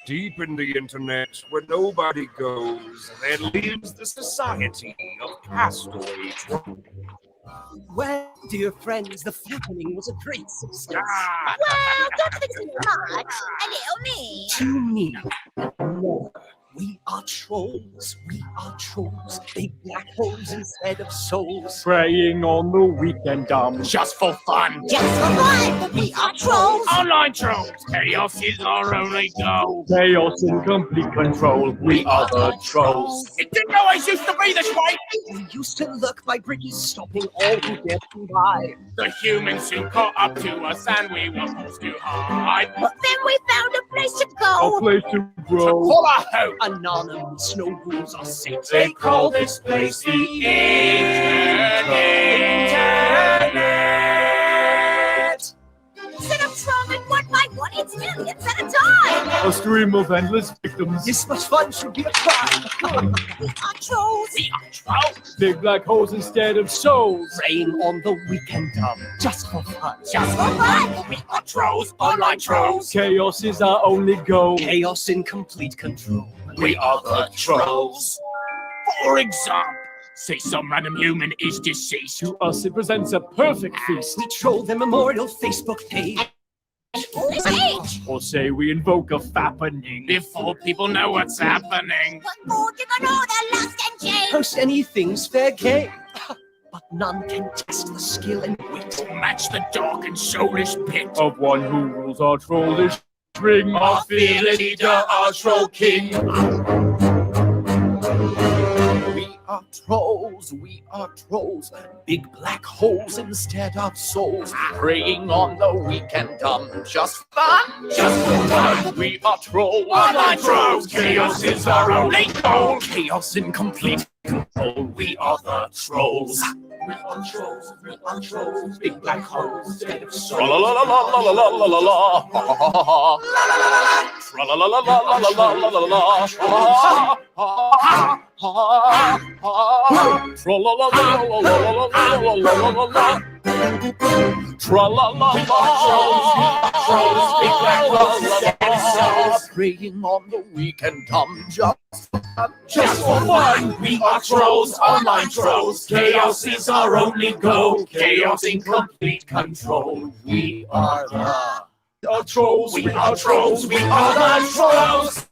Deep in the internet, where nobody goes, there lives the society of castaway trolls. Well, dear friends, the flattening was a great success. Well, don't think too much. A little me. To me, no. We are trolls. We are trolls. Big black holes instead of souls. Preying on the weak and dumb. Just for fun. Just for fun. We are trolls. Online trolls. Chaos is our only goal. Chaos in complete control. We are the trolls. It didn't always used to be this way. We used to lurk by bridges, stopping all who dared to by. The humans soon caught up to us and we were forced to hide. But then we found a place to A go. place to grow. Full of hope. Anonymous, no rules are set. They call this place the internet. Instead of trolling one by one, it's millions at a time. A stream of endless victims. This much fun should be a crime. We are trolls. We are trolls. Big black holes instead of souls. Preying on the weak and dumb. Just for fun. Just for fun. We are trolls. Online trolls. Chaos is our only goal. Chaos in complete control. We are the trolls. For example, say some random human is deceased. To us, it presents a perfect feast. We troll their memorial Facebook page. This age. Or say we invoke a fappening. Before people know what's happening. What more do you know they're lost and changed? Post anything's fair game. But none can test the skill and wit. To match the dark and soulish pit. Of one who rules our trollish ring. Our fearless leader, our troll king. We are trolls, we are trolls. Big black holes instead of souls. Preying on the weak and dumb. Just fun. Just for fun. We are trolls. Online trolls. Chaos is our only goal. Chaos in complete control. We are the trolls. We are trolls, we are trolls. Big black holes instead of souls. La la la la la la la la la la. Tra la la la la la la la la la la. Tra la la la la la la la la la. Tra la la la. Trolls, big black holes instead of souls. Preying on the weak and dumb. Just for fun, we are trolls, online trolls. Chaos is our only goal. Chaos in complete control. We are the trolls. We are trolls. We are the trolls.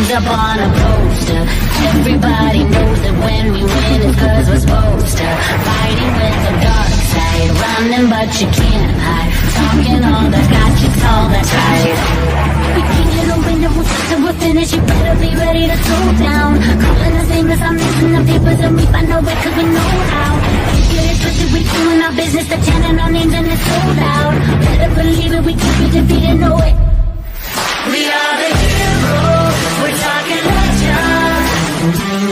Up on a poster, everybody knows that when we win it's cause we're supposed to. Fighting with the dark side, running but you can't hide. Talking all that's got you all that's right. We can't get a window, we'll finish, you better be ready to throw down. Calling us nameless, I'm missing the papers and we find our way cause we know how. Get it twisted, we doing our business, pretending our names and it's sold out. Better believe it, we keep it defeated, know it. We are the heroes, we're talking legends.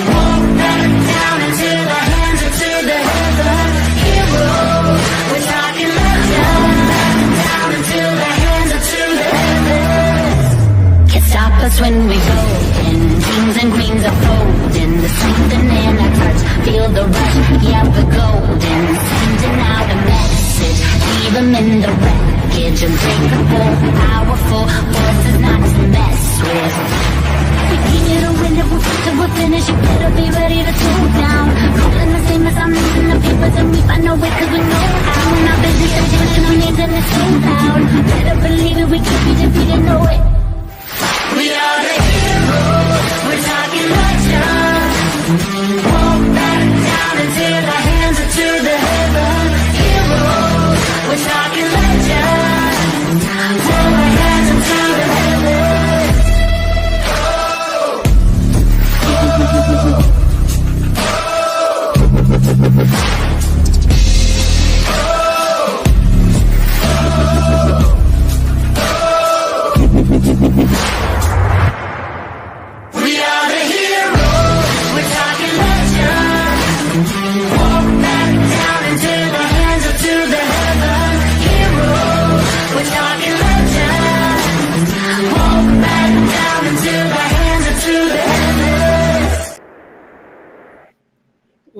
Won't back down into the hands or to the heaven. Heroes, we're talking legends. Down into the hands or to the heavens. Can't stop us when we go in. Greens and greens are folding. The something in our hearts, feel the rush. Yeah, we're golden. Sending out a message, leave them in the wreckage. Unbreakable, powerful, forces not to mess with.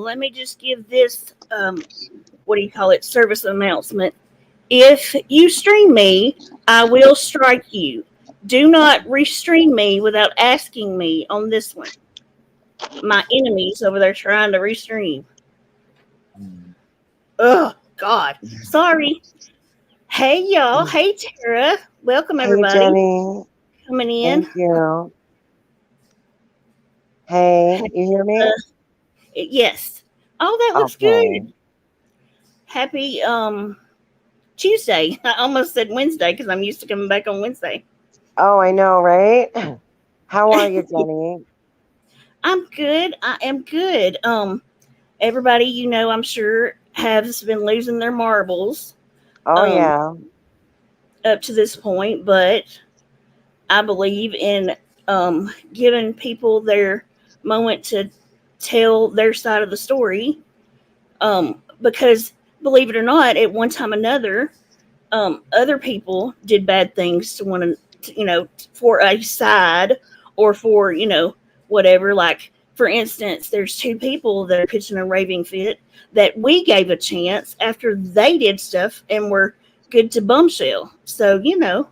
let me just give this, what do you call it, service announcement. If you stream me, I will strike you. Do not restream me without asking me on this one. My enemies over there trying to restream. Oh, God. Sorry. Hey, y'all. Hey, Tara. Welcome, everybody. Hey, Jenny. Coming in. Thank you. Hey, you hear me? Yes. Oh, that looks Okay. good. Happy Tuesday. I almost said Wednesday because I'm used to coming back on Wednesday. Oh, I know, right? How are you, Jenny? I'm good. I am good. Everybody, you know, I'm sure has been losing their marbles Oh, yeah. up to this point, but I believe in giving people their moment to tell their side of the story. Because believe it or not, at one time or another, other people did bad things to one, you know, for a side or for, you know, whatever. Like, for instance, there's two people that are pitching a raving fit that we gave a chance after they did stuff and were good to bombshell. So, you know,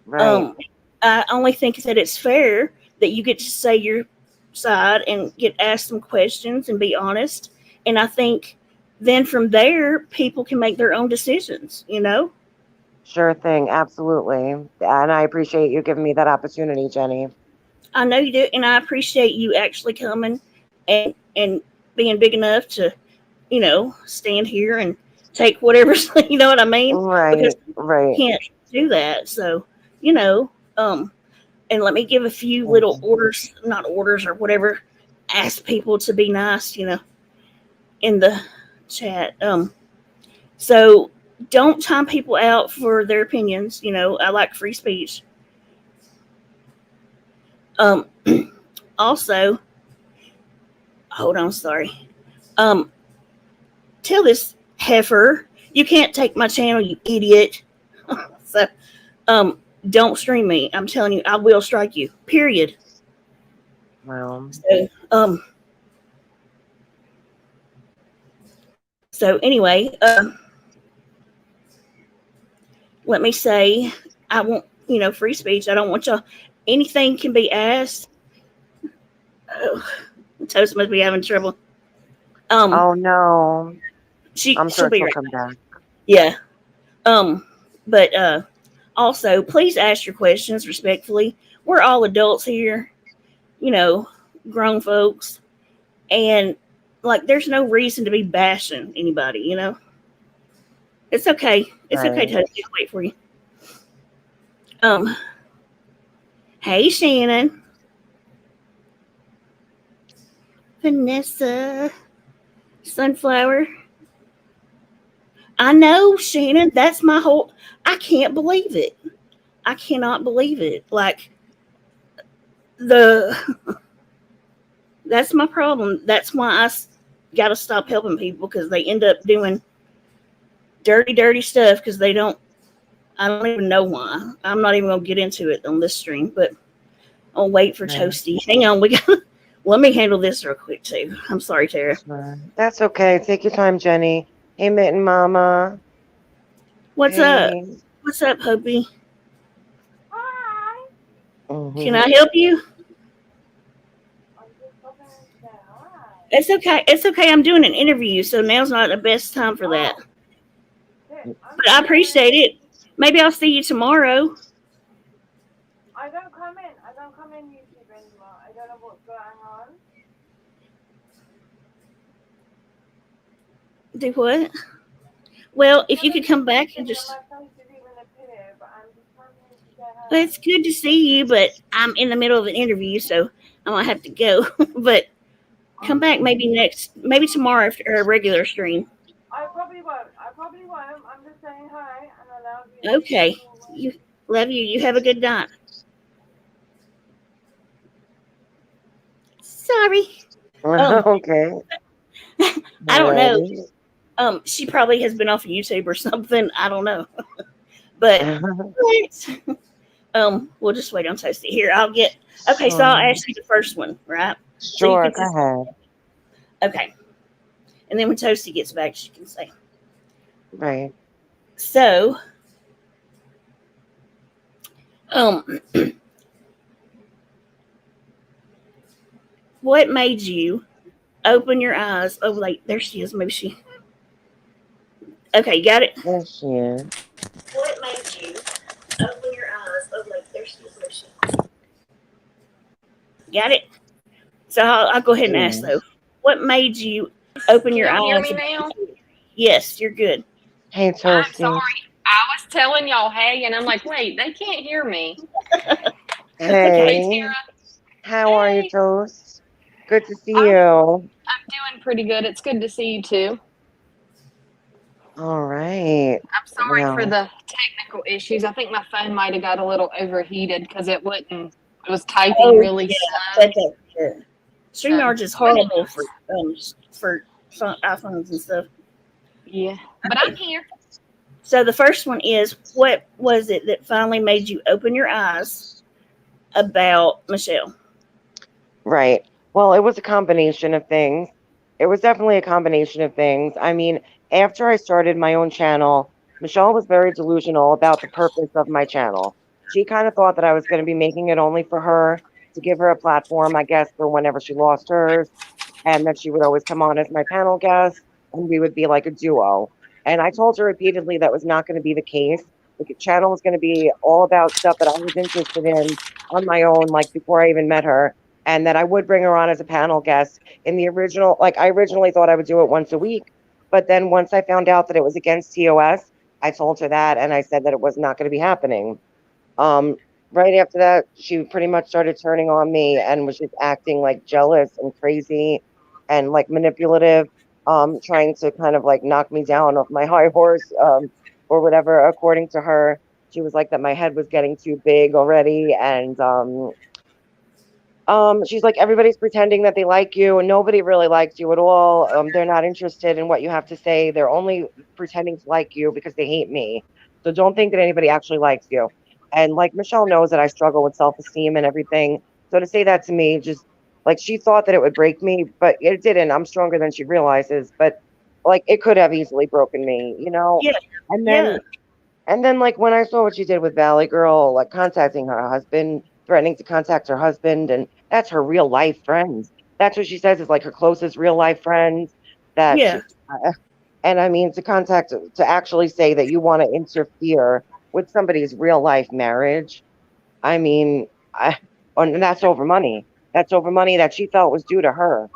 Right. I only think that it's fair that you get to say your side and get asked some questions and be honest. And I think then from there, people can make their own decisions, you know? Sure thing. Absolutely. And I appreciate you giving me that opportunity, Jenny. I know you do. And I appreciate you actually coming and being big enough to, you know, stand here and take whatever, you know what I mean? Because Right. Right. you can't do that. So, you know, and let me give a few little orders, not orders or whatever, ask people to be nice, you know, in the chat. So don't time people out for their opinions. You know, I like free speech. Also, hold on, sorry. Tell this heifer, you can't take my channel, you idiot. So, don't stream me. I'm telling you, I will strike you. Period. Well, So anyway, let me say, I want, you know, free speech. I don't want y'all, anything can be asked. Oh, Toast must be having trouble. oh, no. I'm she'll sure be she'll right. come back. Yeah. But also, please ask your questions respectfully. We're all adults here, you know, grown folks, and like, there's no reason to be bashing anybody. You know, it's okay. It's okay, Right. Toast. I'll wait for you. Hey, Shannon, Vanessa, Sunflower. I know, Shannon. That's my whole. I can't believe it. I cannot believe it. Like, that's my problem. That's why I got to stop helping people, because they end up doing dirty stuff because they don't. I don't even know why. I'm not even gonna get into it on this stream, but I'll wait for Right. Toasty. Hang on, let me handle this real quick too. I'm sorry, Tara. Sure. That's okay. Take your time, Jenny. Hey, Mitten Mama. What's up? Hey. What's up, Hopi? Mhm. Can I help you? It's okay. It's okay. I'm doing an interview, so now's not the best time for that. But I appreciate it. Maybe I'll see you tomorrow. I don't come in YouTube anymore. I don't know what's going on. Do what? Well, if you could come back and just. Well, it's good to see you, but I'm in the middle of an interview, so I might have to go. But come back maybe tomorrow after a regular stream. I probably won't. I'm just saying hi, and I love you. Okay. Love you. You have a good night. Sorry. Okay. I don't know. She probably has been off of YouTube or something. I don't know. But we'll just wait on Toasty. Here, I'll get. Okay, so I'll ask you the first one, right? Sure, So go ahead. Okay. And then when Toasty gets back, she can say. Right. So, what made you open your eyes? Oh, wait, there she is. Maybe she. Okay, got it. There she is. What made you open your eyes? Oh, wait, there she is. Maybe she. Got it. So I'll go ahead and ask though. What made you open your eyes? Can y'all hear me now? Yes, you're good. Hey, I'm Toasty. sorry. I was telling y'all hey, and I'm like, wait, they can't hear me. Hey, Tara. how are you, Hey. Toast? Good to see I'm you. doing pretty good. It's good to see you too. All right. I'm sorry for Well, the technical issues. I think my phone might have got a little overheated because it was typing Oh, really yeah, slow. that's it. StreamYard is horrible for iPhones and stuff. Yeah, but I'm here. So the first one is, what was it that finally made you open your eyes about Michelle? right. Well, it was a combination of things. It was definitely a combination of things. I mean, after I started my own channel, Michelle was very delusional about the purpose of my channel. She kind of thought that I was going to be making it only for her to give her a platform, I guess, for whenever she lost hers, and that she would always come on as my panel guest, and we would be like a duo. And I told her repeatedly that was not going to be the case. The channel was going to be all about stuff that I was interested in on my own, like before I even met her, and that I would bring her on as a panel guest in the original. Like, I originally thought I would do it once a week, but then once I found out that it was against TOS, I told her that, and I said that it was not going to be happening. Um, right after that, she pretty much started turning on me and was just acting like jealous and crazy and like manipulative, trying to kind of like knock me down off my high horse, or whatever. According to her, she was like that my head was getting too big already, and she's like, everybody's pretending that they like you, and nobody really likes you at all. They're not interested in what you have to say. They're only pretending to like you because they hate me. So don't think that anybody actually likes you. And like Michelle knows that I struggle with self-esteem and everything. So to say that to me, just like she thought that it would break me, but it didn't. I'm stronger than she realizes. But like it could have easily broken me, you know? Yeah. And then like when I saw what she did with Valley Girl, like contacting her husband, threatening to contact her husband, and that's her real life friends. That's what she says is like her closest real life friends. That Yeah. she, and I mean to actually say that you want to interfere with somebody's real life marriage. I mean, and that's over money. That's over money that she felt was due to her,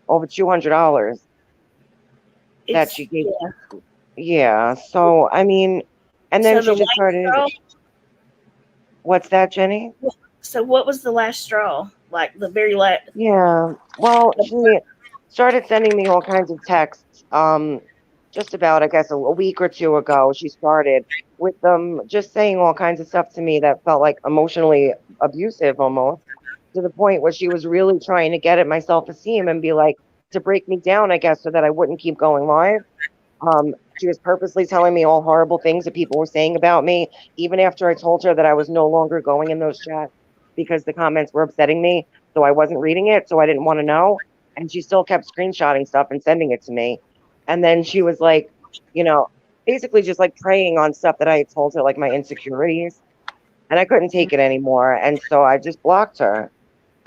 over $200 that she gave. Yeah. Yeah. So I mean, and then So she the just last started. straw. What's that, Jenny? So what was the last straw? Like the very last. Yeah. Well, she started sending me all kinds of texts. Just about, I guess, a week or two ago, she started with them just saying all kinds of stuff to me that felt like emotionally abusive almost, to the point where she was really trying to get at my self-esteem and be like, to break me down, I guess, so that I wouldn't keep going live. She was purposely telling me all horrible things that people were saying about me, even after I told her that I was no longer going in those chats because the comments were upsetting me. So I wasn't reading it, so I didn't want to know. And she still kept screenshotting stuff and sending it to me. And then she was like, you know, basically just like preying on stuff that I had told her, like my insecurities. And I couldn't take it anymore. And so I just blocked her.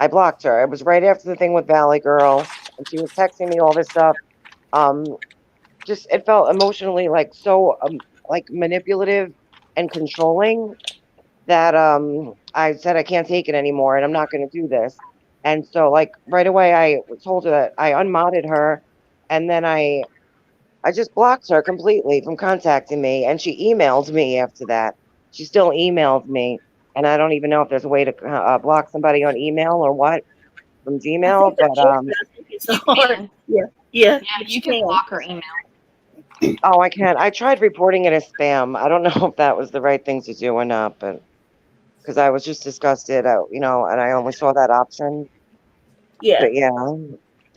I blocked her. It was right after the thing with Valley Girl, and she was texting me all this stuff. Just it felt emotionally like so like manipulative and controlling that I said I can't take it anymore and I'm not going to do this. And so like right away I told her that I unmodded her, and then I just blocked her completely from contacting me, and she emailed me after that. She still emailed me, and I don't even know if there's a way to block somebody on email or what from Gmail, but It's hard. Yeah. Yeah. Yeah, you can block her email. oh, I can't. I tried reporting it as spam. I don't know if that was the right thing to do or not, but because I was just disgusted, you know, and I only saw that option. Yeah. But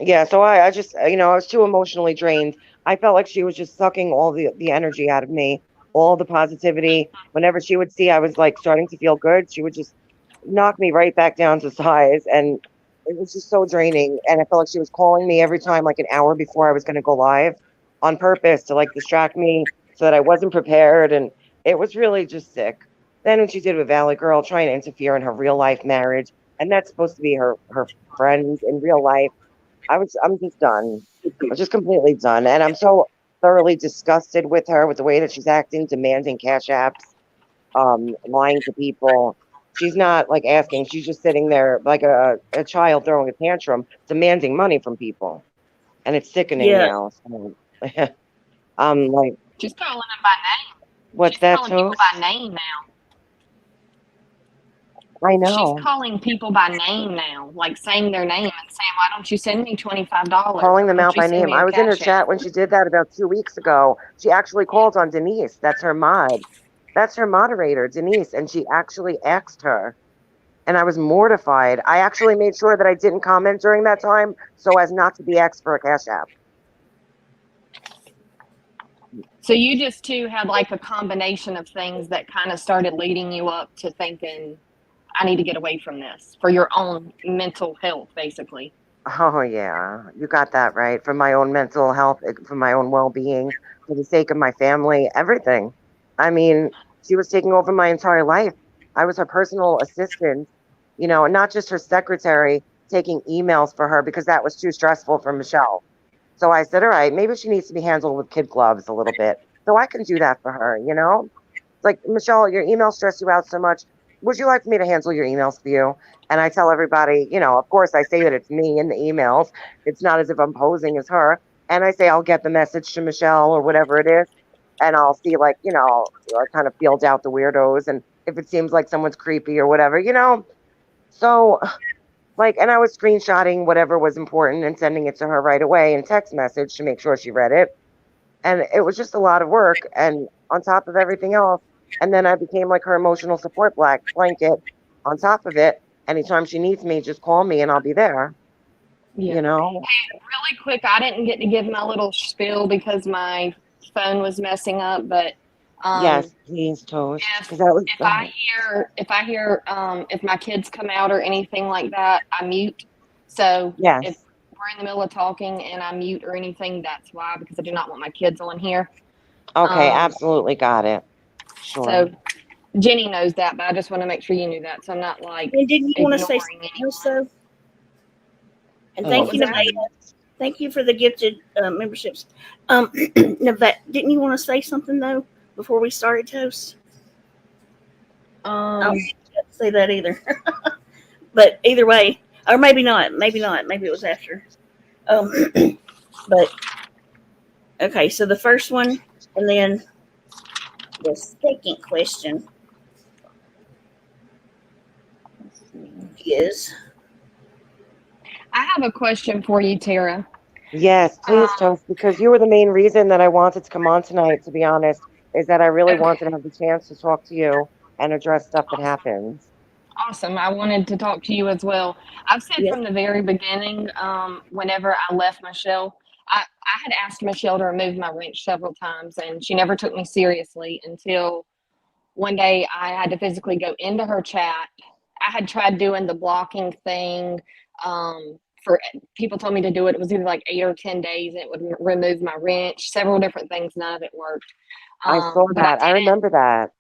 yeah. So I just, you know, I was too emotionally drained. I felt like she was just sucking all the energy out of me, all the positivity. Whenever she would see I was like starting to feel good, she would just knock me right back down to size. And It was just so draining, and I felt like she was calling me every time, like an hour before I was going to go live, on purpose to like distract me so that I wasn't prepared, and it was really just sick. Then when she did with Valley Girl, trying to interfere in her real life marriage, and that's supposed to be her friend in real life. I'm just done. I'm just completely done, and I'm so thoroughly disgusted with her, with the way that she's acting, demanding cash apps, lying to people. She's not like asking, she's just sitting there like a child throwing a tantrum, demanding money from people. And it's sickening Yeah. now. So, like, She's calling them by name. what's She's that, calling people Toast? by name now. I She's know. calling people by name now, like saying their name and saying, "Why don't you send me $25? Calling Why them don't out you by send name. me I a was in her cash app?" chat when she did that about 2 weeks ago. She actually called on Denise. That's her mod. That's her moderator, Denise. And she actually asked her. And I was mortified. I actually made sure that I didn't comment during that time so as not to be asked for a cash app. So you just too had like a combination of things that kind of started leading you up to thinking, I need to get away from this for your own mental health, basically. Oh, yeah. You got that right. For my own mental health, for my own well-being, for the sake of my family, everything. I mean, she was taking over my entire life. I was her personal assistant, and not just her secretary, taking emails for her because that was too stressful for Michelle. So I said, all right, maybe she needs to be handled with kid gloves a little bit. So I can do that for her. Like, Michelle, your emails stress you out so much. Would you like me to handle your emails for you? And I tell everybody, of course, I say that it's me in the emails. It's not as if I'm posing as her. And I say, I'll get the message to Michelle or whatever it is. And I'll see, like, I kind of field out the weirdos. And if it seems like someone's creepy or whatever. So, like, and I was screenshotting whatever was important and sending it to her right away in text message to make sure she read it. And it was just a lot of work. And on top of everything else, and then I became like her emotional support blanket on top of it. Anytime she needs me, just call me and I'll be there. Yeah. Hey, really quick, I didn't get to give my little spiel because my phone was messing up, but yes, please, Toast. If I hear if my kids come out or anything like that, I mute. So yes. If we're in the middle of talking and I mute or anything, that's why, because I do not want my kids on here. Okay, absolutely got it. Sure. So Jenny knows that, but I just want to make sure you knew that. So I'm not like didn't you want to say something else though? And thank you, Nevada. Thank you for the gifted memberships. Nevada, didn't you want to say something though before we started, Toast? I don't say that either. But either way, or maybe not. Maybe it was after. But okay, so the first one, and then the second question is. I have a question for you, Tara. Yes, please, Toast, because you were the main reason that I wanted to come on tonight, to be honest, is that I really wanted to have the chance to talk to you and address stuff that happens. Awesome. I wanted to talk to you as well. I've said from the very beginning, whenever I left Michelle, I had asked Michelle to remove my wrench several times, and she never took me seriously until one day I had to physically go into her chat. I had tried doing the blocking thing. For people told me to do it. It was either like 8 or 10 days. And it would remove my wrench. Several different things. None of it worked. I saw that. I remember that.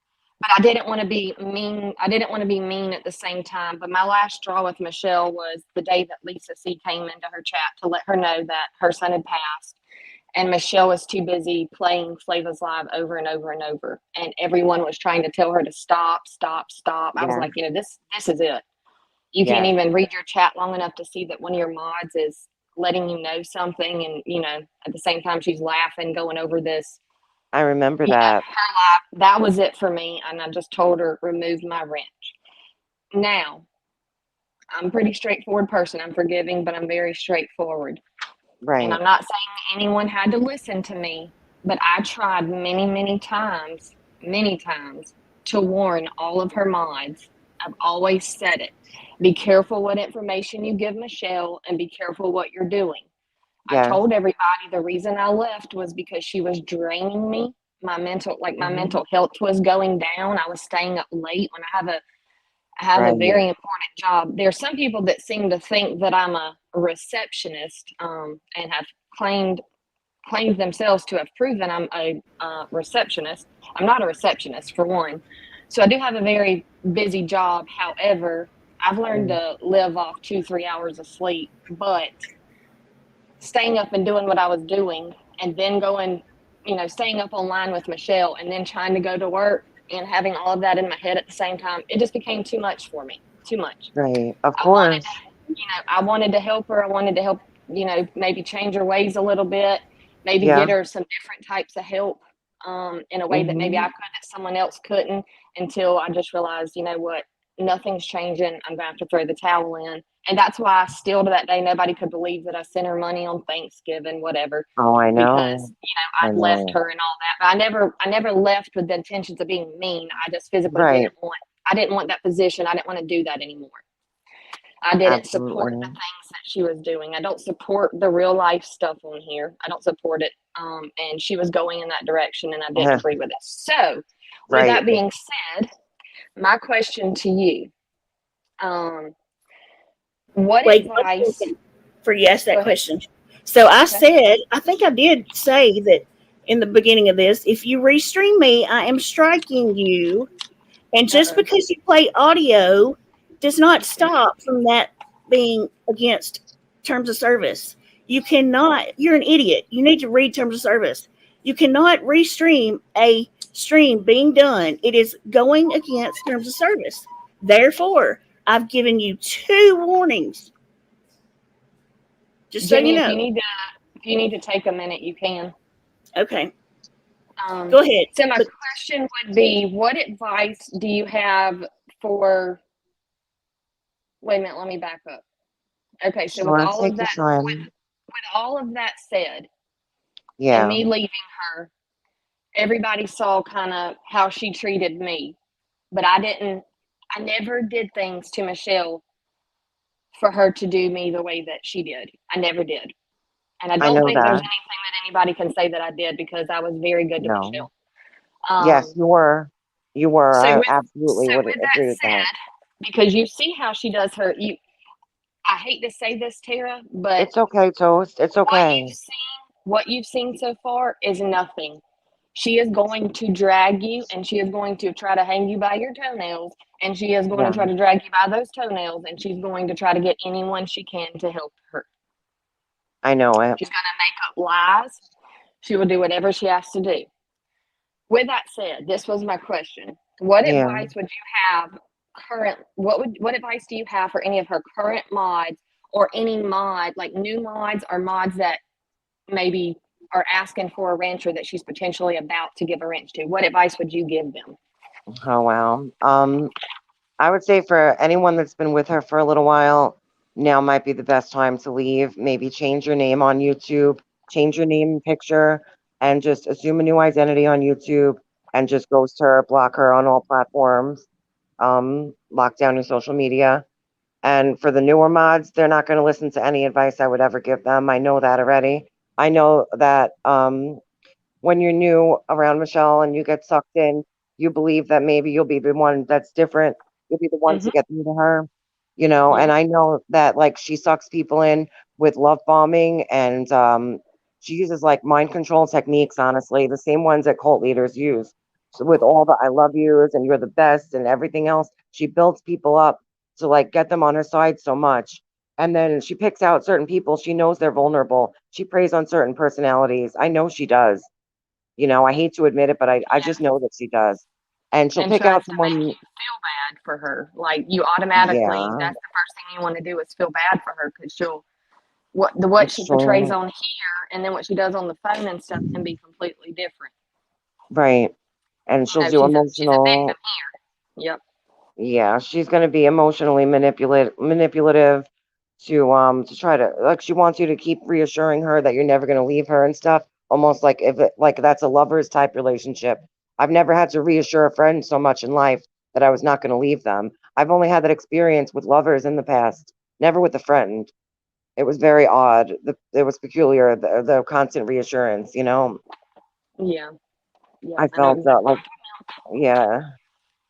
But I didn't want to be mean. I didn't want to be mean at the same time. But my last straw with Michelle was the day that Lisa C came into her chat to let her know that her son had passed. And Michelle was too busy playing Flava's Live over and over and over. And everyone was trying to tell her to stop. I was like, this is it. You can't even read your chat long enough to see that one of your mods is letting you know something. And, at the same time, she's laughing, going over this. I remember that. Her life. That was it for me. And I just told her, remove my wrench. Now, I'm a pretty straightforward person. I'm forgiving, but I'm very straightforward. Right. And I'm not saying anyone had to listen to me, but I tried many times to warn all of her mods. I've always said it. Be careful what information you give Michelle and be careful what you're doing. Yes. I told everybody the reason I left was because she was draining me. My mental health was going down. I was staying up late when I I have a Right. very important job. There are some people that seem to think that I'm a receptionist, and have claimed themselves to have proven I'm a receptionist. I'm not a receptionist, for one. So I do have a very busy job. However, I've learned to live off 2-3 hours of sleep, but staying up and doing what I was doing, and then going, staying up online with Michelle, and then trying to go to work and having all of that in my head at the same time, it just became too much for me. Too much. Right. Of I wanted course. I wanted to help her. I wanted to help, maybe change her ways a little bit, maybe Yeah. get her some different types of help, in a way that maybe I Mhm. could, that someone else couldn't, until I just realized, what, nothing's changing. I'm going to have to throw the towel in. And that's why I still to that day, nobody could believe that I sent her money on Thanksgiving, whatever, Oh, I because, know. I I'd left know. her and all that. But I never left with the intentions of being mean. I just physically Right. I didn't want that position. I didn't want to do that anymore. I didn't support the Absolutely. things that she was doing. I don't support the real life stuff on here. I don't support it. And she was going in that direction, and I didn't agree with it. So, with Right. that being said, my question to you, what Wait one advice? second before you ask Go that ahead. question. So I Okay. said, I think I did say that in the beginning of this, if you restream me, I am striking you. And just Uh-oh. because you play audio does not stop from that being against terms of service. You cannot, you're an idiot. You need to read terms of service. You cannot restream a stream being done. It is going against terms of service. Therefore, I've given you 2 warnings. Just so you Jenny, know. if you need to take a minute, you can. Okay. Go ahead. So my But question would be, what advice do you have for? Wait a minute, let me back up. Okay, so with Sure. all of Take your that, time. with all of that said, and Yeah. me leaving her, everybody saw kind of how she treated me, but I never did things to Michelle for her to do me the way that she did. I never did. And I I don't know think there's that. anything that anybody can say that I did, because I was very good to No. Michelle. Yes, Um, you were. You were. so I with absolutely would with that agree with that. said, because you see how she does her, I hate to say this, Tara, but It's okay, Toast. It's okay. what you've seen so far is nothing. She is going to drag you, and she is going to try to hang you by your toenails, and she is going to Yeah. try to drag you by those toenails, and she's going to try to get anyone she can to help her. I know it. She's going to make up lies. She will do whatever she has to do. With that said, this was my question. What Yeah. advice would you have what advice do you have for any of her current mods, or any mod, like new mods or mods that maybe are asking for a rancher that she's potentially about to give a ranch to? What advice would you give them? Oh, wow. I would say for anyone that's been with her for a little while, now might be the best time to leave. Maybe change your name on YouTube, change your name and picture, and just assume a new identity on YouTube and just ghost her, block her on all platforms, lock down your social media. And for the newer mods, they're not going to listen to any advice I would ever give them. I know that already. I know that when you're new around Michelle and you get sucked in, you believe that maybe you'll be the one that's different. You'll be the one to get through to her, Yeah. And I know that like she sucks people in with love bombing, and she uses like mind control techniques, honestly, the same ones that cult leaders use. So with all the I love yous and you're the best and everything else, she builds people up to like get them on her side so much. And then she picks out certain people. She knows they're vulnerable. She preys on certain personalities. I know she does. I hate to admit it, but I just know that she does. And she'll And pick tries out to make someone. you feel bad for her. Like, you automatically, Yeah, that's the first thing you want to do, is feel bad for her, because what it's she portrays true. on here and then what she does on the phone and stuff can be completely different. Right. And she'll do She's a victim emotional. here. Yep. Yeah, she's going to be emotionally manipulative to try to, like, she wants you to keep reassuring her that you're never going to leave her and stuff, almost like if it like that's a lovers type relationship. I've never had to reassure a friend so much in life that I was not going to leave them. I've only had that experience with lovers in the past, never with a friend. It was very odd. It was peculiar, the constant reassurance. Yeah. Yeah. I I know felt exactly. like, yeah,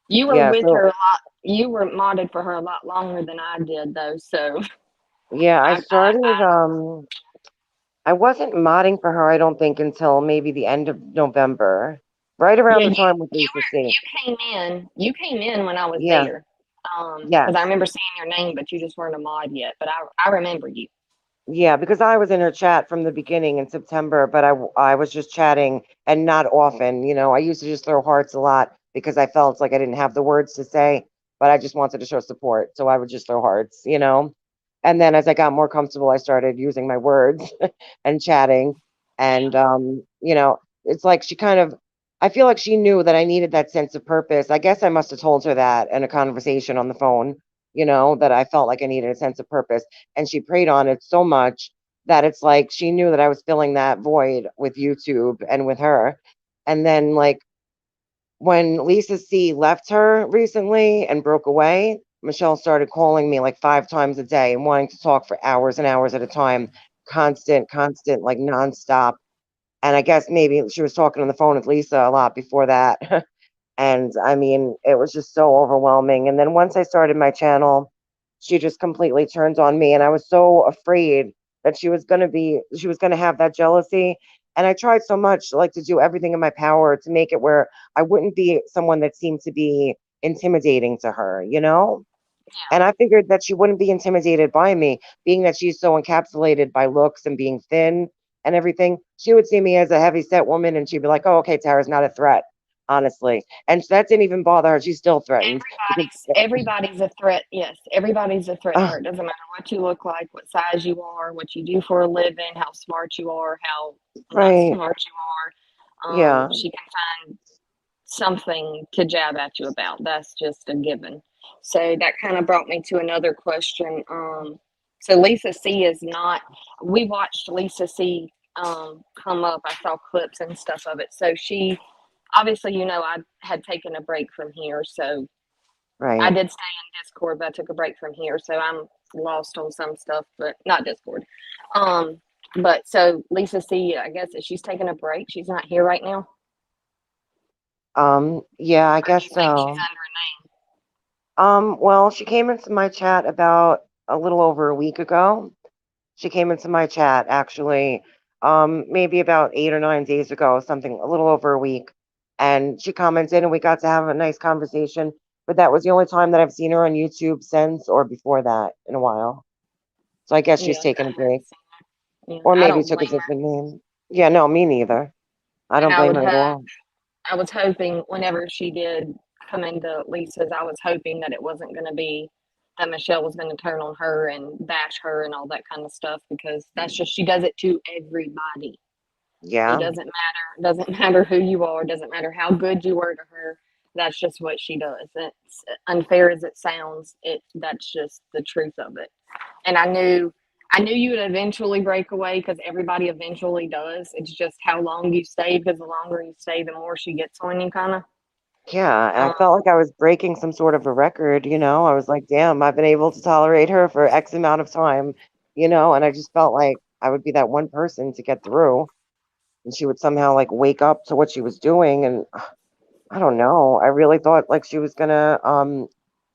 You were yeah. with So her a lot. you were modded for her a lot longer than I did, though. So Yeah, I I, started, I wasn't modding for her, I don't think, until maybe the end of November, right around yeah, the time with Lisa C. you came in when I was Yeah, there. Because I yes. remember seeing your name, but you just weren't a mod yet. But I remember you. Yeah, because I was in her chat from the beginning in September, but I was just chatting and not often. I used to just throw hearts a lot because I felt like I didn't have the words to say, but I just wanted to show support. So I would just throw hearts. And then as I got more comfortable, I started using my words and chatting. And it's like she kind of I feel like she knew that I needed that sense of purpose. I guess I must have told her that in a conversation on the phone, that I felt like I needed a sense of purpose, and she preyed on it so much that it's like she knew that I was filling that void with YouTube and with her. And then, like, when Lisa C left her recently and broke away, Michelle started calling me like 5 times a day and wanting to talk for hours and hours at a time, constant, like nonstop. And I guess maybe she was talking on the phone with Lisa a lot before that. And I mean, it was just so overwhelming. And then once I started my channel, she just completely turned on me. And I was so afraid that she was going to have that jealousy. And I tried so much, like, to do everything in my power to make it where I wouldn't be someone that seemed to be intimidating to her. And I figured that she wouldn't be intimidated by me, being that she's so encapsulated by looks and being thin and everything. She would see me as a heavy set woman and she'd be like, oh, okay, Tara's not a threat, honestly. And that didn't even bother her. She still threatened. Because, Everybody's a threat. Yes, everybody's a threat to uh, her. It doesn't matter what you look like, what size you are, what you do for a living, how smart you are, how not right. smart you are. Yeah. She can find something to jab at you about. That's just a given. So that kind of brought me to another question. So Lisa C is not. We watched Lisa C come up. I saw clips and stuff of it. So she obviously, I had taken a break from here. So I Right. did stay in Discord, but I took a break from here. So I'm lost on some stuff, but not Discord. But so Lisa C, I guess she's taking a break. She's not here right now. Yeah, I Or do guess you think she's so. under a name? Well, she came into my chat about a little over a week ago. She came into my chat actually, maybe about 8 or 9 days ago, something a little over a week. And she commented and we got to have a nice conversation. But that was the only time that I've seen her on YouTube since or before that in a while. So I guess she's Yeah, taking a break. yeah. Or I maybe don't took a blame different name. Yeah, no, me neither. I her. And don't blame her at all. I was hoping whenever she did come into Lisa's, I was hoping that it wasn't going to be that Michelle was going to turn on her and bash her and all that kind of stuff because that's just she does it to everybody. It Yeah. doesn't matter who you are, doesn't matter how good you were to her. That's just what she does. It's unfair as it sounds. That's just the truth of it. And I knew you would eventually break away because everybody eventually does. It's just how long you stay because the longer you stay, the more she gets on you, kind of. Yeah, and I Um, felt like I was breaking some sort of a record. I was like, damn, I've been able to tolerate her for X amount of time, and I just felt like I would be that one person to get through, and she would somehow like wake up to what she was doing, and I don't know. I really thought like she was gonna,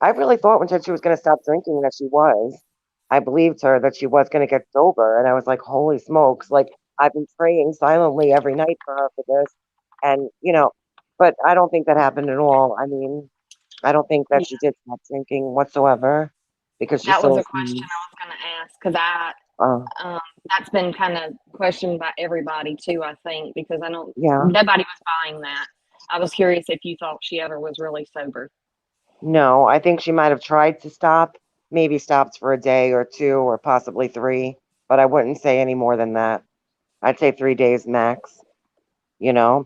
I really thought when she was gonna stop drinking that she was. I believed her that she was gonna get sober, and I was like, holy smokes, like I've been praying silently every night for her for this, and but I don't think that happened at all. I mean, I don't think that yeah, she did stop drinking whatsoever because she that was still a question seems, I was going to ask because uh, that's been kind of questioned by everybody too. I think because I don't yeah. nobody was buying that. I was curious if you thought she ever was really sober. No, I think she might have tried to stop, maybe stopped for a day or two or possibly three, but I wouldn't say any more than that. I'd say 3 days max.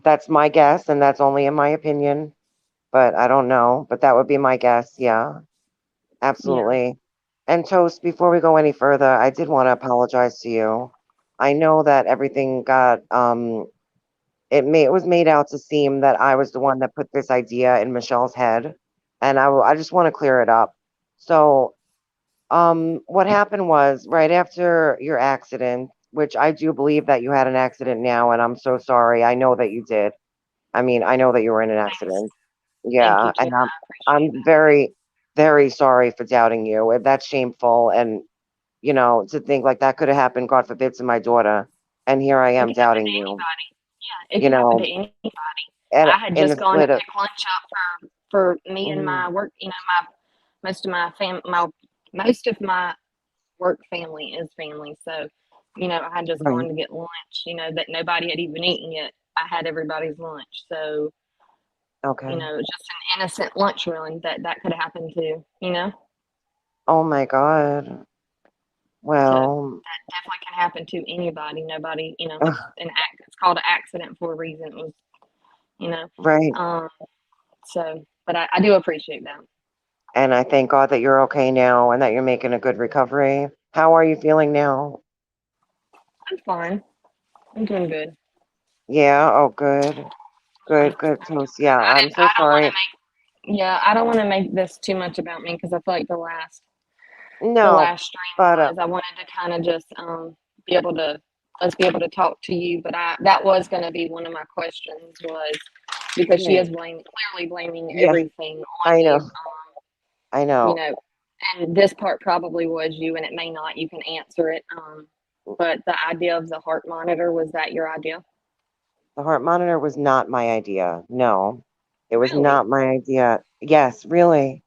That's my guess, and that's only in my opinion, but I don't know. But that would be my guess. Yeah, Yeah, absolutely. And Toast, before we go any further, I did want to apologize to you. I know that everything got it was made out to seem that I was the one that put this idea in Michelle's head, and I just want to clear it up. So, what happened was right after your accident, which I do believe that you had an accident now, and I'm so sorry. I know that you did. I mean, I know that you were in an thanks. accident. Thank you, Yeah, Jen. and I appreciate I'm very very sorry for doubting you. And that's shameful. And, you know, to think like that could have happened, God forbid, to my daughter. And here I It am could happen doubting to you, anybody. Yeah, it you could happen to know, anybody. and I had in the just gone to split of, pick lunch up for me and mm, my work. You know, most of my work family is family. So, you know, I had just right. gone to get lunch. You know that nobody had even eaten yet. I had everybody's lunch. So, you Okay. know, just an innocent lunch run that could have happened too. You know, Oh my God. so Well, that definitely can happen to anybody. Nobody, you know, ugh, it's called an accident for a reason. It was, you know, right. um. So, but I do appreciate that. And I thank God that you're okay now and that you're making a good recovery. How are you feeling now? I'm fine. I'm doing good. Yeah. Oh, good. Good, good, Toast. Yeah. I'm so I don't want to sorry. make. Yeah, I don't want to make this too much about me because I feel like the No, last stream but was. I wanted to kind of just be able to let's be able to talk to you, but that was going to be one of my questions was because she yeah, is clearly blaming yeah, everything on I know. you. I You know. know, and this part probably was you, and it may not. You can answer it. But the idea of the heart monitor, was that your idea? The heart monitor was not my idea. No, it was Really? not my idea. Yes, really.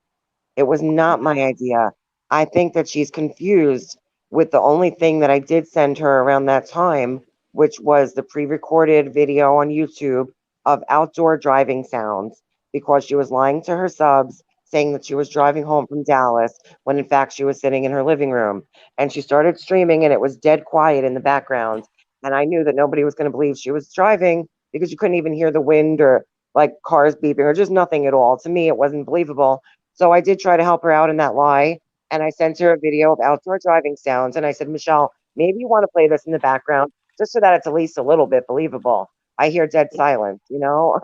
It was not my idea. I think that she's confused with the only thing that I did send her around that time, which was the pre recorded video on YouTube of outdoor driving sounds, because she was lying to her subs, saying that she was driving home from Dallas when in fact she was sitting in her living room. And she started streaming, and it was dead quiet in the background. And I knew that nobody was going to believe she was driving because you couldn't even hear the wind or like cars beeping or just nothing at all. To me, it wasn't believable. So I did try to help her out in that lie. And I sent her a video of outdoor driving sounds. And I said, Michelle, maybe you want to play this in the background just so that it's at least a little bit believable. I hear dead silence, you know?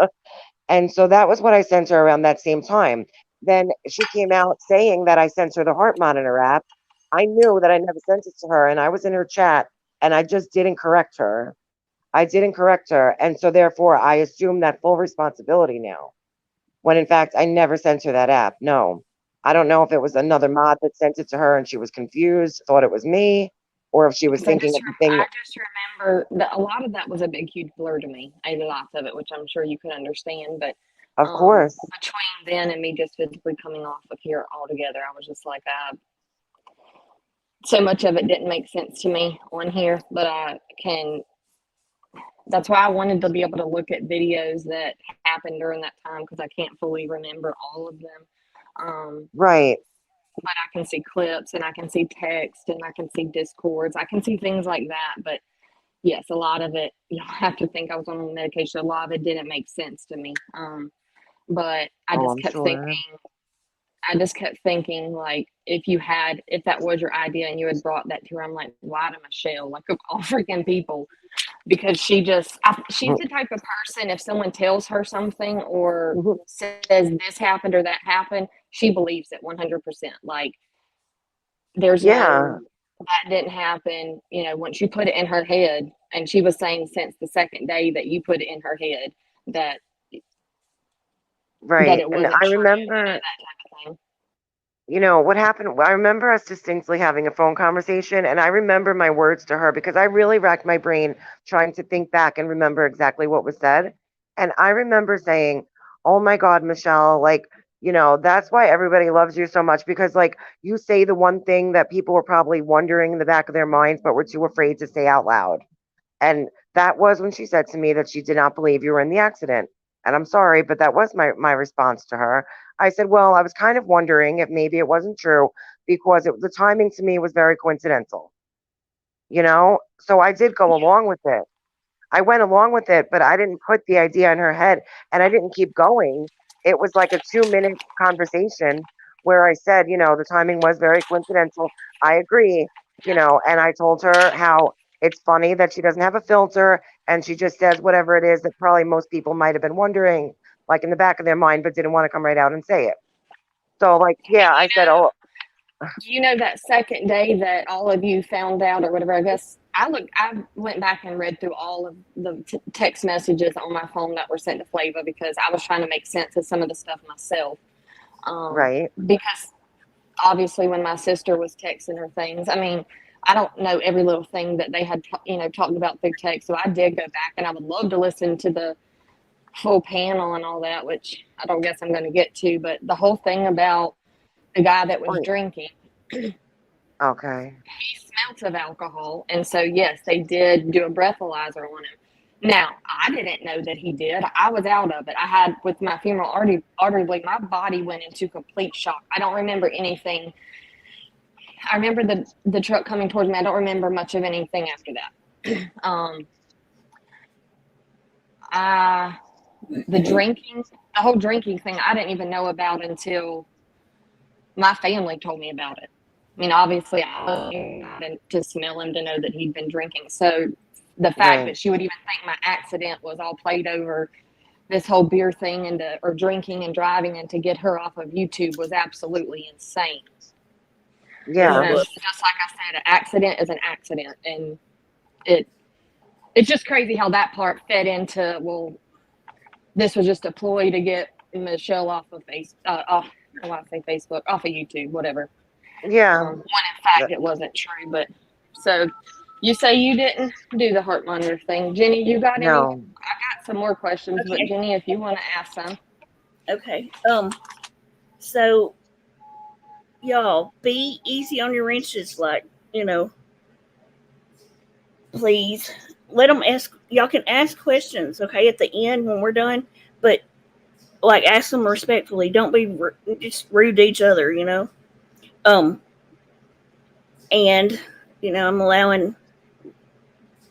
And so that was what I sent her around that same time. Then she came out saying that I sent her the heart monitor app. I knew that I never sent it to her. And I was in her chat and I just didn't correct her. I didn't correct her. And so therefore, I assume that full responsibility now, when in fact I never sent her that app. No. I don't know if it was another mod that sent it to her and she was confused, thought it was me, or if she was Because I thinking just of the thing I that, just remember that a lot of that was a big huge blur to me. A lot of it, which I'm sure you can understand, but of course. between then and me just physically coming off of here altogether, I was just like, so much of it didn't make sense to me on here. But I can. That's why I wanted to be able to look at videos that happened during that time because I can't fully remember all of them. Um, Right. but I can see clips and I can see text and I can see discords. I can see things like that. But yes, a lot of it, you'll have to think I was on medication. A lot of it didn't make sense to me. But Oh, I'm sure. I just kept thinking, like, if that was your idea and you had brought that to her, I'm like, why to Michelle? Like, of all freaking people. Because she's the type of person, if someone tells her something or Mhm. says this happened or that happened, she believes it 100%. Like, there's Yeah. no, that didn't happen. You know, once you put it in her head, and she was saying since the second day that you put it in her head that Right. it And wasn't I true, remember, that type of thing. you know, what happened. I remember us distinctly having a phone conversation, and I remember my words to her because I really racked my brain trying to think back and remember exactly what was said. And I remember saying, "Oh my God, Michelle, like, you know, that's why everybody loves you so much because, like, you say the one thing that people were probably wondering in the back of their minds, but were too afraid to say out loud." And that was when she said to me that she did not believe you were in the accident. And I'm sorry, but that was my response to her. I said, well, I was kind of wondering if maybe it wasn't true because the timing to me was very coincidental, you know? So I did go along with it. I went along with it, but I didn't put the idea in her head and I didn't keep going. It was like a 2 minute conversation where I said, you know, the timing was very coincidental. I agree, you know, and I told her how it's funny that she doesn't have a filter and she just says whatever it is that probably most people might have been wondering, like in the back of their mind, but didn't want to come right out and say it. So, like, yeah, I said, oh, You know, that second day that all of you found out or whatever, I guess I went back and read through all of the text messages on my phone that were sent to Flava because I was trying to make sense of some of the stuff myself. right, Because obviously when my sister was texting her things, I mean, I don't know every little thing that they had, talked about through text. So I did go back, and I would love to listen to the full panel and all that, which I don't guess I'm going to get to. But the whole thing about the guy that was drinking, Okay. he smelt of alcohol, and so yes, they did do a breathalyzer on him. Now, I didn't know that he did. I was out of it. I had, with my femoral artery bleed, my body went into complete shock. I don't remember anything. I remember the truck coming towards me. I don't remember much of anything after that. The whole drinking thing, I didn't even know about until my family told me about it. I mean, obviously, I wasn't to smell him to know that he'd been drinking. So the fact that she would even think my accident was all played over this whole beer thing or drinking and driving, and to get her off of YouTube was absolutely insane. Yeah. Just like I said, an accident is an accident. And it's just crazy how that part fed into, well, this was just a ploy to get Michelle off of off of YouTube, whatever. Yeah. When in fact it wasn't true. But so you say you didn't do the heart monitor thing. Jenny, you got any? I got some more questions, but Jenny, if you want to ask some. Okay. So y'all be easy on your wrenches, like, please let them ask. Y'all can ask questions, okay, at the end when we're done, but like ask them respectfully. Don't be just rude to each other, and I'm allowing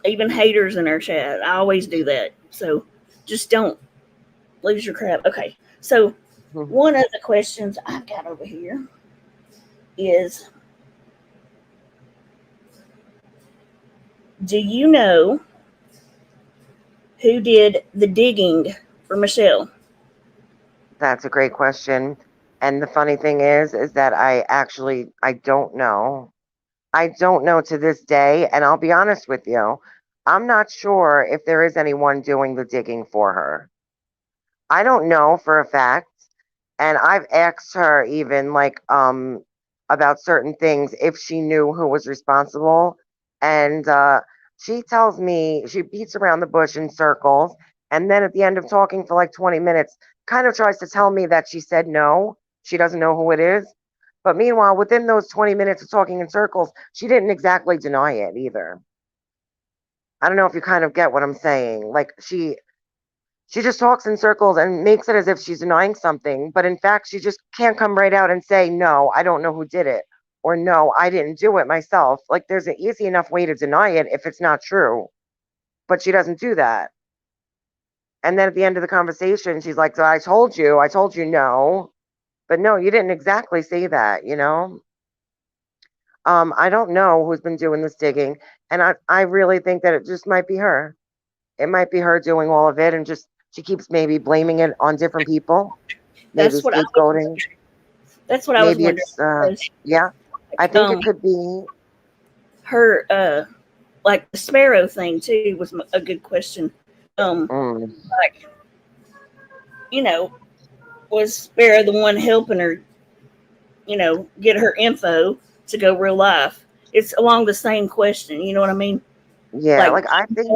even haters in our chat. I always do that, so just don't lose your crap. Okay, so one of the questions I've got over here is, do you know who did the digging for Michelle? That's a great question. And the funny thing is that I don't know. I don't know to this day. And I'll be honest with you, I'm not sure if there is anyone doing the digging for her. I don't know for a fact. And I've asked her even about certain things if she knew who was responsible. And she tells me, she beats around the bush in circles. And then at the end of talking for like 20 minutes, kind of tries to tell me that she said no, she doesn't know who it is. But meanwhile, within those 20 minutes of talking in circles, she didn't exactly deny it either. I don't know if you kind of get what I'm saying. Like she just talks in circles and makes it as if she's denying something, but in fact, she just can't come right out and say, no, I don't know who did it, or no, I didn't do it myself. Like there's an easy enough way to deny it if it's not true, but she doesn't do that. And then at the end of the conversation, she's like, so I told you no. But no, you didn't exactly say that, I don't know who's been doing this digging. And I really think that it just might be her. It might be her doing all of it, and just she keeps maybe blaming it on different people. Maybe scapegoating. That's what I was wondering. Yeah. I think it could be her. Like the sparrow thing too was a good question. Like, was Sparrow the one helping her, get her info to go real life? It's along the same question. You know what I mean? Yeah. Like I think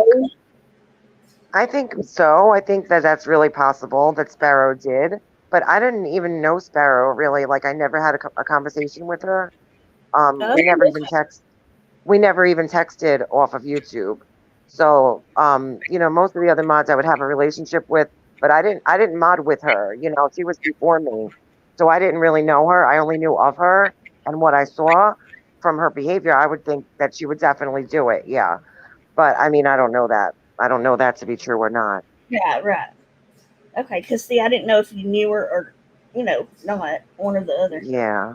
so. I think that that's really possible that Sparrow did, but I didn't even know Sparrow really. Like I never had a conversation with her. We never even texted off of YouTube. So, most of the other mods I would have a relationship with, but I didn't mod with her. She was before me, so I didn't really know her. I only knew of her, and what I saw from her behavior, I would think that she would definitely do it. Yeah, but I mean, I don't know that. I don't know that to be true or not. Yeah, right. Okay, because see, I didn't know if you knew her or, not one or the other. Yeah,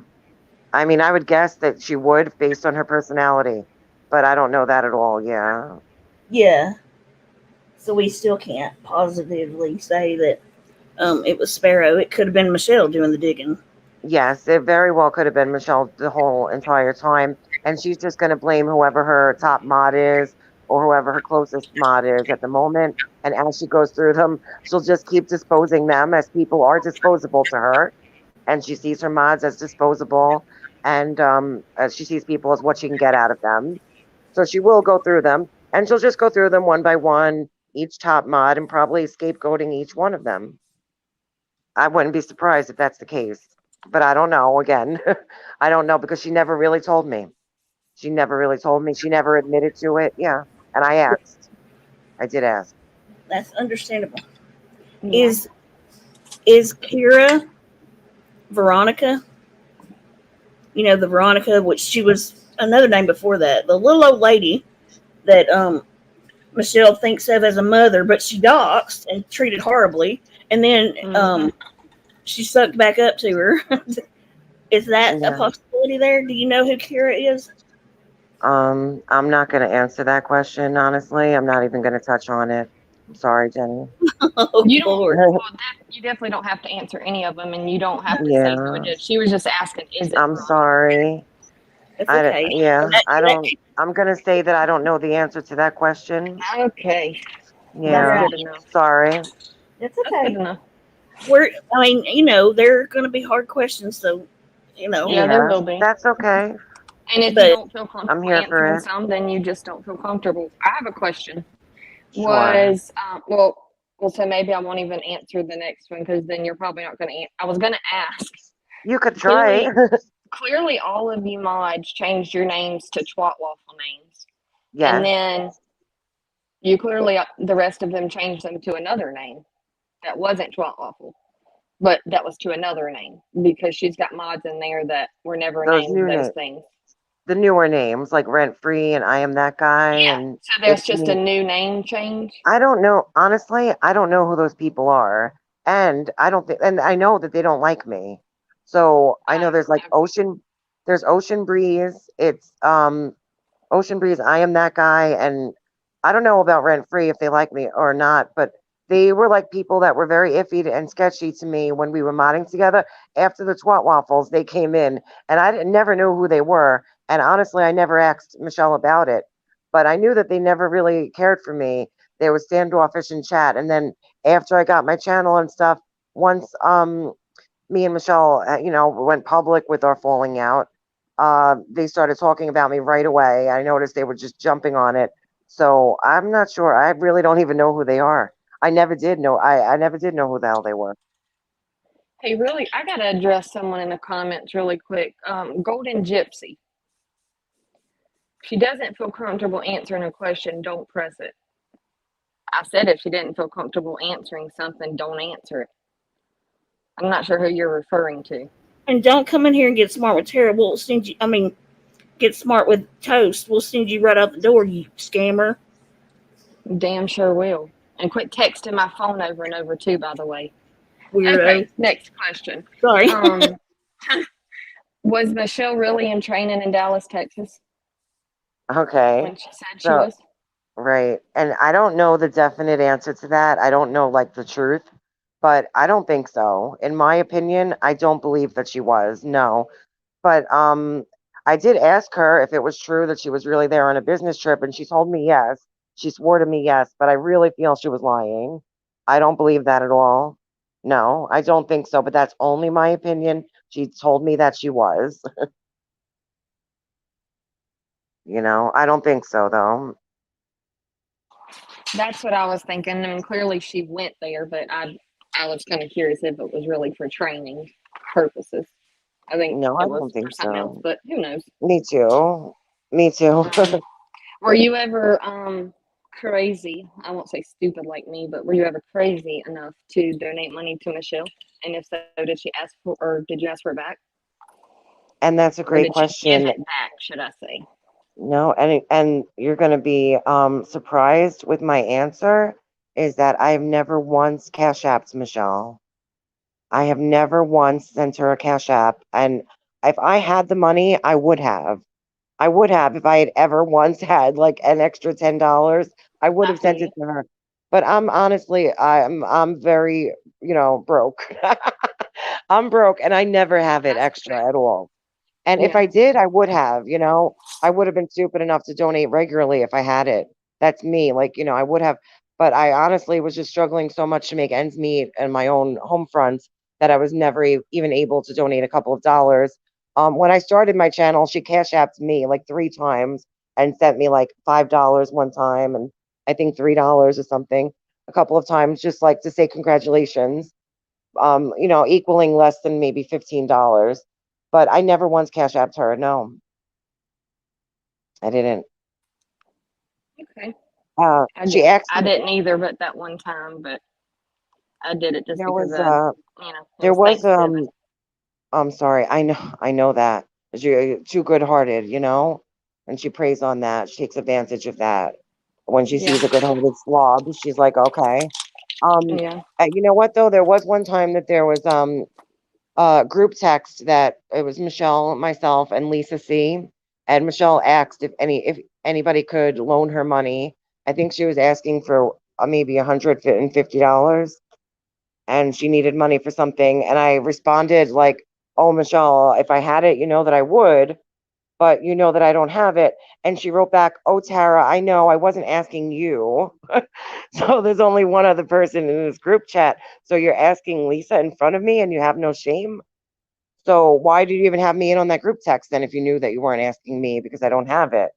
I mean, I would guess that she would based on her personality, but I don't know that at all. Yeah. Yeah. So we still can't positively say that it was Sparrow. It could have been Michelle doing the digging. Yes, it very well could have been Michelle the whole entire time. And she's just going to blame whoever her top mod is or whoever her closest mod is at the moment. And as she goes through them, she'll just keep disposing them as people are disposable to her. And she sees her mods as disposable. and as she sees people as what she can get out of them. So she will go through them, and she'll just go through them one by one, each top mod, and probably scapegoating each one of them. I wouldn't be surprised if that's the case, but I don't know. Again, I don't know because she never really told me. She never really told me. She never admitted to it. Yeah, and I asked. I did ask. That's understandable. Yeah. Is Kira Veronica? You know, the Veronica, which she was another name before that, the little old lady that Michelle thinks of as a mother, but she doxed and treated horribly, and then she sucked back up to her. Is that a Yeah. possibility there? Do you know who Kira is? I'm not going to answer that question, honestly. I'm not even going to touch on it. I'm sorry, Jenny. Oh, You don't. Lord. Well, you definitely don't have to answer any of them, and you don't have to say who it Yeah, is. She was just asking, "Is it?" I'm Veronica? sorry. It's okay. Yeah, I In that don't. case, I'm going to say that I don't know the answer to that question. Okay, you're that's Yeah, right. good enough. sorry. It's That's good okay. enough. I mean, you know, there are going to be hard questions, so you know. Yeah, there Yeah, will be. that's okay. And if you But don't feel I'm comfortable here for answering it. some, then you just don't feel comfortable. I have a question. Sure. Was well, so maybe I won't even answer the next one because then you're probably not going to. I was going to ask. You could try. Clearly, all of you mods changed your names to Twat Waffle names, and Yes. then you clearly the rest of them changed them to another name that wasn't Twat Waffle, but that was to another name because she's got mods in there that were never Those named new those names, things. the newer names like Rent Free and I Am That Guy Yeah. and So there's It's just a Me. new name change. I don't know. Honestly, I don't know who those people are. And I don't think, and I know that they don't like me. So I know there's like there's Ocean Breeze. It's Ocean Breeze, I Am That Guy, and I don't know about Rent Free if they like me or not, but they were like people that were very iffy and sketchy to me when we were modding together. After the Twat Waffles, they came in, and never knew who they were. And honestly, I never asked Michelle about it, but I knew that they never really cared for me. They were standoffish in chat, and then after I got my channel and stuff, once me and Michelle, went public with our falling out, they started talking about me right away. I noticed they were just jumping on it. So I'm not sure. I really don't even know who they are. I never did know. I never did know who the hell they were. Hey, really, I gotta address someone in the comments really quick. Golden Gypsy. If she doesn't feel comfortable answering a question, don't press it. I said if she didn't feel comfortable answering something, don't answer it. I'm not sure who you're referring to. and don't come in here and get smart with Tara. We'll send you. I mean, get smart with Toast. We'll send you right out the door, you scammer. Damn sure will. And quit texting my phone over and over too, by the way. Weirdo. Okay, next question. Sorry. Was Michelle really in training in Dallas, Texas Okay. when she said she So, was? right. And I don't know the definite answer to that. I don't know like the truth, but I don't think so. In my opinion, I don't believe that she was. No. But I did ask her if it was true that she was really there on a business trip, and she told me yes. She swore to me yes, but I really feel she was lying. I don't believe that at all. No, I don't think so, but that's only my opinion. She told me that she was. I don't think so though. That's what I was thinking. I mean, clearly she went there, but I was kind of curious if it was really for training purposes. I think No, I it was don't think for something else, so. but who knows? Me too. Me too. Were you ever crazy? I won't say stupid like me, but were you ever crazy enough to donate money to Michelle? And if so, did she ask for, or did you ask for it back, And that's a or great did she give question. it back? Should I say? No, and you're going to be surprised with my answer is that I've never once cash apped Michelle. I have never once sent her a cash app, and if I had the money, I would have. I would have if I had ever once had like an extra $10. I would I have feel sent you. it to her. But I'm very, broke. I'm broke and I never have it That's extra at all. And if okay. I did, I would have, I would have been stupid enough to donate regularly if I had it. That's me. Like, I would have, but I honestly was just struggling so much to make ends meet and my own home fronts that I was never even able to donate a couple of dollars. When I started my channel, she cash apped me like 3 times and sent me like $5 one time, and I think $3 or something a couple of times, just like to say congratulations. Equaling less than maybe $15. But I never once cash apped her. No, I didn't. Okay. She asked I me. didn't either, but that one time, but I did it just There because was it there was was Thanksgiving. I'm sorry. I know that you're too good-hearted, and she preys on that. She takes advantage of that. When she Yeah. sees a good-hearted slob, she's like, okay. Yeah. You know what though? There was one time that there was group text that it was Michelle, myself, and Lisa C. And Michelle asked if anybody could loan her money. I think she was asking for maybe $150, and she needed money for something. And I responded like, "Oh, Michelle, if I had it, you know that I would, but you know that I don't have it." And she wrote back, "Oh, Tara, I know I wasn't asking you." So there's only one other person in this group chat. So you're asking Lisa in front of me, and you have no shame. So why did you even have me in on that group text then if you knew that you weren't asking me because I don't have it?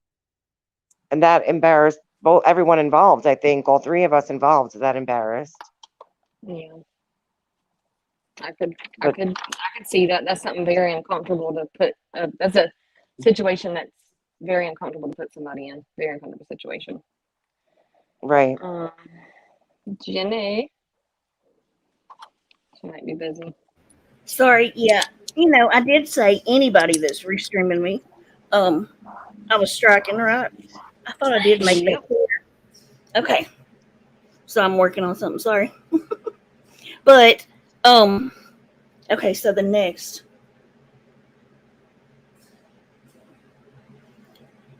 And that embarrassed everyone involved. I think all three of us involved. That embarrassed. Yeah. I could But see that. That's something very uncomfortable to put. That's a situation that's very uncomfortable to put somebody in. Very uncomfortable situation. right. Jenny, she might be busy. Sorry, yeah. I did say anybody that's restreaming me. I was striking, right? I thought I did make that Yep. clear. Okay. So I'm working on something, sorry. But okay, so the next.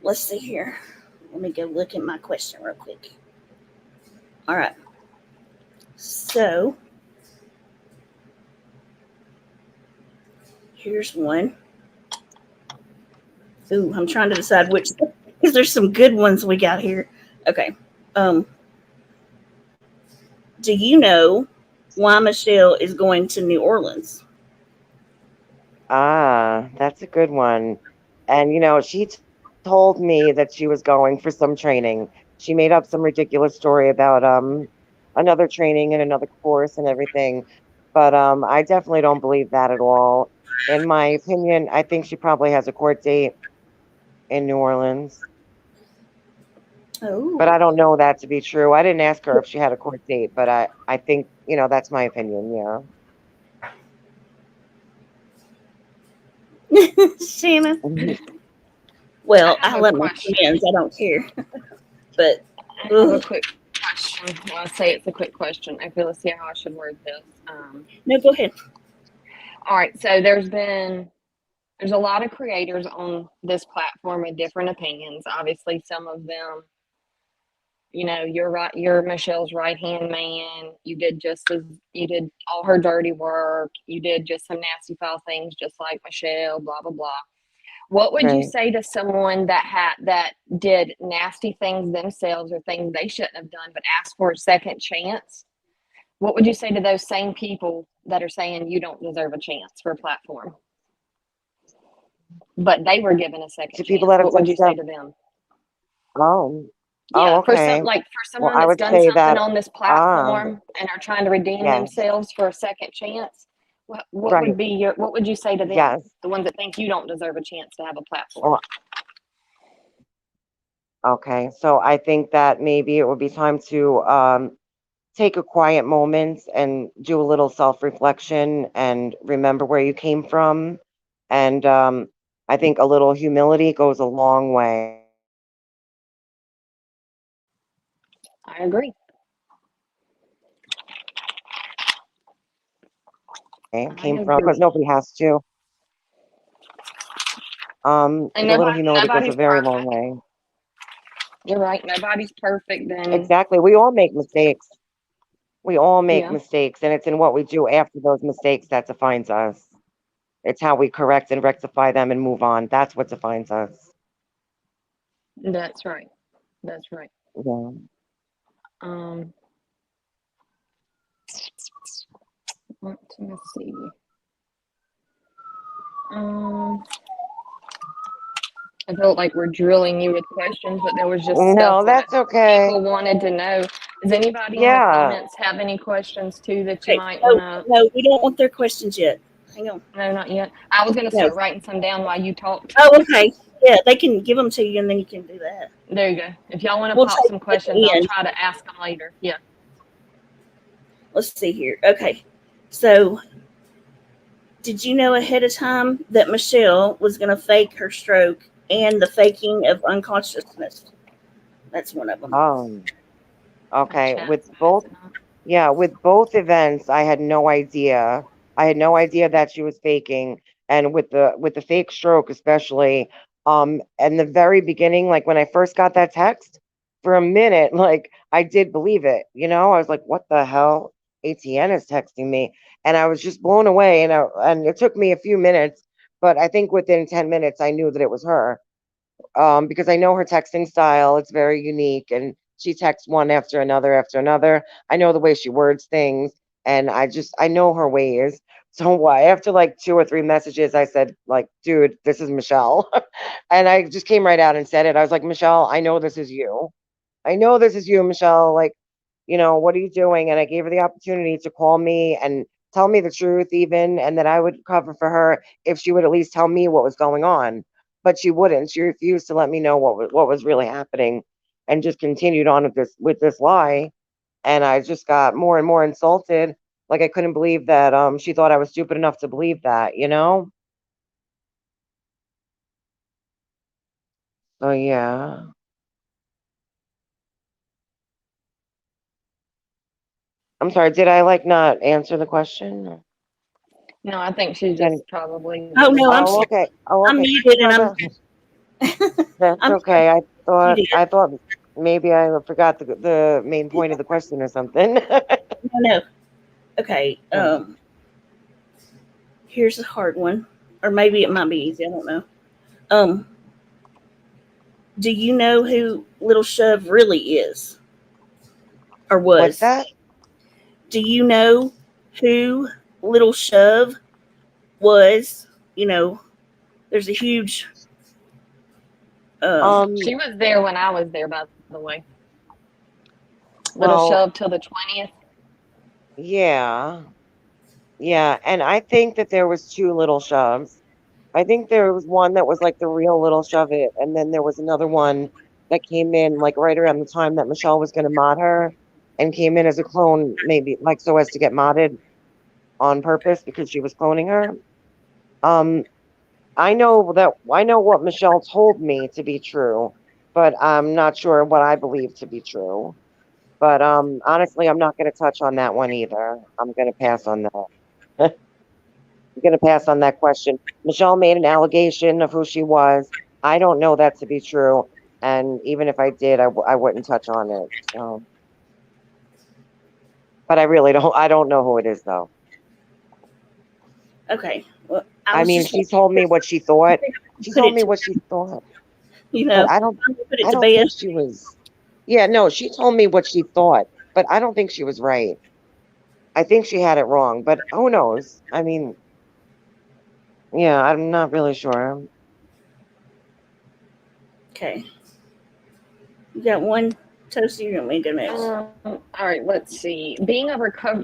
Let's see here. Let me go look at my question real quick. All right. So here's one. Ooh, I'm trying to decide which because there's some good ones we got here. Okay. Do you know why Michelle is going to New Orleans? That's a good one. And she told me that she was going for some training. She made up some ridiculous story about another training and another course and everything. But I definitely don't believe that at all. In my opinion, I think she probably has a court date in New Orleans. But I Oh. don't know that to be true. I didn't ask her if she had a court date, but I think, that's my opinion, yeah. Shannon. Mhm. Well, I I have a let my question. friends. I don't care. But I have a ugh. quick question. Well, I say it's a quick question. Okay, let's see how I should word this. No, go ahead. All right, so there's a lot of creators on this platform with different opinions. Obviously, some of them, you're right. You're Michelle's right hand man. You did all her dirty work. You did just some nasty foul things, just like Michelle. Blah blah blah. What would you Right. say to someone that did nasty things themselves or things they shouldn't have done, but asked for a second chance? What would you say to those same people that are saying you don't deserve a chance for a platform, but they were given a second To people chance? that have What would done you say stuff. to them? Oh, Yeah, for okay. Well, someone I that's would done say something that, on this ah, platform and are trying to redeem yes, themselves for a second chance, right, what would you say to them? yes. The ones that think you don't deserve a chance to have a platform. Well, okay. So I think that maybe it would be time to take a quiet moment and do a little self-reflection and remember where you came from. And I think a little humility goes a long way. I agree. I Came from, because agree. nobody has to. And A little humility goes a nobody's very long perfect. way. You're right. Nobody's perfect. And Exactly. We all make mistakes. We all make yeah, mistakes, and it's in what we do after those mistakes that defines us. It's how we correct and rectify them and move on. That's what defines us. that's right. That's right. Yeah. Um, let's see. Um, I felt like we're drilling you with questions, but there was just stuff No, that that's okay. people wanted to know. Does anybody in the Yeah. comments have any questions too that you Okay, might want to? no, we don't want their questions yet. Hang on. No, not yet. I was going to No. start writing some down while you talked. Oh, okay. Yeah, they can give them to you, and then you can do that. There you go. If y'all want to We'll pop take some it at the questions, I'll end. try to ask them later. Yeah. Let's see here. Okay, so did you know ahead of time that Michelle was going to fake her stroke and the faking of unconsciousness? That's one of them. Okay. Chat With has both, it on. yeah, with both events, I had no idea. I had no idea that she was faking. And with the fake stroke, especially, in the very beginning, like when I first got that text, for a minute, like I did believe it. I was like, "What the hell? ATN is texting me," and I was just blown away. And it took me a few minutes, but I think within 10 minutes, I knew that it was her. Because I know her texting style. It's very unique, and she texts one after another after another. I know the way she words things, and I know her ways. So why after like two or three messages, I said like, "Dude, this is Michelle," and I just came right out and said it. I was like, "Michelle, I know this is you. I know this is you, Michelle. Like, what are you doing?" And I gave her the opportunity to call me and tell me the truth, even, and that I would cover for her if she would at least tell me what was going on. But she wouldn't. She refused to let me know what was really happening, and just continued on with this lie. And I just got more and more insulted. Like I couldn't believe that she thought I was stupid enough to believe that. So yeah. I'm sorry, did I like not answer the question? No, I think she's Jenny. just probably. Oh no, I'm Oh, sorry. okay. Oh, I'm okay. muted, and No, that's I'm okay. I thought muted. I thought maybe I forgot the main point of the question or something. No. Okay. Here's a hard one, or maybe it might be easy. I don't know. Um, do you know who Little Shove really is or What's was? that? Do you know who Little Shove was? There's a huge. She was there when I was there, by the way. Little Well, shove till the 20th. yeah. Yeah, and I think that there was two little shoves. I think there was one that was like the real little shove it, and then there was another one that came in like right around the time that Michelle was going to mod her, and came in as a clone, maybe like so as to get modded on purpose because she was cloning her. Um, I know what Michelle told me to be true, but I'm not sure what I believe to be true. But honestly, I'm not going to touch on that one either. I'm going to pass on that. I'm going to pass on that question. Michelle made an allegation of who she was. I don't know that to be true, and even if I did, I wouldn't touch on it. So, but I really don't. I don't know who it is though. Okay. Well, I I was mean, just she told me what she thought. She put told it me to what she thought, you but know. I don't. I'm gonna put it I to don't bed. think she was. Yeah, no, she told me what she thought, but I don't think she was right. I think she had it wrong, but who knows? I mean, yeah, I'm not really sure. Okay. You got one toast. You want me to go next? All right, let's see. Being a recovery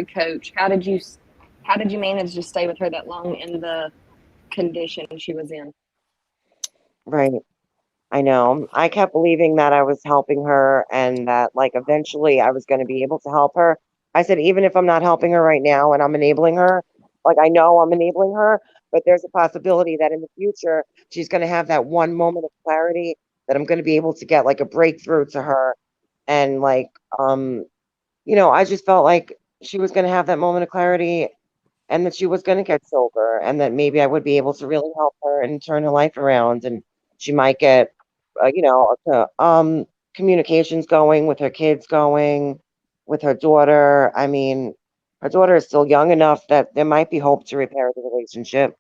coach, how did you manage to stay with her that long in the condition she was in? Right. I know. I kept believing that I was helping her and that like eventually I was going to be able to help her. I said, even if I'm not helping her right now and I'm enabling her, like I know I'm enabling her, but there's a possibility that in the future she's going to have that one moment of clarity that I'm going to be able to get like a breakthrough to her. And like, um, I just felt like she was going to have that moment of clarity and that she was going to get sober and that maybe I would be able to really help her and turn her life around and she might get communications going with her kids going with her daughter. I mean, her daughter is still young enough that there might be hope to repair the relationship,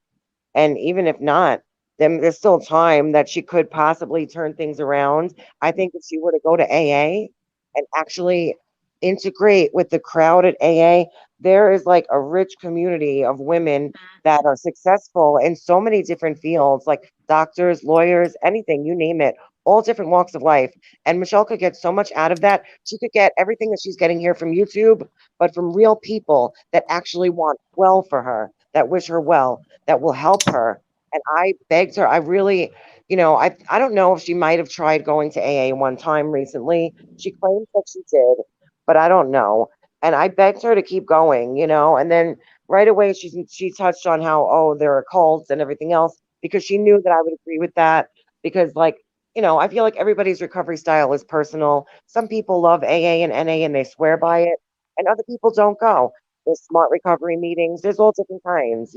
and even if not, then there's still time that she could possibly turn things around. I think if she were to go to AA and actually integrate with the crowd at AA, there is like a rich community of women that are successful in so many different fields, like doctors, lawyers, anything, you name it, all different walks of life. And Michelle could get so much out of that. She could get everything that she's getting here from YouTube, but from real people that actually want well for her, that wish her well, that will help her. And I begged her, I really, I don't know if she might have tried going to AA one time recently. She claims that she did, but I don't know. And I begged her to keep going, and then right away she touched on how, oh, there are cults and everything else, because she knew that I would agree with that, because like, I feel like everybody's recovery style is personal. Some people love AA and NA and they swear by it, and other people don't go. There's smart recovery meetings. There's all different kinds.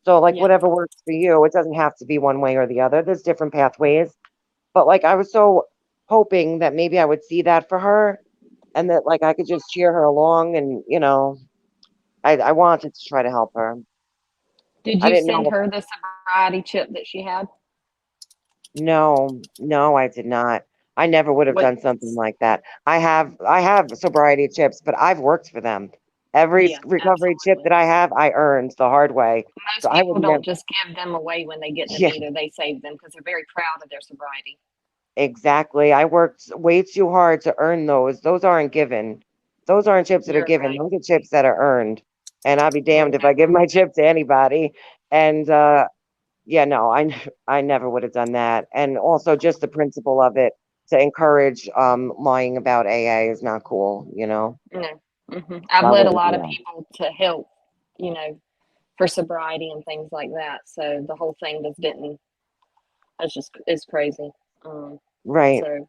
So like Yeah. whatever works for you, it doesn't have to be one way or the other. There's different pathways. But like I was so hoping that maybe I would see that for her, and that like I could just cheer her along, and I wanted to try to help her. Did I you didn't send know. her the sobriety chip that she had? No, I did not. I never would have What? done something like that. I have sobriety chips, but I've worked for them. Every Yeah, recovery chip absolutely. that I have, I earned the hard way. So Most I would people never. don't just give them away when they get them Yeah, either. They save them because they're very proud of their sobriety. exactly. I worked way too hard to earn those. Those aren't given. Those aren't chips that are You're given. right. Those are chips that are earned. And I'll be damned if Yeah. I give my chip to anybody. And yeah, no, I never would have done that. And also just the principle of it, to encourage lying about AA is not cool. No. So I've I led a wouldn't do lot of that. people to help, you know, for sobriety and things like that. So the whole thing just didn't. That's just it's crazy. Um, Right. so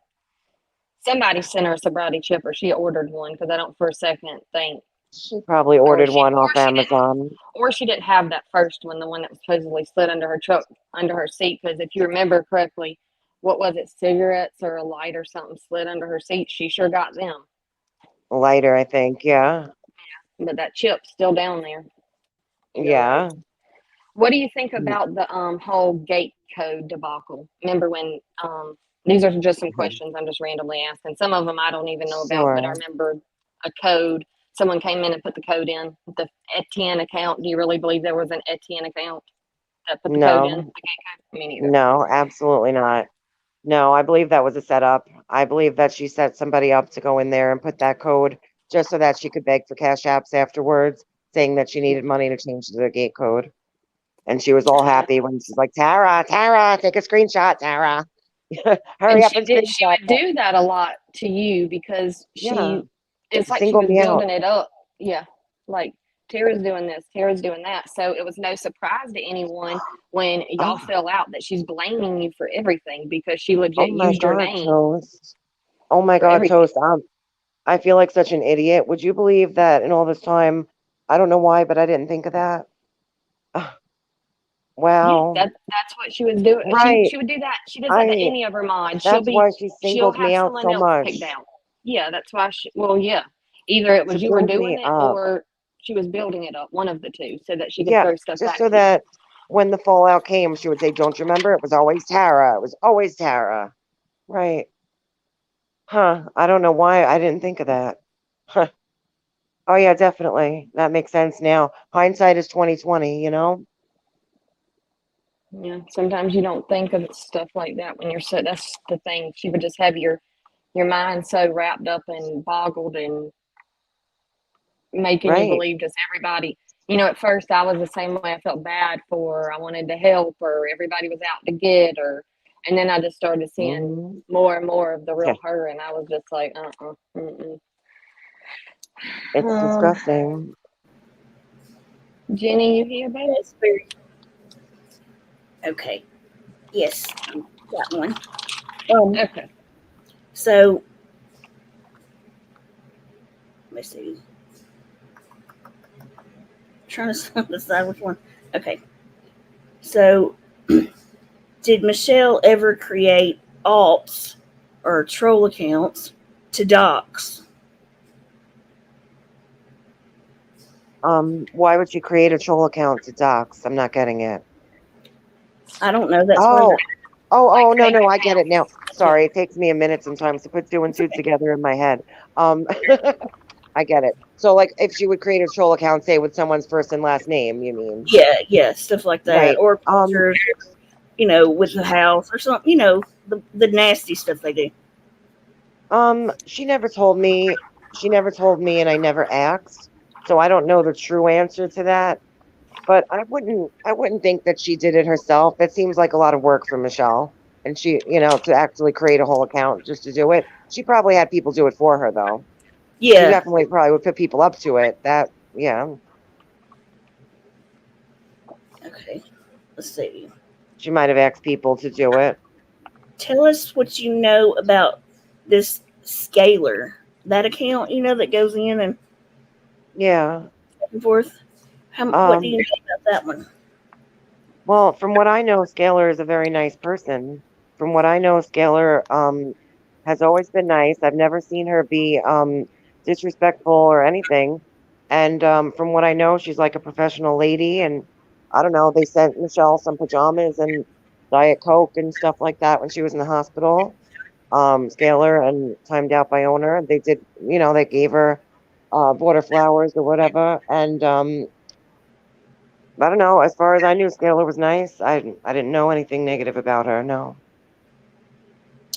somebody sent her a sobriety chip, or she ordered one because I don't for a second think, She probably or ordered she one or off she didn't Amazon. or she didn't have that first one, the one that was supposedly slid under her truck, under her seat. Because if you remember correctly, what was it, cigarettes or a light or something slid under her seat? She sure got them, Lighter, I think. Yeah. but that chip's still down there. You're right. Yeah. What do you think Mm, about the whole gate code debacle? Remember when these are just some mhm. questions I'm just randomly asking. Some of them I don't even know about, but I Sure. remember a code. Someone came in and put the code in the Etienne account. Do you really believe there was an Etienne account that put the code in the No. gate code? Me neither. No, absolutely not. No, I believe that was a setup. I believe that she set somebody up to go in there and put that code just so that she could beg for cash apps afterwards, saying that she needed money to change the gate code. And she was all Uh, happy when she's like, Tara, take a screenshot, Tara. Hurry and up and she screenshot would that. do that a lot to you because Yeah, it's to like she single was me out. building it up. Yeah, like Tara's doing this, Tara's doing that. So it was no surprise to anyone when y'all Oh, fell out that she's blaming you for everything because she oh legit my used your God, name Toast. Oh my for God, everything. Toast. I feel like such an idiot. Would you believe that in all this time, I don't know why, but I didn't think of that? Ugh, Yeah, wow. that's what she was doing. Right. She would do that. She does that to I any of her mods. That's why she She'll singled have me out someone so else picked much, out. Yeah, that's why she. Well, yeah, either it to was you were build doing me it up. or she was building it up. One of the two, so that she could Yeah, throw stuff just back so to you. that when the fallout came, she would say, "Don't you remember? It was always Tara. It was always Tara." Right. Huh. I don't know why I didn't think of that. Huh. Oh yeah, definitely. That makes sense now. Hindsight is 2020. Yeah, sometimes you don't think of stuff like that when you're so. That's the thing. She would just have your mind so wrapped up and boggled and making you Right. believe just everybody. You know, at first I was the same way. I felt bad for her. I wanted to help her. Everybody was out to get her. And then I just started seeing Hmm. more and more of the Yeah. real her. And I was just like, mm-mm. It's Um, disgusting. Jenny, you here, baby? That's very okay. Yes, got one. Okay. So let's see. Trying to decide which one. Okay. So, did Michelle ever create alts or troll accounts to dox? Why would you create a troll account to dox? I'm not getting it. I don't know. That's one of Oh, the Oh, no, I get it now. Sorry, it takes me a minute sometimes to put two and two together in my head. Um, I get it. So, like, if she would create a troll account, say with someone's first and last name, you mean? Yeah, stuff like that, Right. or pictures, with the house or something. The nasty stuff they do. She never told me. She never told me, and I never asked. So I don't know the true answer to that. But I wouldn't think that she did it herself. It seems like a lot of work for Michelle. And she, to actually create a whole account just to do it. She probably had people do it for her though. She Yeah. definitely probably would put people up to it. Yeah. Okay. Let's see. She might have asked people to do it. Tell us what you know about this scalar. That account, that goes in and Yeah. back and forth. What do you Um, know about that one? well, from what I know, Scalar is a very nice person. From what I know, Scalar has always been nice. I've never seen her be disrespectful or anything. And from what I know, she's like a professional lady. And I don't know, they sent Michelle some pajamas and Diet Coke and stuff like that when she was in the hospital. Scalar and Timed Out by Owner. They did, they gave her bought her flowers or whatever. And I don't know. As far as I knew, Scalar was nice. I didn't know anything negative about her. No.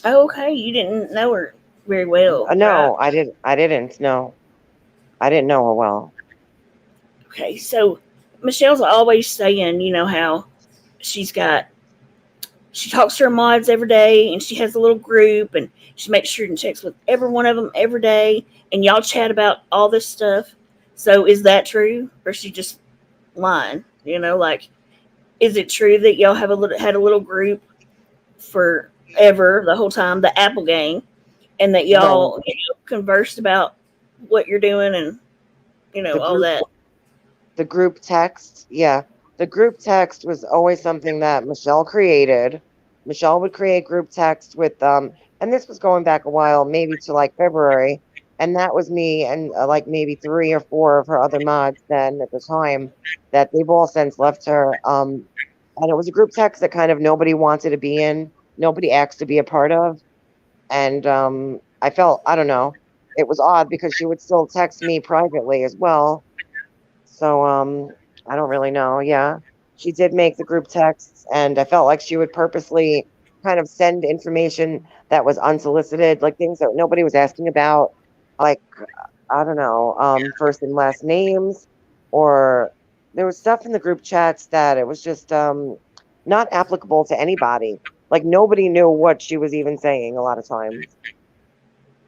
Oh, okay. You didn't know her very well, right? No, I didn't. I didn't. No, I didn't know her well. Okay, so Michelle's always saying, how she talks to her mods every day, and she has a little group, and she makes sure and checks with every one of them every day, and y'all chat about all this stuff. So is that true, or is she just lying? Is it true that y'all had a little group forever, the whole time, the Apple gang, and that y'all conversed about what you're doing and all that? The group text, yeah. The group text was always something that Michelle created. Michelle would create group text with and this was going back a while, maybe to like February, and that was me and like maybe 3 or 4 of her other mods then at the time that they've all since left her. And it was a group text that kind of nobody wanted to be in, nobody asked to be a part of, and I felt, I don't know, it was odd because she would still text me privately as well. So I don't really know. Yeah. She did make the group texts and I felt like she would purposely kind of send information that was unsolicited, like things that nobody was asking about, like I don't know, first and last names, or there was stuff in the group chats that it was just not applicable to anybody. Like nobody knew what she was even saying a lot of times.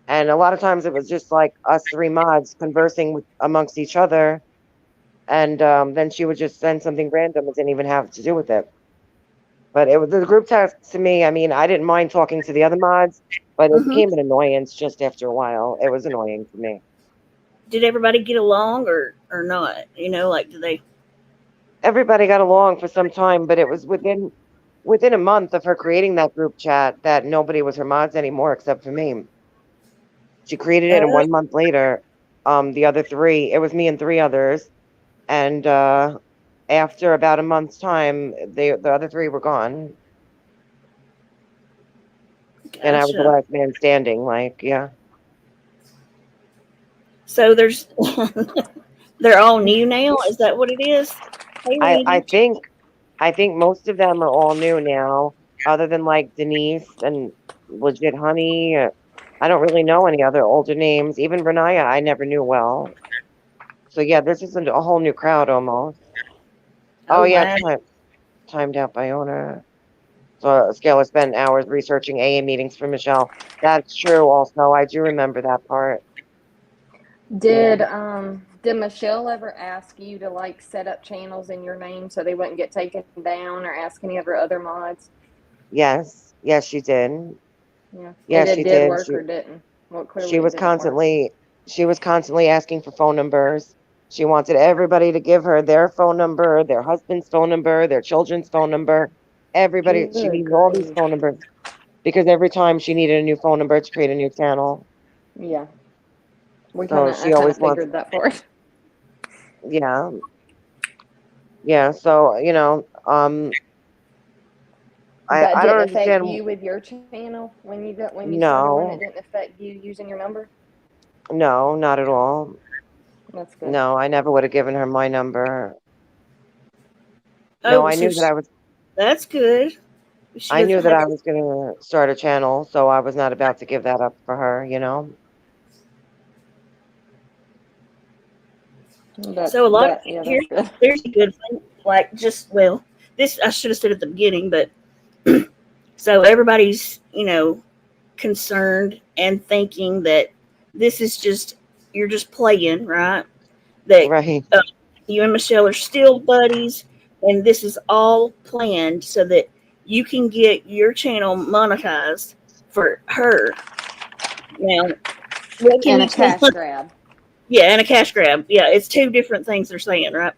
And a lot of times it was just like us 3 mods conversing amongst each other. And then she would just send something random that didn't even have to do with it. But it was the group text to me. I mean, I didn't mind talking to the other mods, but it became an annoyance just after a while. It was annoying to me. Did everybody get along or not? Did they? Everybody got along for some time, but it was within a month of her creating that group chat that nobody was her mods anymore except for me. She created it, and 1 month later, the other 3, it was me and 3 others, and after about a month's time, the other 3 were gone. Gotcha. And I was the last man standing. Like, yeah. So they're all new now. Is that what it is? I think most of them are all new now, other than like Denise and Legit Honey. I don't really know any other older names. Even Renaya, I never knew well. So yeah, this is a whole new crowd almost. Oh yeah, Timed Out by Owner. So Scalar spent hours researching AA meetings for Michelle. That's true also. I do remember that part. Did Michelle ever ask you to like set up channels in your name so they wouldn't get taken down, or ask any of her other mods? Yes, she did. Yeah. Yes, she did. Work or didn't? Well, clearly she was constantly asking for phone numbers. She wanted everybody to give her their phone number, their husband's phone number, their children's phone number. Everybody, she needs all these phone numbers because every time she needed a new phone number to create a new channel. Yeah. I She always figured that part. Yeah. Yeah. So, That I don't didn't affect understand. you with your channel when you started one. It No, didn't affect you using your number. no, not at all. That's good. No, I never would have given her my number. No, Oh, that's good. She I knew doesn't that have. I was going to start a channel, so I was not about to give that up for her, you know? So a lot of Yeah, here, that's good. there's a good thing. Like this I should have said at the beginning, but so everybody's concerned and thinking that this is just you're just playing, right? That Right, uh, you and Michelle are still buddies, and this is all planned so that you can get your channel monetized for her. Now, what can And a you tell? cash grab. Yeah, and a cash grab. Yeah, it's two different things they're saying, right?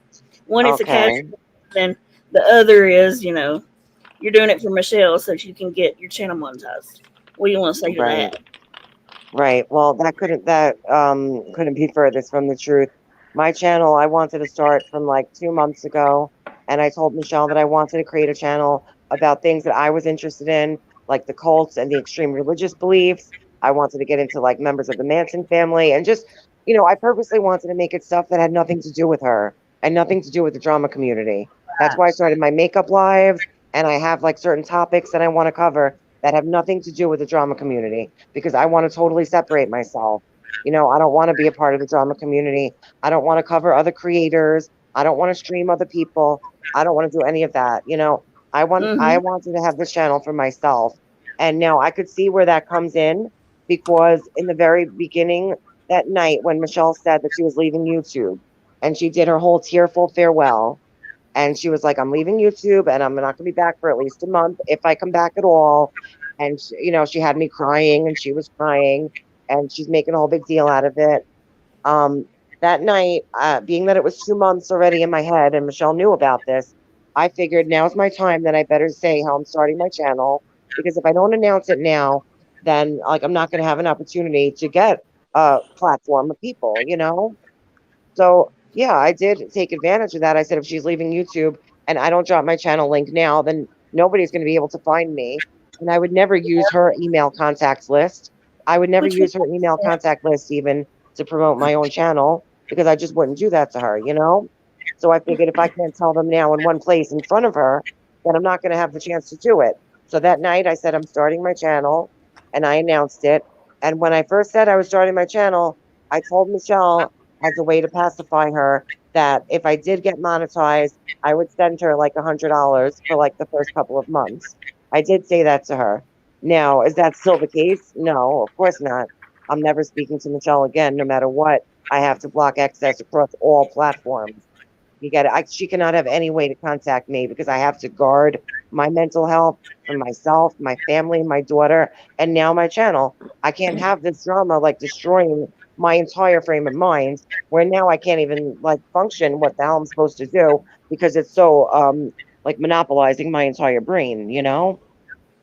One is a cash okay, grab, and the other is, you're doing it for Michelle so that you can get your channel monetized. What do you want to say to right, that? right. Well, couldn't be furthest from the truth. My channel, I wanted to start from like 2 months ago, and I told Michelle that I wanted to create a channel about things that I was interested in, like the cults and the extreme religious beliefs. I wanted to get into like members of the Manson family and just, I purposely wanted to make it stuff that had nothing to do with her and nothing to do with the drama community. That's why I started my makeup lives, and I have like certain topics that I want to cover that have nothing to do with the drama community because I want to totally separate myself. I don't want to be a part of the drama community. I don't want to cover other creators. I don't want to stream other people. I don't want to do any of that. I Mm-hmm. wanted to have this channel for myself. And now I could see where that comes in because in the very beginning that night when Michelle said that she was leaving YouTube and she did her whole tearful farewell and she was like, I'm leaving YouTube and I'm not going to be back for at least a month if I come back at all. And, she had me crying and she was crying and she's making a whole big deal out of it. Um, that night, being that it was 2 months already in my head and Michelle knew about this, I figured now's my time that I better say how I'm starting my channel because if I don't announce it now, then like I'm not going to have an opportunity to get a platform of people. So yeah, I did take advantage of that. I said if she's leaving YouTube and I don't drop my channel link now, then nobody's going to be able to find me. And I would never use her email contacts list. I would never Which makes use her email sense. contact list even to promote my own channel because I just wouldn't do that to her. So I figured if I can't tell them now in one place in front of her, then I'm not going to have the chance to do it. So that night I said I'm starting my channel and I announced it. And when I first said I was starting my channel, I told Michelle as a way to pacify her that if I did get monetized, I would send her like $100 for like the first couple of months. I did say that to her. Now, is that still the case? No, of course not. I'm never speaking to Michelle again, no matter what. I have to block access across all platforms. You get it. She cannot have any way to contact me because I have to guard my mental health for myself, my family, my daughter, and now my channel. I can't have this drama like destroying my entire frame of mind where now I can't even like function what the hell I'm supposed to do because it's so like monopolizing my entire brain.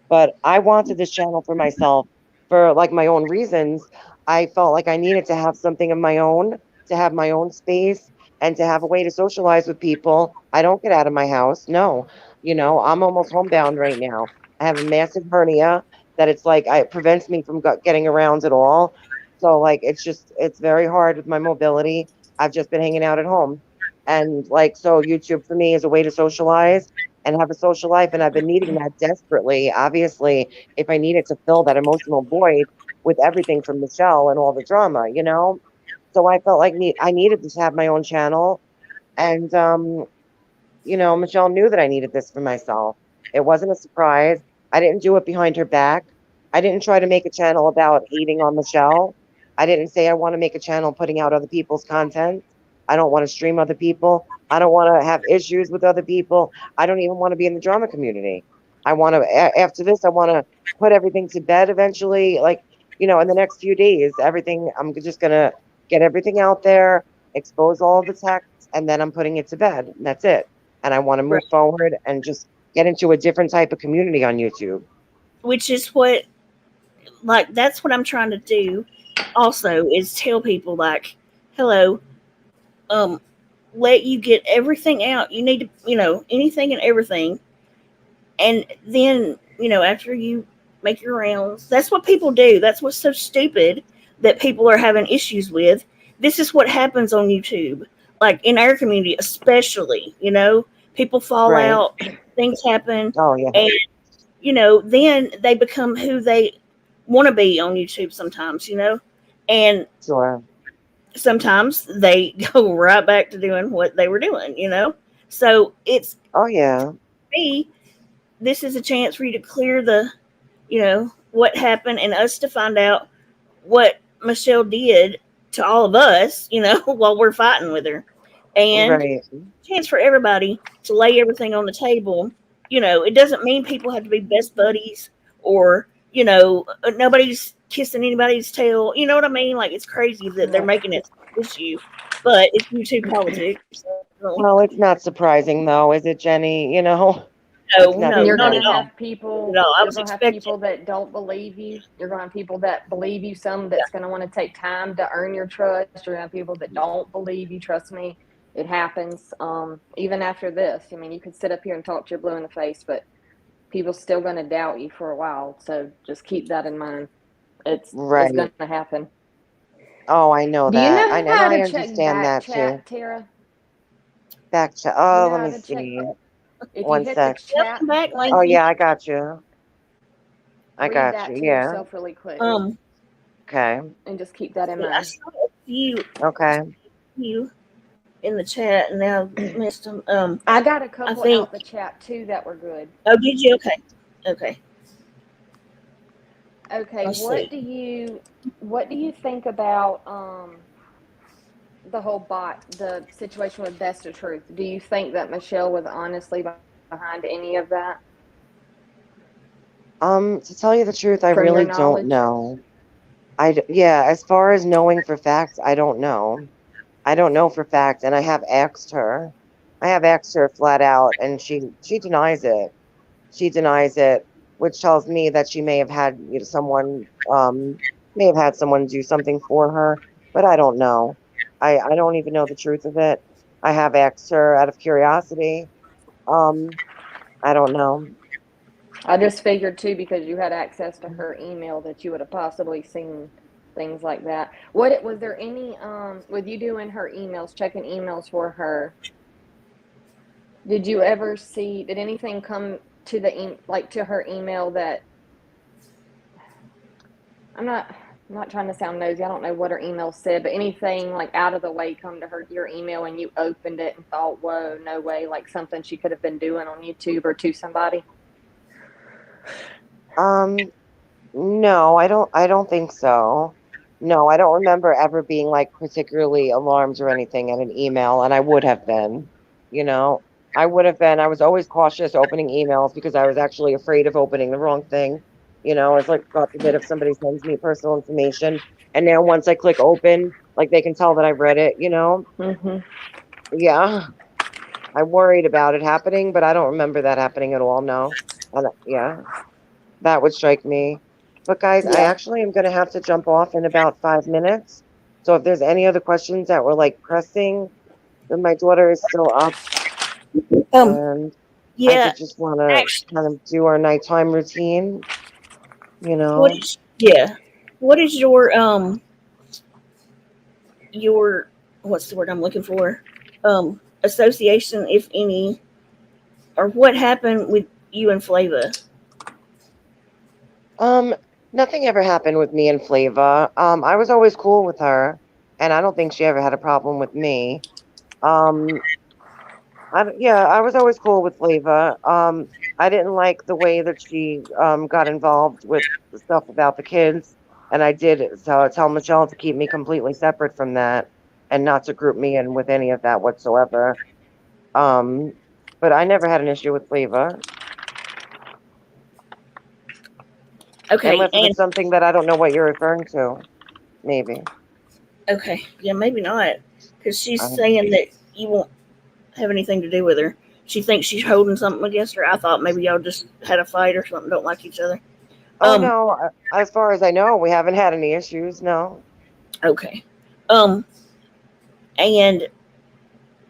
But I wanted this channel for myself for like my own reasons. I felt like I needed to have something of my own, to have my own space and to have a way to socialize with people. I don't get out of my house. No, I'm almost homebound right now. I have a massive hernia that it prevents me from getting around at all. So like it's very hard with my mobility. I've just been hanging out at home. And like so YouTube for me is a way to socialize and have a social life. And I've been needing that desperately, obviously, if I needed to fill that emotional void with everything from Michelle and all the drama. So I felt like I needed to have my own channel. And, Michelle knew that I needed this for myself. It wasn't a surprise. I didn't do it behind her back. I didn't try to make a channel about hating on Michelle. I didn't say I want to make a channel putting out other people's content. I don't want to stream other people. I don't want to have issues with other people. I don't even want to be in the drama community. I want to, after this, I want to put everything to bed eventually. Like, in the next few days, I'm just going to get everything out there, expose all the texts, and then I'm putting it to bed. And that's it. And I want to move forward and just get into a different type of community on YouTube. Which is that's what I'm trying to do also is tell people like, hello, let you get everything out. You need to, anything and everything And then, after you make your rounds, that's what people do. That's what's so stupid that people are having issues with. This is what happens on YouTube. Like in our community, especially, people fall Right. out, things happen, Oh, yeah. and, then they become who they want to be on YouTube sometimes, and Sure. sometimes they go right back to doing what they were doing, So it's Oh, yeah. me, this is a chance for you to clear the, what happened and us to find out what Michelle did to all of us, while we're fighting with her. And Right. chance for everybody to lay everything on the table. It doesn't mean people have to be best buddies or, nobody's kissing anybody's tail. You know what I mean? Like, it's crazy that they're making it an issue, but it's YouTube politics. So, Well, it's not surprising, though, is it, Jenny? no, It's not You're going to surprising. have people. No, I You're was going to have expecting. people that don't believe you. You're going to have people that believe you. Some that's going to want to take time to earn your trust. You're going to have people that don't believe you. Trust me, it happens. Even after this, I mean, you could sit up here and talk to your blue in the face, but people still going to doubt you for a while. So just keep that in mind. It's Right. going to happen. Oh, I know Do you that. know I how to check understand back that, chat, too. Tara? Back chat. Do you Oh, know let how me to check? see. If One you hit sec. the chat Back, button, Oh, yeah, I got you. I read got that you. to Yeah. yourself really quick, Okay. and just keep that in I mind. saw a Okay. few in the chat and now missed them. I got a I couple think. out the chat too that were good. Oh, did you? Okay. Okay, Let's what see. do you think about the whole the situation with Best of Truth? Do you think that Michelle was honestly behind any of that? To tell you the truth, I From your really don't knowledge? know. Yeah, as far as knowing for facts, I don't know. I don't know for fact, and I have asked her. I have asked her flat out, and she denies it. She denies it, which tells me that she may have had someone may have had someone do something for her, but I don't know. I don't even know the truth of it. I have asked her out of curiosity. I don't know. I just figured too, because you had access to her email, that you would have possibly seen things like that. What was there any with you doing her emails, checking emails for her? Did you ever see? Did anything come to to her email that? I'm not trying to sound nosy. I don't know what her email said, but anything like out of the way come to your email and you opened it and thought, "Whoa, no way!" Like something she could have been doing on YouTube or to somebody. No, I don't think so. No, I don't remember ever being like particularly alarmed or anything at an email, and I would have been, you know. I would have been. I was always cautious opening emails because I was actually afraid of opening the wrong thing. It's like, God forbid, if somebody sends me personal information, and now once I click open, like they can tell that I've read it, Mm-hmm. Yeah. I worried about it happening, but I don't remember that happening at all, no. Yeah, that would strike me. But guys, I Yeah. actually am going to have to jump off in about 5 minutes. So if there's any other questions that were like pressing, then my daughter is still up, and I Yeah, did just want to actually, kind of do our nighttime routine, you what know. is what is your what's the word I'm looking for? Association, if any, or what happened with you and Flava? Nothing ever happened with me and Flava. I was always cool with her, and I don't think she ever had a problem with me. Um, yeah, I was always cool with Flava. I didn't like the way that she got involved with the stuff about the kids, and I did tell Michelle to keep me completely separate from that and not to group me in with any of that whatsoever. Um, but I never had an issue with Flava, Okay, unless if and it's something that I don't know what you're referring to. Maybe. okay, yeah, maybe not, because she's Um, saying that you won't have anything to do with her. She thinks she's holding something against her. I thought maybe y'all just had a fight or something, don't like each other. oh no, as far as I know, we haven't had any issues. No. Okay. And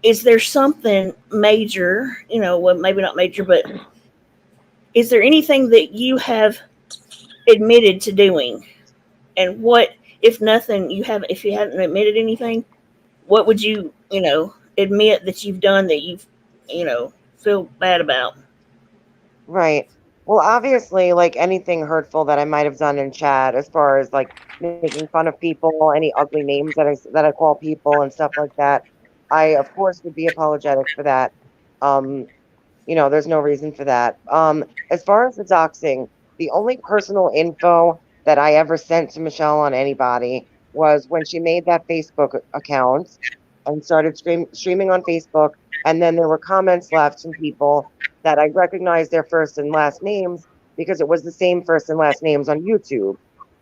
is there something major, well, maybe not major, but is there anything that you have admitted to doing? And what, if nothing, if you hadn't admitted anything, what would you, admit that you've done that you've, feel bad about? Right. Well, obviously, like anything hurtful that I might have done in chat, as far as like making fun of people, any ugly names that I call people and stuff like that, I of course would be apologetic for that. Um, there's no reason for that. As far as the doxing, the only personal info that I ever sent to Michelle on anybody was when she made that Facebook account and started streaming on Facebook. And then there were comments left from people that I recognized their first and last names because it was the same first and last names on YouTube.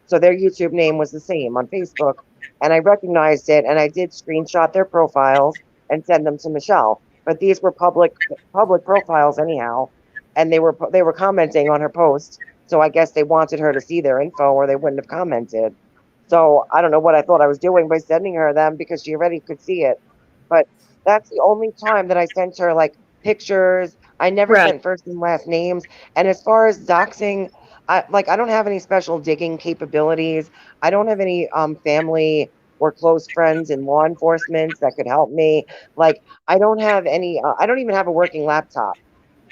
So their YouTube name was the same on Facebook. And I recognized it and I did screenshot their profiles and send them to Michelle. But these were public profiles anyhow, and they were commenting on her post. So I guess they wanted her to see their info or they wouldn't have commented. So I don't know what I thought I was doing by sending her them because she already could see it. But that's the only time that I sent her like pictures. I never Right. sent first and last names. And as far as doxing, I don't have any special digging capabilities. I don't have any family or close friends in law enforcement that could help me. Like I don't have any. I don't even have a working laptop,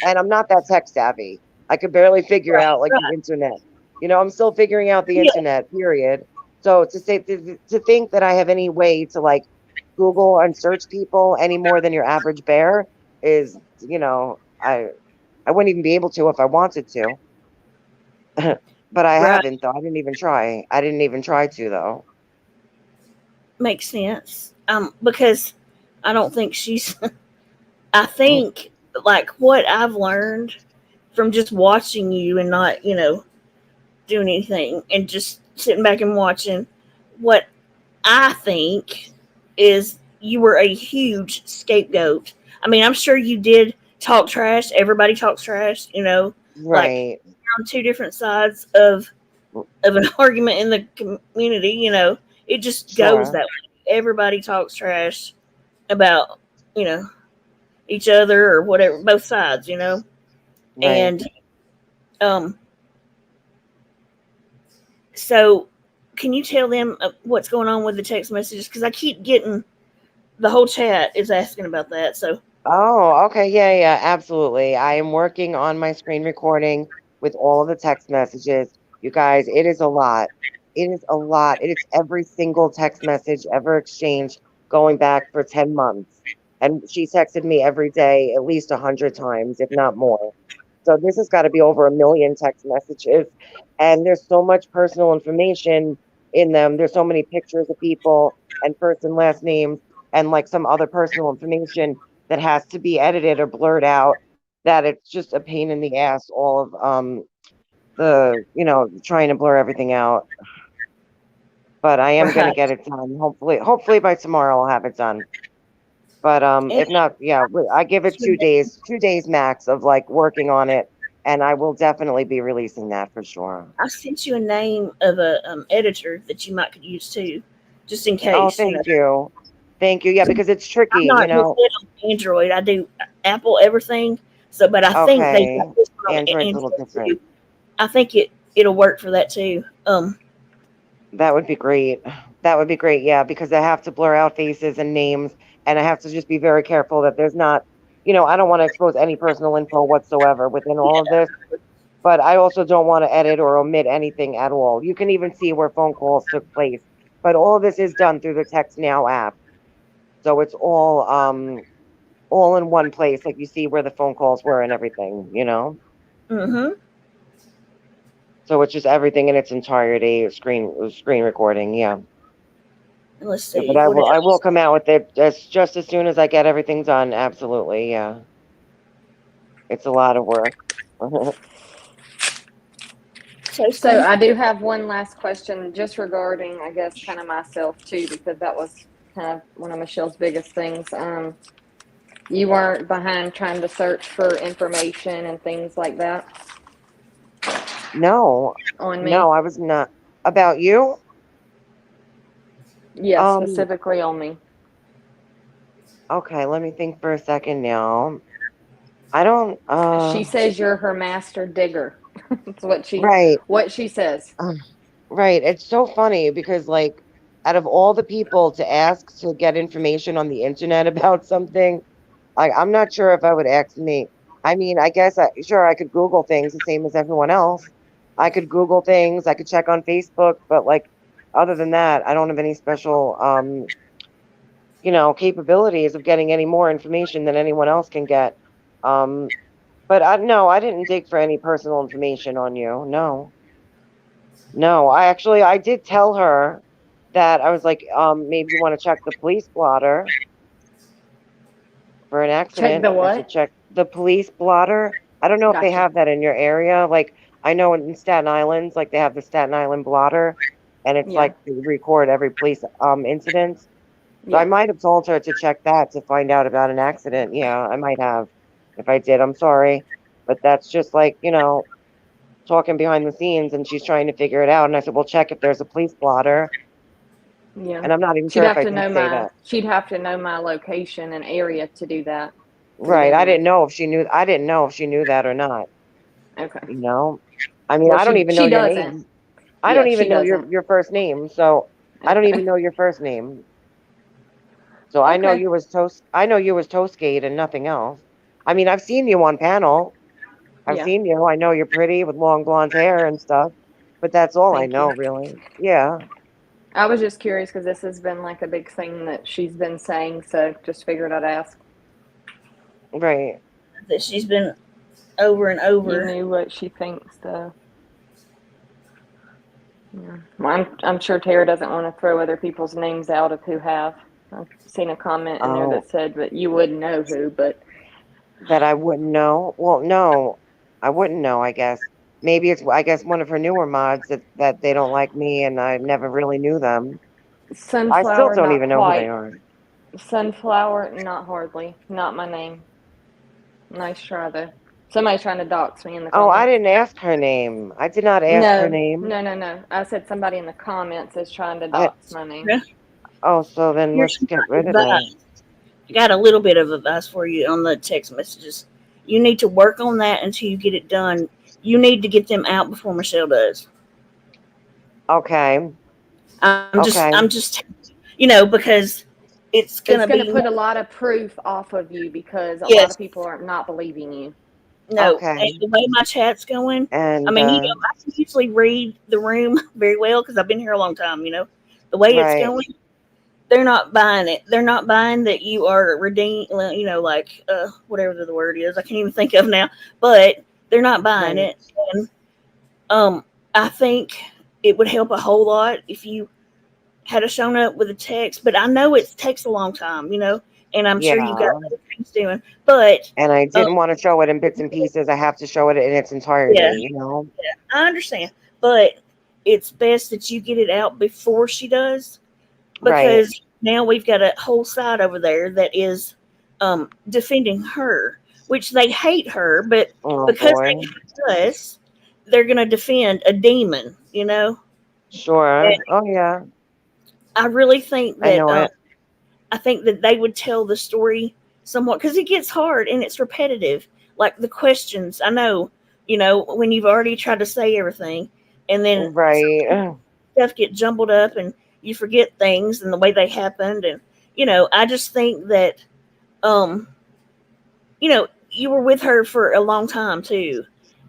and I'm not that tech savvy. I could barely figure Right. out like the Right. internet. I'm still figuring out the Yeah. internet. Period. So to think that I have any way to like Google and search people any more than your average bear is, I wouldn't even be able to if I wanted to. But I Right. haven't though. I didn't even try. I didn't even try to though. Makes sense. Because I don't think she's. I think like what I've learned from just watching you and not, doing anything and just sitting back and watching, what I think is you were a huge scapegoat. I mean, I'm sure you did talk trash. Everybody talks trash, like Right. on two different sides of an argument in the community. It just goes Sure. that way. Everybody talks trash about each other or whatever, both sides, Right. and um. So, can you tell them what's going on with the text messages? Because I keep getting the whole chat is asking about that. So, Oh, okay. Yeah, yeah, absolutely. I am working on my screen recording with all of the text messages. You guys, it is a lot. It is a lot. It is every single text message ever exchanged going back for 10 months. And she texted me every day at least 100 times, if not more. So this has got to be over 1 million text messages. And there's so much personal information in them. There's so many pictures of people and first and last names and like some other personal information that has to be edited or blurred out, that it's just a pain in the ass, all of the trying to blur everything out. But I am going to right. get it done. Hopefully by tomorrow I'll have it done. But And if not, yeah, I give it 2 days max of like working on it, and I will definitely be releasing that for sure. I sent you a name of a editor that you might could use too, just in Oh, case. thank you. Thank you. Yeah, because it's tricky, I'm not real good on Android. I do Apple everything. So, but I think they Okay. got this one on Android's a little Android different. too. I think it'll work for that too. That would be great. That would be great. Yeah, because I have to blur out faces and names, and I have to just be very careful that there's not, I don't want to expose any personal info whatsoever within all of this, but I also don't want to edit or omit anything at all. You can even see where phone calls took place, but all of this is done through the Text Now app. So it's all in one place. Like you see where the phone calls were and everything. Mm-hmm. So it's just everything in its entirety, screen recording. Yeah. Let's Yeah, see but what I will else. come out with it just as soon as I get everything done. Absolutely. Yeah. It's a lot of work. So I do have one last question just regarding, I guess, kind of myself too, because that was kind of one of Michelle's biggest things. You weren't behind trying to search for information and things like that No, on me? no, I was not. About you? Yes, Um, specifically on me. okay, let me think for a second now. I don't. She says you're her master digger. That's Right. what she says. Right. It's so funny because, like, out of all the people to ask to get information on the internet about something, like, I'm not sure if I would ask me. I mean, I guess sure I could Google things the same as everyone else. I could Google things. I could check on Facebook, but like, other than that, I don't have any special, capabilities of getting any more information than anyone else can get. Um, but no, I didn't dig for any personal information on you. No. No, I did tell her that I was like, maybe you want to check the police blotter for an Check accident. the I said, what? check the police blotter. I don't know if they Gotcha. have that in your area. Like, I know in Staten Island, like they have the Staten Island blotter, and it's Yeah. like they record every police incident. So I Yeah. might have told her to check that to find out about an accident. Yeah, I might have. If I did, I'm sorry. But that's just like, talking behind the scenes and she's trying to figure it out. And I said, well, check if there's a police blotter. Yeah. And I'm not even She'd sure if have I to did know say that. she'd have to know my location and area to do that. To Right. begin with. I didn't know if she knew that or not. Okay. I mean, Well, I don't even know she your doesn't. name. I Yeah, don't she even know doesn't. your first name. So I don't Okay. even know your first name. So I know Okay. you was Toastgate and nothing else. I mean, I've seen you on panel. I've Yeah. seen you. I know you're pretty with long blonde hair and stuff. But that's all I Thank you. know, really. Yeah. I was just curious because this has been like a big thing that she's been saying, so just figured I'd ask. Right. That she's been over and You over. knew what she thinks, though. Yeah. Well, I'm sure Tara doesn't want to throw other people's names out of who have. I've seen a comment in there Oh, that said, "But you wouldn't know who." But that I wouldn't know. Well, no, I wouldn't know, I guess. Maybe it's, I guess, one of her newer mods that they don't like me and I never really knew them. I still Sunflower, don't not even know who they quite. are. Sunflower, not hardly. Not my name. Nice try, though. Somebody's trying to dox me in the Oh, I comments. didn't ask her name. I did not ask her No, name. no, no, no. I said somebody in the comments is trying to I, dox my name. Yeah. oh, so then Here's let's some get rid of that. advice. I got a little bit of advice for you on the text messages. You need to work on that until you get it done. You need to get them out before Michelle does. Okay. I'm just, because it's It's gonna going to be put a lot of proof off of you because a lot yes. of people are not believing you. No, Okay. and the way my chat's going, And I can usually read the room very well because I've been here a long time. The way it's right. going, they're not buying it. They're not buying that you are redeemed. Like whatever the word is, I can't even think of now. But they're not buying Right. it, and I think it would help a whole lot if you had shown up with a text. But I know it takes a long time, and I'm sure you've got Yeah. other things doing. But And I didn't want to show it in bits and pieces. I have to show it in its entirety, yeah, I understand. But it's best that you get it out before she does, Right. because now we've got a whole side over there that is defending her, which they hate her, but Oh, because boy. they hate us, they're going to defend a demon. Sure. And Oh, yeah. I really think I that know it. I think that they would tell the story somewhat because it gets hard and it's repetitive. Like the questions, I know, when you've already tried to say everything, and then Right. stuff get jumbled up and you forget things and the way they happened, and I just think that um you were with her for a long time too,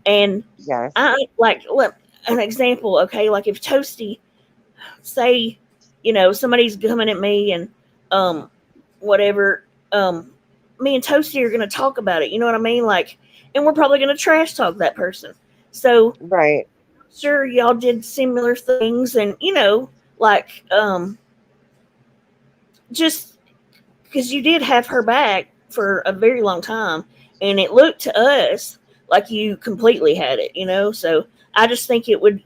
and Yes. I like look, an example. Okay, like if Toasty say somebody's coming at me and whatever, me and Toasty are going to talk about it, you know what I mean, like, and we're probably going to trash talk that person. So Right. sure, y'all did similar things, and like just because you did have her back for a very long time, and it looked to us like you completely had it, so I just think it would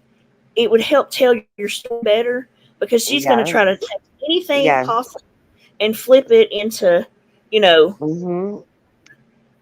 help tell your story better, because she's going to Yes. try to take anything Yes. possible and flip it into Mm-hmm.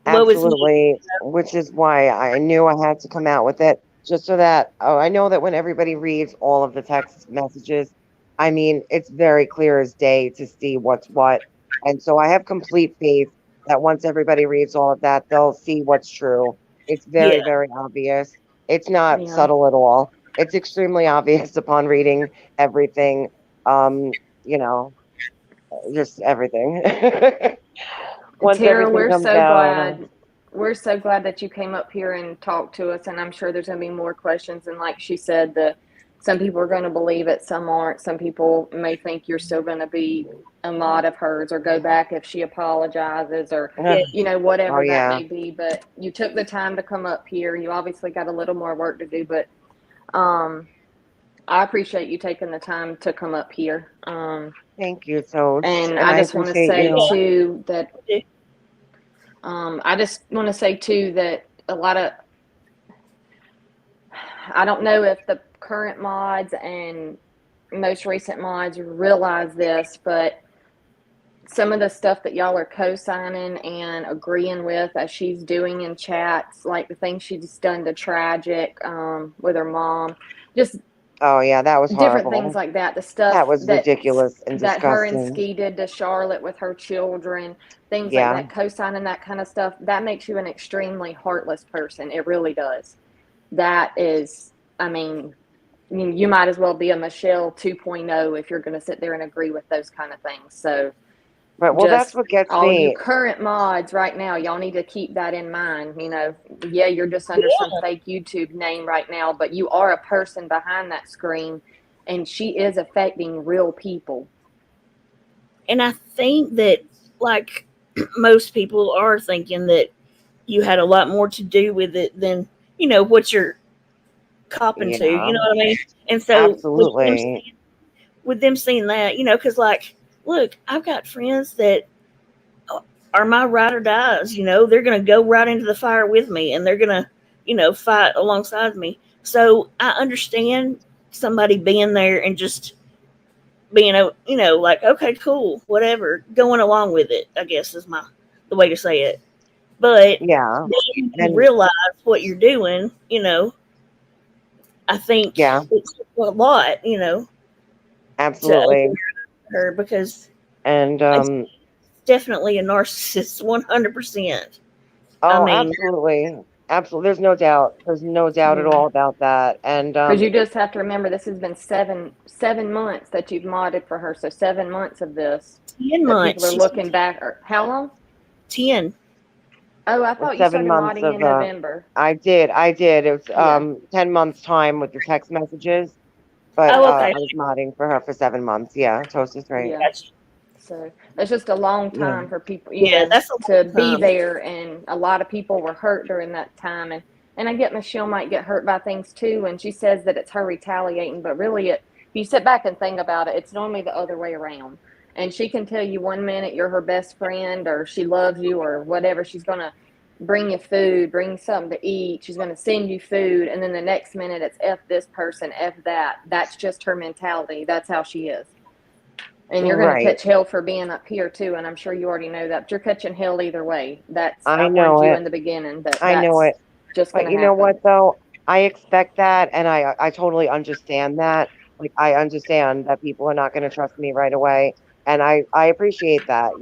what was me. Absolutely. Which is why I knew I had to come out with it, just so that, I know that when everybody reads all of the text messages, I mean, it's very clear as day to see what's what. And so I have complete faith that once everybody reads all of that, they'll see what's true. It's very, Yeah. very obvious. It's not Yeah. subtle at all. It's extremely obvious upon reading everything. You know, just everything. Once Tara, everything we're comes so out. glad. We're so glad that you came up here and talked to us, and I'm sure there's going to be more questions. And like she said, some people are going to believe it, some aren't. Some people may think you're still going to be a mod of hers or go back if she apologizes or Yeah. whatever Oh that yeah. may be. But you took the time to come up here. You obviously got a little more work to do, but I appreciate you taking the time to come up here. Thank you, Toast. And And I I just want to appreciate say you. too that I just want to say too that a lot of, I don't know if the current mods and most recent mods realize this, but some of the stuff that y'all are co-signing and agreeing with as she's doing in chats, like the things she's done to Tragic with her mom, just Oh yeah, that was different things horrible. like that. The stuff That was ridiculous and that her and disgusting. Ski did to Charlotte with her children, things like Yeah. that, co-signing that kind of stuff, that makes you an extremely heartless person. It really does. That is, I mean, you might as well be a Michelle 2.0 if you're going to sit there and agree with those kind of things. So Right. Well, that's just what gets all you me. current mods right now, y'all need to keep that in mind. Yeah, you're just under some fake YouTube name right now, but you are a person behind that screen, and she is affecting real people. And I think that, like, most people are thinking that you had a lot more to do with it than, what you're copping to. Yeah. You know what I mean? And so Absolutely. with them seeing that, because, like, look, I've got friends that are my ride or dies. They're going to go right into the fire with me, and they're going to, fight alongside me. So I understand somebody being there and just being, like, okay, cool, whatever, going along with it, I guess is the way to say it. But Yeah. when you And realize what you're doing, I think yeah, it's a lot, to absolutely. her, because And it's definitely a narcissist, 100%. I oh, mean, absolutely. Absolutely. There's no doubt. There's no doubt at Yeah. all about that. And Because you just have to remember, this has been seven months that you've modded for her. So 7 months of this 10 that people months. are looking back. Or how long? 10. Oh, I thought you 7 started months modding of in November. I did. It was Yeah. 10 months time with the text messages, but Oh, I okay. was modding for her for 7 months. Yeah, Toast is right. Yeah. Gotcha. So it's just a long Yeah. time for people, Yeah, that's a to long be time. there. And a lot of people were hurt during that time. And I get Michelle might get hurt by things too. And she says that it's her retaliating, but really if you sit back and think about it, it's normally the other way around. And she can tell you one minute you're her best friend or she loves you or whatever. She's going to bring you food, bring something to eat. She's going to send you food. And then the next minute it's F this person, F that. That's just her mentality. That's how she is. And you're going to Right. catch hell for being up here too, and I'm sure you already know that. But you're catching hell either way. I I know warned you it. in the beginning that I know that's it. just going But to you know happen. what though? I expect that, and I totally understand that. Like I understand that people are not going to trust me right away, and I appreciate that.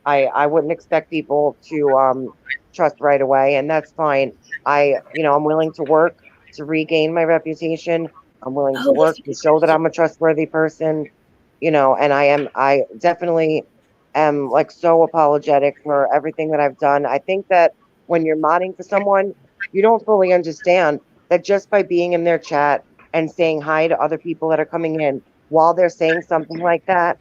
I wouldn't expect people to trust right away, and that's fine. I'm willing to work to regain my reputation. I'm willing to Oh, work to show that I'm a trustworthy person. And I definitely am like so apologetic for everything that I've done. I think that when you're modding for someone, you don't fully understand that just by being in their chat and saying hi to other people that are coming in while they're saying something like that,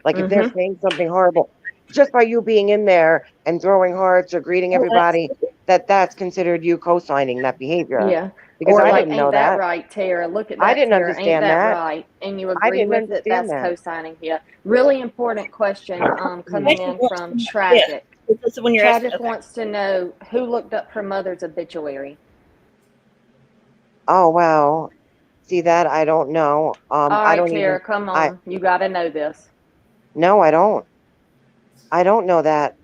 like if they're saying something horrible, just by you being in there and throwing hearts or greeting everybody, that's considered you co-signing that behavior. Yeah. Because Or I like, didn't ain't know that that. right, Tara? Look at I that, didn't Tara. Ain't understand that that. right? And you I agree didn't with it, understand that's that. co-signing here. Really important question coming in from Tragic. That's when you're asking. Tragic wants to know who looked up her mother's obituary. Oh wow. See that? I don't know. All I right, don't Tara, even come I on. You got to know this. no, I don't. I don't know that.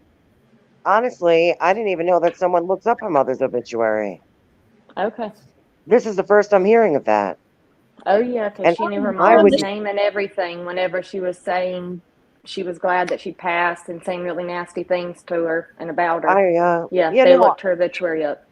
Honestly, I didn't even know that someone looks up her mother's obituary. Okay. This is the first I'm hearing of that. Oh, yeah, because And she knew her I mom's would name and everything whenever she was saying she was glad that she passed and saying really nasty things to her and about her. Yeah, They no, looked her obituary up.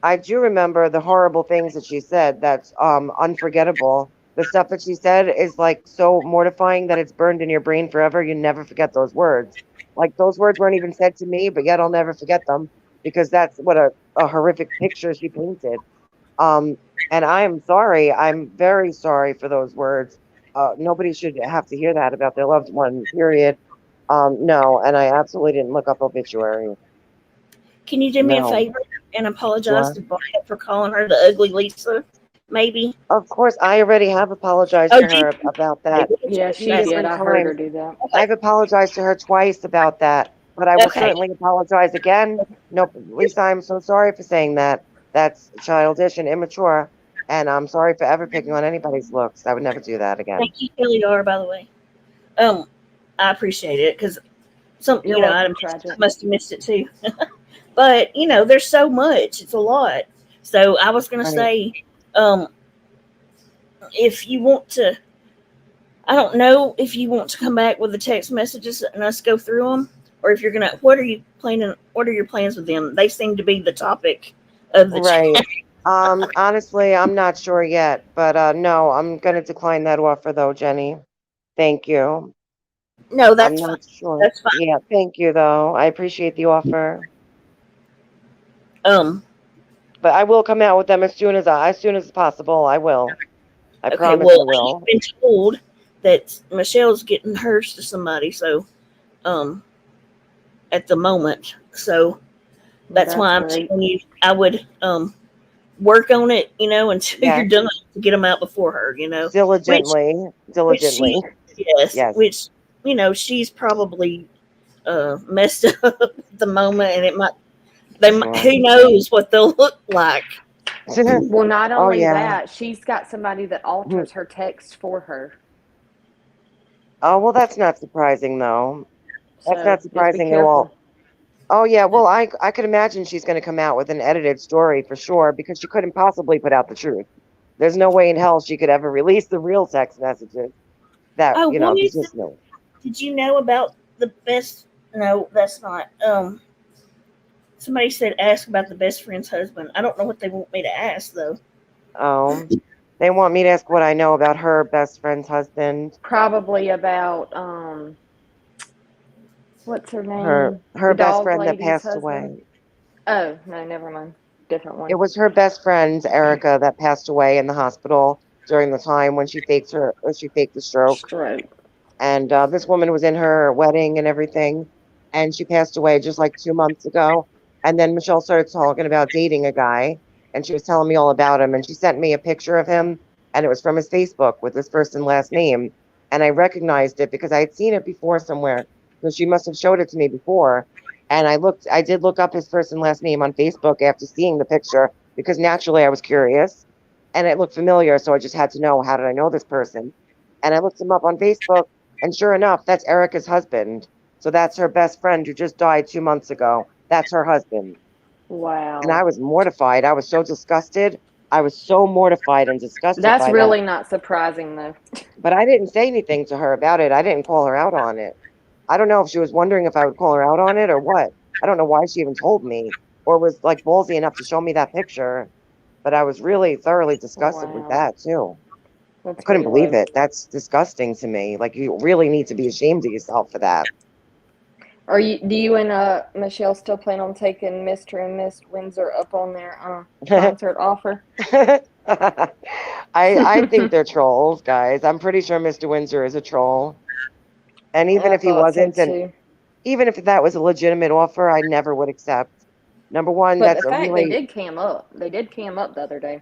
I do remember the horrible things that she said. That's unforgettable. The stuff that she said is like so mortifying that it's burned in your brain forever. You never forget those words. Like those words weren't even said to me, but yet I'll never forget them because that's what a horrific picture she painted. And I am sorry. I'm very sorry for those words. Nobody should have to hear that about their loved one, period. No, and I absolutely didn't look up obituary. Can you do me a No. favor and apologize What? to Bryant for calling her the ugly Lisa? Maybe. Of course, I already have apologized Oh, to her about that. Yeah, Two she did. different I heard her times. do that. I've apologized to her twice about that, but I will Okay. certainly apologize again. No, Lisa, I'm so sorry for saying that. That's childish and immature, and I'm sorry for ever picking on anybody's looks. I would never do that again. Thank you, Kelly R, by the way. I appreciate it because You're welcome, Tragic. I must have missed it too. But there's so much; it's a lot. So I was gonna say, if you want to, I don't know if you want to come back with the text messages and us go through them, or if you're gonna. What are you planning? What are your plans with them? They seem to be the topic of the Right. chat. Honestly, I'm not sure yet, but no, I'm gonna decline that offer though, Jenny. Thank you. No, I'm that's fine. not sure. That's fine. Yeah, thank you though. I appreciate the offer. But I will come out with them as soon as possible. I will. I Okay, promise well, I will. I've been told that Michelle's getting hers to somebody, so at the moment. So that's why I'm great. telling you I would work on it, until Yeah. you're done to get them out before her, Diligently. Diligently. Yes. Yes. Which, she's probably messed up at the moment, and it might Sure. who knows what they'll look like. Well, not Oh, only yeah. that, she's got somebody that alters her text for her. Oh, well, that's not surprising though. That's So not just be surprising at all. careful. Oh yeah, well I could imagine she's going to come out with an edited story for sure because she couldn't possibly put out the truth. There's no way in hell she could ever release the real text messages. That Oh, what there's is just no. Did you know about the best? No, that's not. Somebody said ask about the best friend's husband. I don't know what they want me to ask though. Oh, they want me to ask what I know about her best friend's husband. Probably about what's her name? Her The best dog friend that lady's passed husband. away. Oh no, never mind. Different one. It was her best friend Erica that passed away in the hospital during the time when she faked the stroke. And this woman was in her wedding and everything, and she passed away just like 2 months ago. And then Michelle started talking about dating a guy, and she was telling me all about him. And she sent me a picture of him, and it was from his Facebook with his first and last name. And I recognized it because I had seen it before somewhere. So she must have showed it to me before. And I did look up his first and last name on Facebook after seeing the picture because naturally I was curious, and it looked familiar. So I just had to know, how did I know this person? And I looked him up on Facebook. And sure enough, that's Erica's husband. So that's her best friend who just died 2 months ago. That's her husband. Wow. And I was mortified. I was so disgusted. I was so mortified and disgusted. That's by really that. not surprising though. But I didn't say anything to her about it. I didn't call her out on it. I don't know if she was wondering if I would call her out on it or what. I don't know why she even told me or was like ballsy enough to show me that picture. But I was really thoroughly disgusted with that too. I couldn't believe it. That's disgusting to me. Like, you really need to be ashamed of yourself for that. Do you and Michelle still plan on taking Mr. and Miss Windsor up on their concert offer? I think they're trolls, guys. I'm pretty sure Mr. Windsor is a troll. And even if he wasn't, and even if that was a legitimate offer, I never would accept. Number one, But that's the a fact really... they did cam up. They did cam up the other day.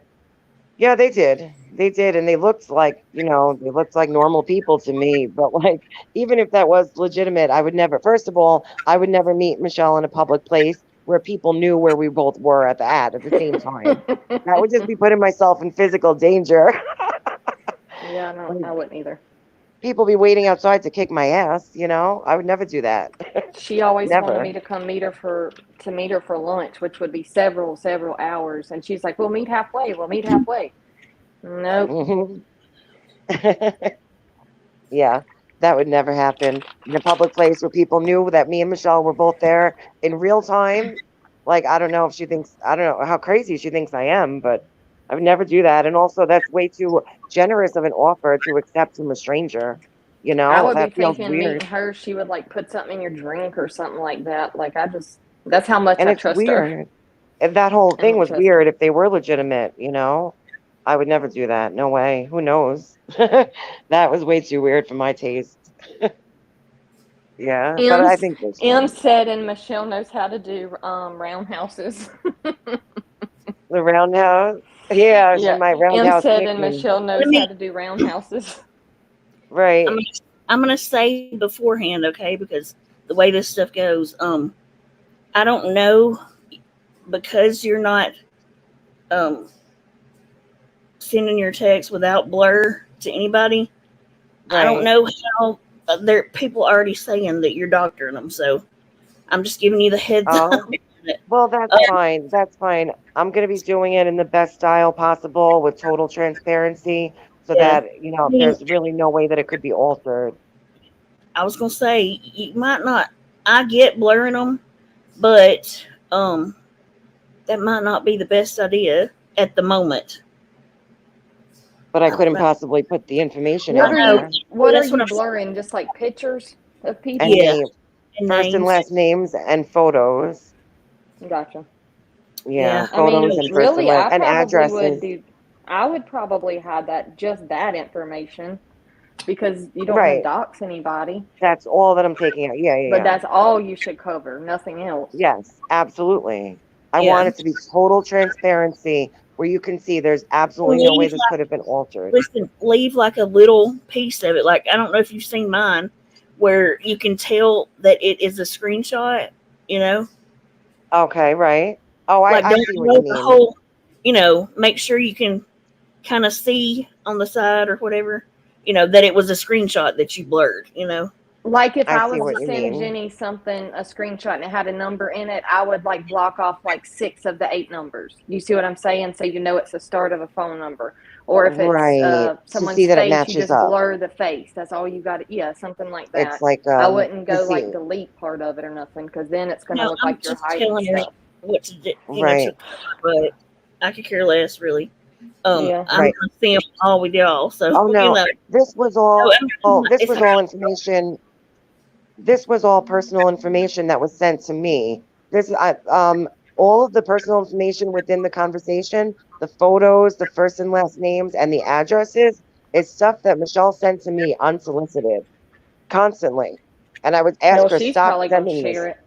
Yeah, they did. They did. And they looked like, they looked like normal people to me. But like, even if that was legitimate, I would never, first of all, I would never meet Michelle in a public place where people knew where we both were at the same time. That would just be putting myself in physical danger. Yeah, no, I wouldn't either. People be waiting outside to kick my ass, I would never do that. She always Never. wanted me to come meet her for lunch, which would be several hours. And she's like, we'll meet halfway. Nope. Yeah. That would never happen in a public place where people knew that me and Michelle were both there in real time. Like, I don't know if she thinks, I don't know how crazy she thinks I am, but I would never do that. And also, that's way too generous of an offer to accept from a stranger. You I know, would be that feels thinking weird. meeting her, she would like put something in your drink or something like that. Like that's how much And I it's trust her. weird. If that whole I thing don't was trust her. weird, if they were legitimate, you know, I would never do that. No way. Who knows? That was way too weird for my taste. Yeah, but I think they're M strange. said, and Michelle knows how to do roundhouses. The roundhouse. Yeah, she Yeah, might M roundhouse said, kick and me. Michelle Let knows how me. to do roundhouses. Right. I'm gonna say beforehand, okay, because the way this stuff goes, I don't know because you're not um sending your text without blur to anybody. I don't Right. know how there people already saying that you're doctoring them, so I'm just giving you the heads up. Oh, well, that's fine. That's fine. I'm going to be doing it in the best style possible with total transparency so Yeah, that, I mean, there's really no way that it could be altered. I was gonna say you might not. I get blurring them, but that might not be the best idea at the moment. But I I don't couldn't know. possibly put the information What out are I know. you there. what are That's what you I'm saying. blurring? Just like pictures of And people? Yeah, names, and first and names. last names and photos. Gotcha. Yeah, Yeah, I photos mean, and first and really, last and addresses. I would probably have just that information because you don't want to Right. dox anybody, That's all that I'm taking out. Yeah, yeah, but yeah. that's all you should cover, nothing else. Yes, absolutely. I yeah. want it to be total transparency where you can see there's absolutely no way Leave this could have been altered. leave like a little piece of it. Like I don't know if you've seen mine, where you can tell that it is a screenshot. You know, Okay, right. Oh, like I don't see what you blow the mean. whole. Make sure you can kind of see on the side or whatever. That it was a screenshot that you blurred. Like if I I see was to what you send mean. Jenny a screenshot and it had a number in it, I would like block off like 6 of the 8 numbers. You see what I'm saying? So it's the start of a phone number. Or if it's Right. To see someone's that it face, you matches just up. blur the face. That's all you got. Yeah, something like It's that. like I wouldn't to go like see. delete part of it or nothing because then it's going to No, look I'm like you're just hiding telling her stuff. what to do. Right. But I could care less, really. Yeah. I'm Right. gonna see 'em all with y'all. So Oh no. This was all this it's was all information. This was all personal information that was sent to me. All of the personal information within the conversation, the photos, the first and last names, and the addresses is stuff that Michelle sent to me unsolicited, constantly. And I would ask Well, her, she's stop probably going to sending share this. it.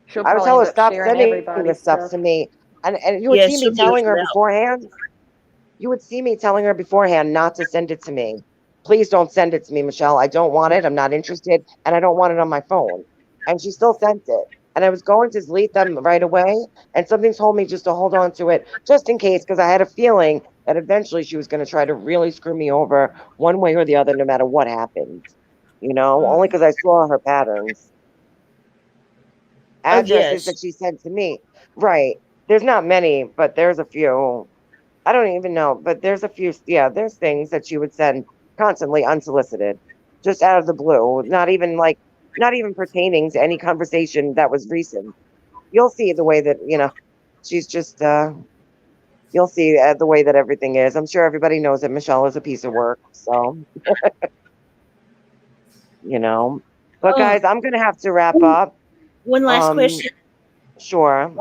She'll I would probably tell her, end up stop sharing sending everybody's this stuff stuff. to me. And you would Yeah, see she'll me do it telling her without. beforehand, you would see me telling her beforehand not to send it to me. Please don't send it to me, Michelle. I don't want it. I'm not interested. And I don't want it on my phone. And she still sent it. And I was going to delete them right away. And something told me just to hold on to it just in case, because I had a feeling that eventually she was going to try to really screw me over one way or the other, no matter what happened. Only because I saw her patterns. Oh Addresses yes, that she sent to me. Right. There's not many, but there's a few. I don't even know, but there's a few. Yeah, there's things that she would send constantly unsolicited, just out of the blue, not even pertaining to any conversation that was recent. You'll see the way that, she's just, you'll see the way that everything is. I'm sure everybody knows that Michelle is a piece of work. So, you know, but guys, I'm going to have to wrap up. one last question. Sure.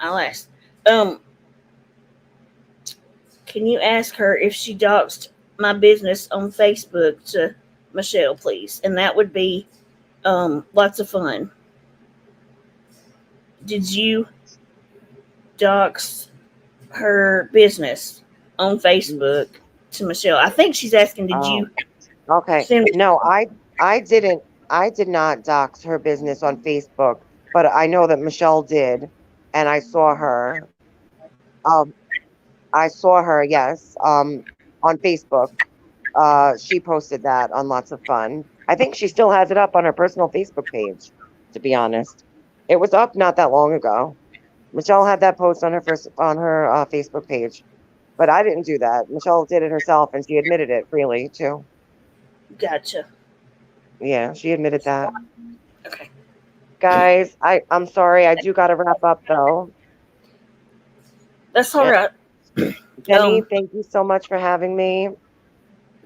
I'll ask. Can you ask her if she doxed my business on Facebook to Michelle, please? And that would be lots of fun. Did you dox her business on Facebook to Michelle? I think she's asking, did you Okay. send it? No, I didn't. I did not dox her business on Facebook, but I know that Michelle did, and I saw her. Um, I saw her, yes, on Facebook. She posted that on Lots of Fun. I think she still has it up on her personal Facebook page, to be honest. It was up not that long ago. Michelle had that post on her Facebook page, but I didn't do that. Michelle did it herself, and she admitted it freely too. Gotcha. Yeah, she admitted that. Okay. Guys, I'm sorry. I do got to wrap up though. That's all Yeah. right. Jenny, thank you so much for having me.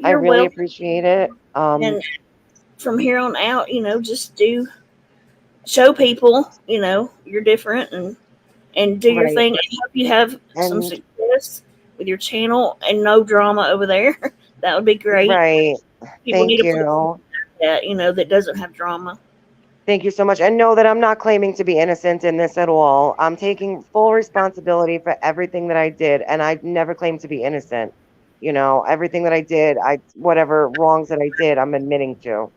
I You're really welcome. appreciate it. And from here on out, just show people, you're different and do your Right. thing. I hope you have some And success with your channel and no drama over there. That would be great. right. People need Thank to put you. that, that doesn't have drama. Thank you so much. And know that I'm not claiming to be innocent in this at all. I'm taking full responsibility for everything that I did, and I never claimed to be innocent. Everything that I did, whatever wrongs that I did, I'm admitting to.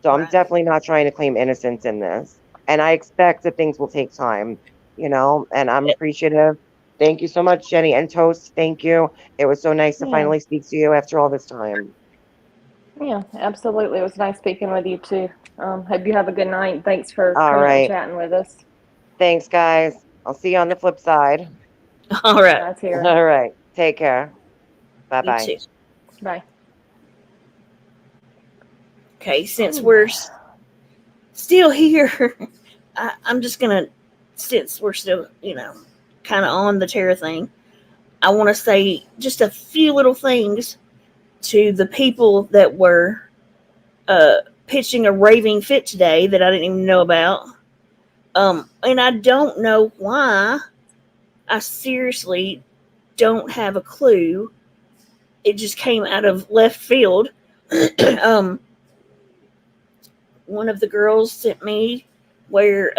So I'm Right. definitely not trying to claim innocence in this. And I expect that things will take time, and I'm appreciative. Thank you so much, Jenny. And Toast, thank you. It was so nice to Yeah. finally speak to you after all this time. Yeah, absolutely. It was nice speaking with you too. Hope you have a good night. Thanks for All coming out and right. chatting with us. Thanks, guys. I'll see you on the flip side. All right. That's here. All right. Take care. You Bye-bye. too. Bye. Okay, since we're still here, I'm just gonna, since we're still, kind of on the terror thing, I want to say just a few little things to the people that were pitching a raving fit today that I didn't even know about. And I don't know why. I seriously don't have a clue. It just came out of left field. One of the girls sent me where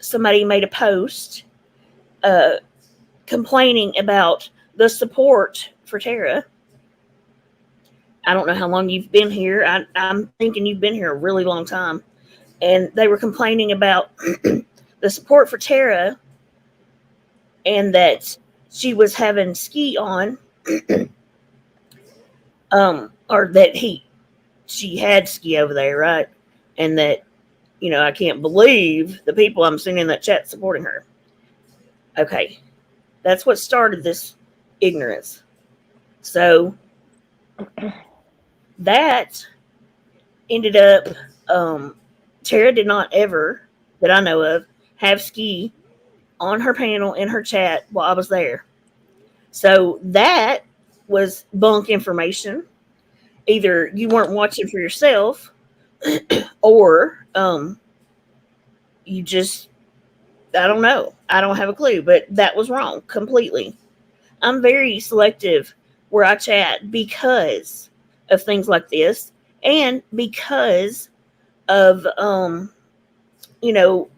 somebody made a post complaining about the support for Tara. I don't know how long you've been here. I'm thinking you've been here a really long time. And they were complaining about the support for Tara and that she was having ski on, or that she had ski over there, right? And that, I can't believe the people I'm seeing in that chat supporting her. Okay. That's what started this ignorance. So that ended up, Tara did not ever, that I know of, have ski on her panel in her chat while I was there. So that was bunk information. Either you weren't watching for yourself, or you just, I don't know. I don't have a clue, but that was wrong completely. I'm very selective where I chat because of things like this, and because of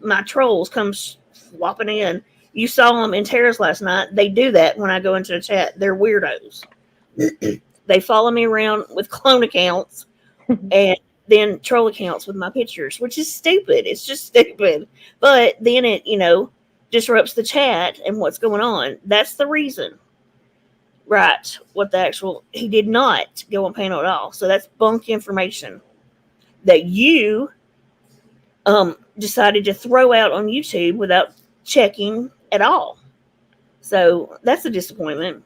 my trolls come flopping in. You saw them in Terrace last night. They do that when I go into the chat. They're weirdos. They follow me around with clone accounts and then troll accounts with my pictures, which is stupid. It's just stupid. But then it, disrupts the chat and what's going on. That's the reason. Right. He did not go on panel at all. So that's bunk information that you decided to throw out on YouTube without checking at all. So that's a disappointment.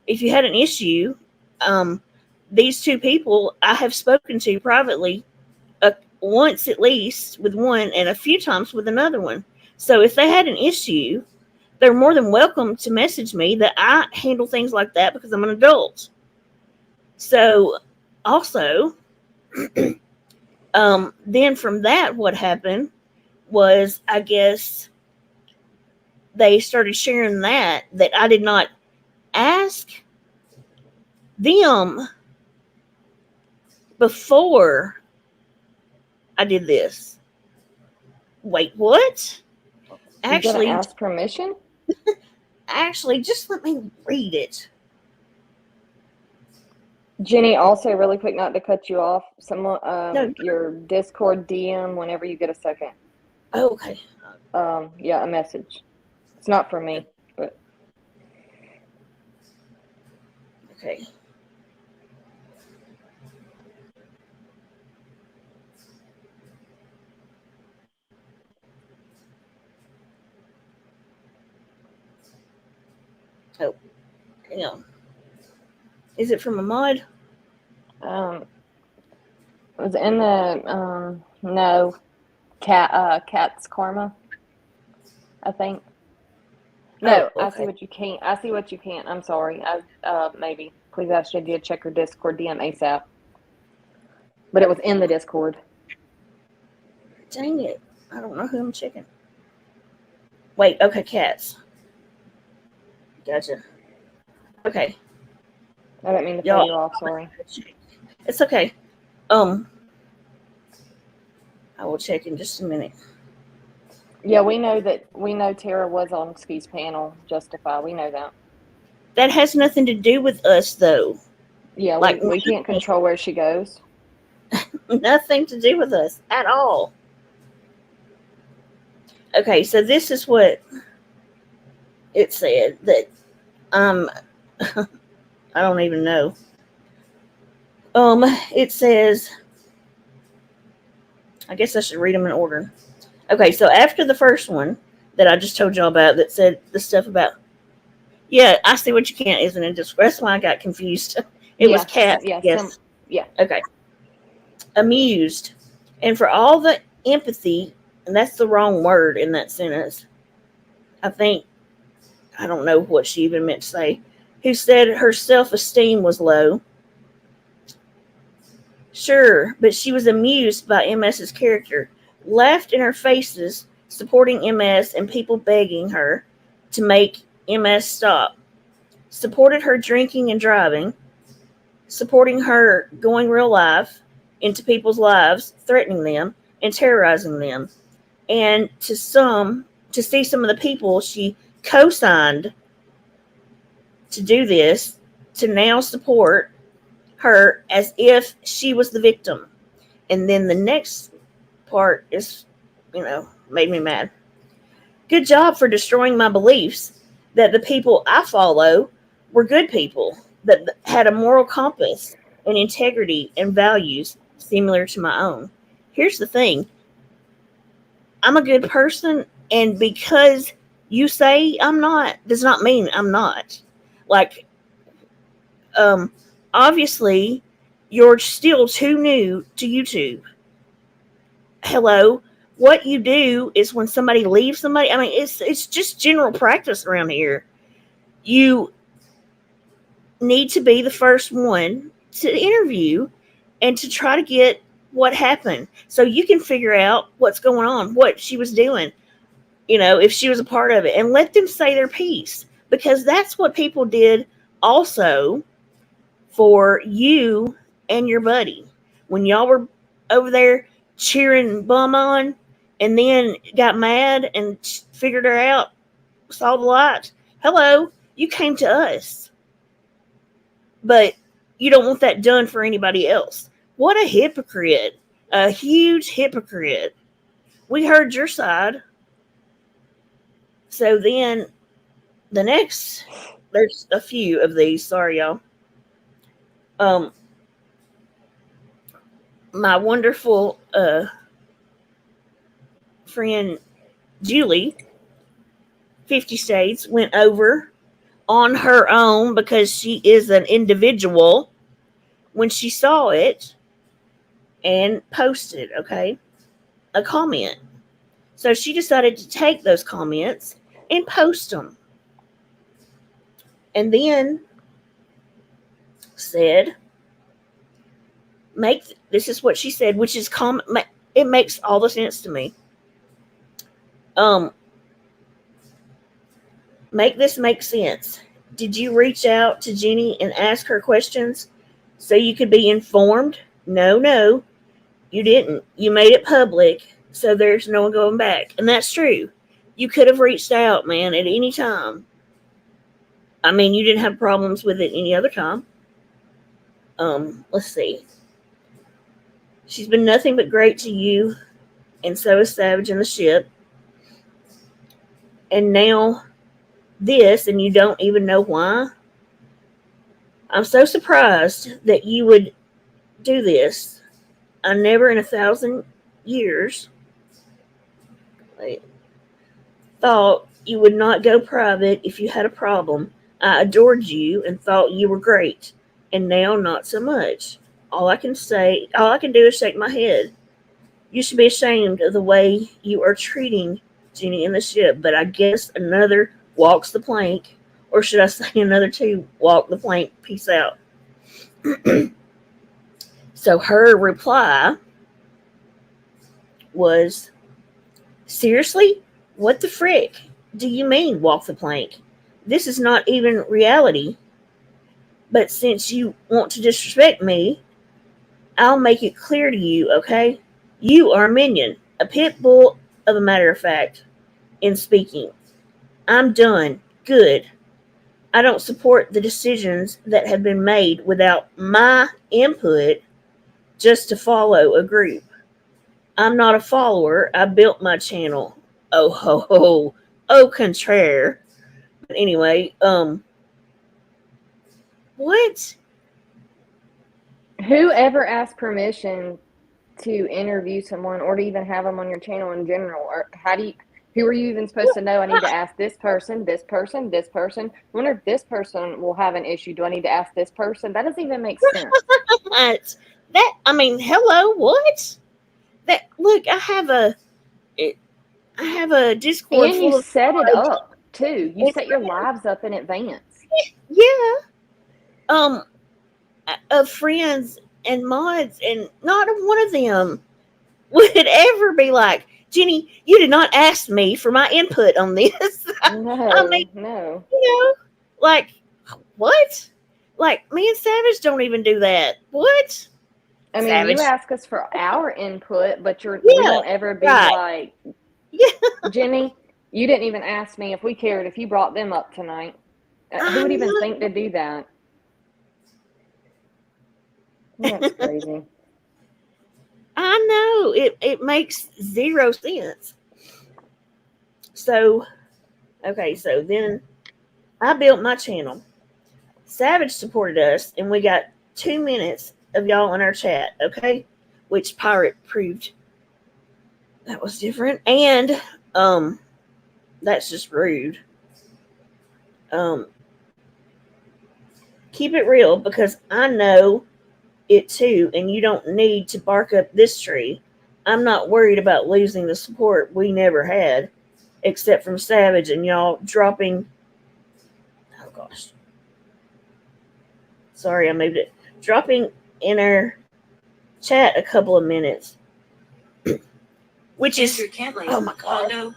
If you had an issue, these two people I have spoken to privately once at least with one and a few times with another one. So if they had an issue, they're more than welcome to message me. That I handle things like that because I'm an adult. So also, then from that, what happened was, I guess, they started sharing that I did not ask them before I did this. Wait, what? Actually, you gotta ask permission? Actually, just let me read it. Jenny, also really quick, not to cut you off, someone No. your Discord DM whenever you get a second. Oh, okay. Yeah, a message. It's not for me, but okay. Oh, hang on. Is it from a mod? Was it in the no Cat's Karma, I think. No, Oh, I see okay. what you can't. I see what you can't. I'm sorry. I maybe please ask JD to check her Discord DM ASAP. But it was in the Discord. Dang it. I don't know who I'm checking. Wait, okay, cats. Gotcha. Okay. I didn't mean to Y'all, throw you off. Sorry. it's okay. I will check in just a minute. Yeah, we know Tara was on Ski's panel. Justify. We know that. That has nothing to do with us, though. Yeah, Like, we can't control where she goes. nothing to do with us at all. Okay, so this is what it said that I don't even know. It says, I guess I should read them in order. Okay, so after the first one that I just told y'all about that said the stuff about, yeah, I see what you can't, isn't it? Just that's why I got confused. It was cat. Yes. Yeah. Okay. Amused, and for all the empathy, and that's the wrong word in that sentence. I don't know what she even meant to say. Who said her self-esteem was low? Sure, but she was amused by MS's character, laughed in her faces, supporting MS and people begging her to make MS stop, supported her drinking and driving, supporting her going real life into people's lives, threatening them and terrorizing them. And to see some of the people she co-signed to do this, to now support her as if she was the victim. And then the next part is, made me mad. Good job for destroying my beliefs that the people I follow were good people, that had a moral compass and integrity and values similar to my own. Here's the thing. I'm a good person, and because you say I'm not, does not mean I'm not. Like, obviously, you're still too new to YouTube. Hello. What you do is when somebody leaves somebody, I mean, it's just general practice around here. You need to be the first one to interview and to try to get what happened so you can figure out what's going on, what she was doing, if she was a part of it, and let them say their piece, because that's what people did also for you and your buddy when y'all were over there cheering bum on and then got mad and figured her out, saw the light. Hello, you came to us, but you don't want that done for anybody else. What a hypocrite. A huge hypocrite. We heard your side. So then there's a few of these. Sorry, y'all. My wonderful friend Julie, 50 States, went over on her own because she is an individual when she saw it and posted, a comment. So she decided to take those comments and post them. And then said, this is what she said, which is it makes all the sense to me. Make this make sense. Did you reach out to Jenni and ask her questions so you could be informed? No, you didn't. You made it public, so there's no one going back. And that's true. You could have reached out, man, at any time. I mean, you didn't have problems with it any other time. Let's see. She's been nothing but great to you, and so is Savage and the ship. And now this, and you don't even know why. I'm so surprised that you would do this. I never in 1,000 years thought you would not go private if you had a problem. I adored you and thought you were great, and now not so much. all I can do is shake my head. You should be ashamed of the way you are treating Jenny and the ship, but I guess another walks the plank, or should I say another two walk the plank, peace out. So her reply was, seriously? What the frick do you mean walk the plank? This is not even reality. But since you want to disrespect me, I'll make it clear to you, okay? You are a minion, a pit bull of a matter of fact, in speaking. I'm done. Good. I don't support the decisions that have been made without my input just to follow a group. I'm not a follower. I built my channel. Oh ho ho. Au contraire. But anyway, what? Whoever asked permission to interview someone or to even have them on your channel in general? Or who are you even supposed to know? I need to ask this person, this person, this person. I wonder if this person will have an issue. Do I need to ask this person? That doesn't even make sense. Hello, what? Look, I have a Discord And full you of set it up too. You set your lives up in advance. Yeah. Of friends and mods, and not one of them would ever be like, Jenny, you did not ask me for my input on this. No. Like, what? Like, me and Savage don't even do that. What? I mean, Savage. you ask us for our input, but we don't ever be like, Jenny, you didn't even ask me if we cared if you brought them up tonight. Who would even think to do that? That's crazy. I know. It makes zero sense. So then I built my channel. Savage supported us, and we got 2 minutes of y'all in our chat, okay? Which Pirate proved that was different. And that's just rude. Keep it real, because I know it too, and you don't need to bark up this tree. I'm not worried about losing the support we never had, except from Savage and y'all dropping. Oh gosh. Sorry, I moved it. Dropping in our chat a couple of minutes. Which is, oh my God.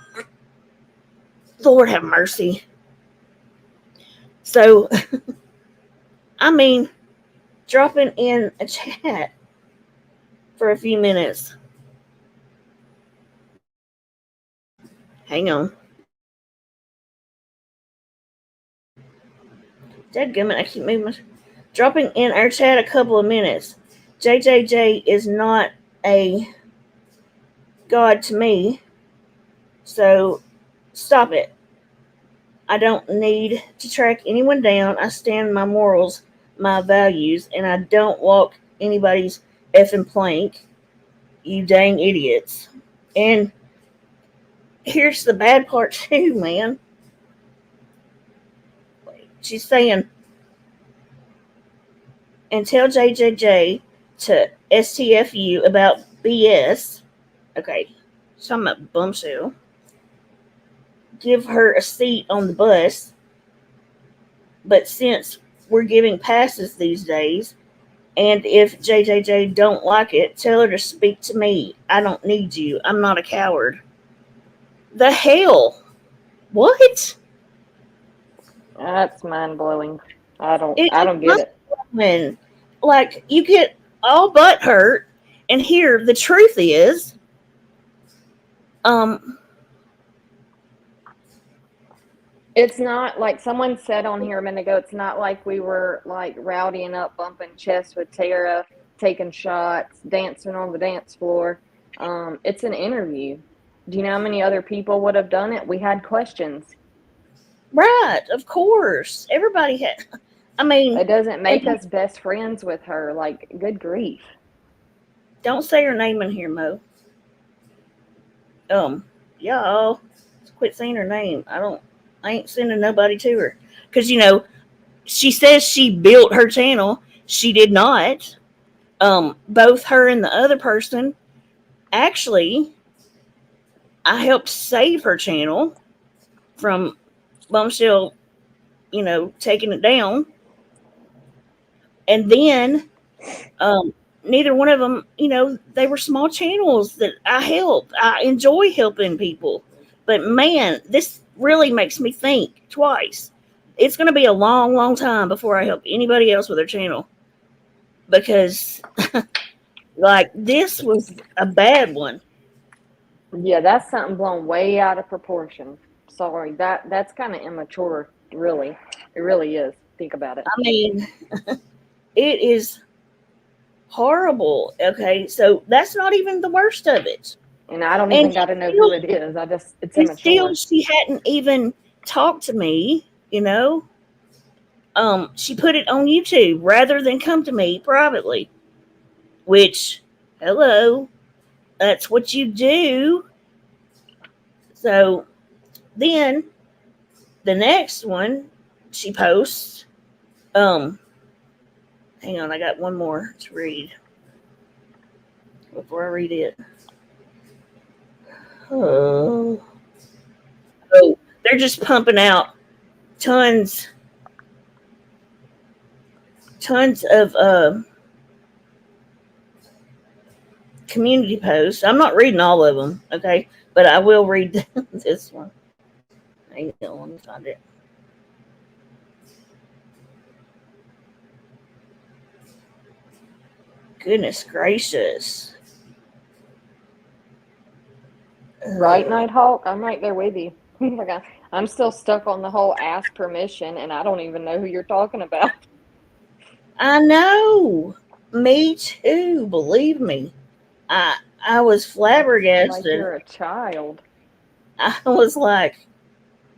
Lord have mercy. So, dropping in a chat for a few minutes. Hang on. Dadgummit, I keep moving. Dropping in our chat a couple of minutes. JJJ is not a god to me, so stop it. I don't need to track anyone down. I stand my morals, my values, and I don't walk anybody's effing plank. You dang idiots. And here's the bad part too, man. She's saying, and tell JJJ to STFU about BS. Okay, talking about bumshell. Give her a seat on the bus. But since we're giving passes these days, and if JJJ don't like it, tell her to speak to me. I don't need you. I'm not a coward. The hell? What? That's mind blowing. I don't get it. When, like, you get all butt hurt, and here the truth is, it's not like someone said on here a minute ago. It's not like we were like rowdying up, bumping chests with Tara, taking shots, dancing on the dance floor. It's an interview. Do you know how many other people would have done it? We had questions. Right, of course. Everybody had. It doesn't make us best friends with her. Like, good grief. Don't say her name in here, Mo. Y'all, quit saying her name. I ain't sending nobody to her. Because, she says she built her channel. She did not. both her and the other person, actually, I helped save her channel from Bombshell, taking it down. And then, neither one of them, they were small channels that I helped. I enjoy helping people. But man, this really makes me think twice. It's going to be a long, long time before I help anybody else with their channel. Because, this was a bad one. Yeah, that's something blown way out of proportion. Sorry, that's kind of immature, really. It really is. Think about it. I mean, it is horrible. Okay, so that's not even the worst of it. And I don't even got to know who it is. It's immature. Still, she hadn't even talked to me, She put it on YouTube rather than come to me privately. Which, hello, that's what you do. So then the next one she posts, hang on, I got one more to read before I read it. Oh, they're just pumping out tons of community posts. I'm not reading all of them, okay, but I will read this one. Hang on, let me find it. Goodness gracious. Right, Nighthawk? I'm right there with you. I'm still stuck on the whole ask permission, and I don't even know who you're talking about. I know. Me too, believe me. I was flabbergasted. Like you're a child. I was like,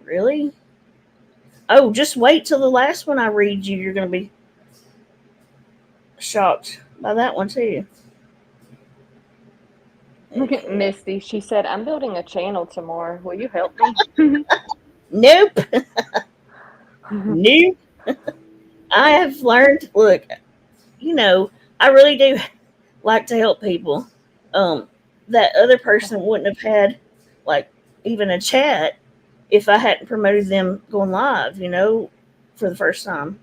really? Oh, just wait till the last one I read you. You're going to be shocked by that one too. Look at Misty. She said, I'm building a channel tomorrow. Will you help me? Nope. Nope. I have learned, look, I really do like to help people. That other person wouldn't have had, even a chat if I hadn't promoted them going live, for the first time.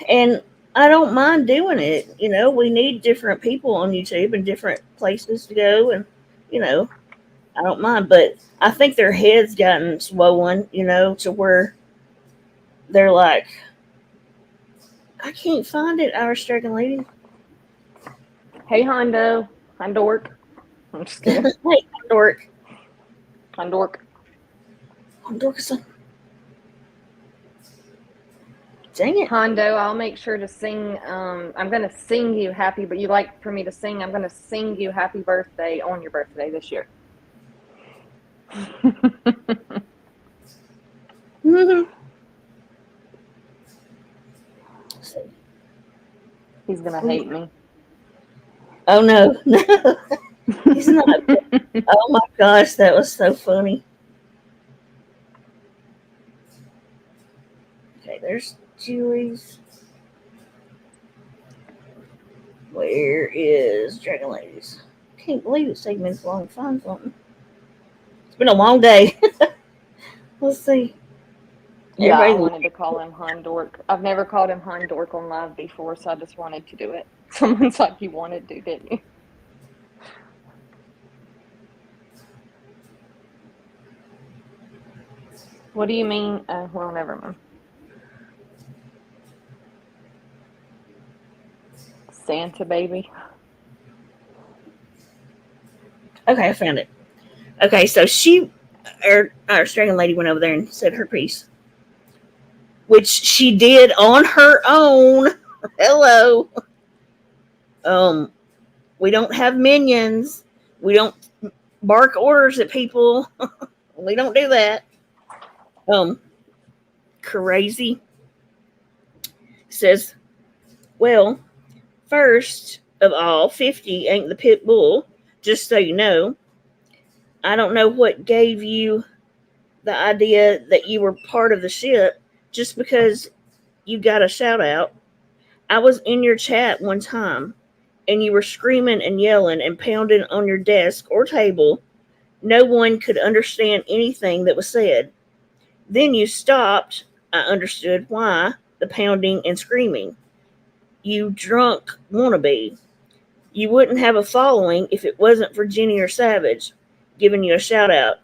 And I don't mind doing it. We need different people on YouTube and different places to go. And, I don't mind. But I think their head's gotten swollen, to where they're like, I can't find it, Irish Dragon Lady. Hey, Hondo. Hondork. I'm just kidding. Hey, Hondork. Hondork. Hondork. Dang it. Hondo, I'll make sure to sing. I'm going to sing you happy, but you like for me to sing. I'm going to sing you happy birthday on your birthday this year. He's going to hate me. Oh, no. No. He's not. Oh, my gosh. That was so funny. Okay, there's Julie's. Where is Dragon Ladies? Can't believe it's taking me this long to find something. It's been a long day. Let's see. Yeah, I wanted to call him Hondork. I've never called him Hondork on live before, so I just wanted to do it. Someone's like, you wanted to, didn't you? What do you mean? Well, never mind. Santa baby. Okay, I found it. Okay, so our Dragon Lady went over there and said her piece, which she did on her own. Hello. We don't have minions. We don't bark orders at people. We don't do that. Crazy says, well, first of all, 50 ain't the pit bull, just so you know. I don't know what gave you the idea that you were part of the ship just because you got a shout out. I was in your chat one time and you were screaming and yelling and pounding on your desk or table. No one could understand anything that was said. Then you stopped. I understood why the pounding and screaming. You drunk wannabe. You wouldn't have a following if it wasn't for Jenni or Savage giving you a shout out.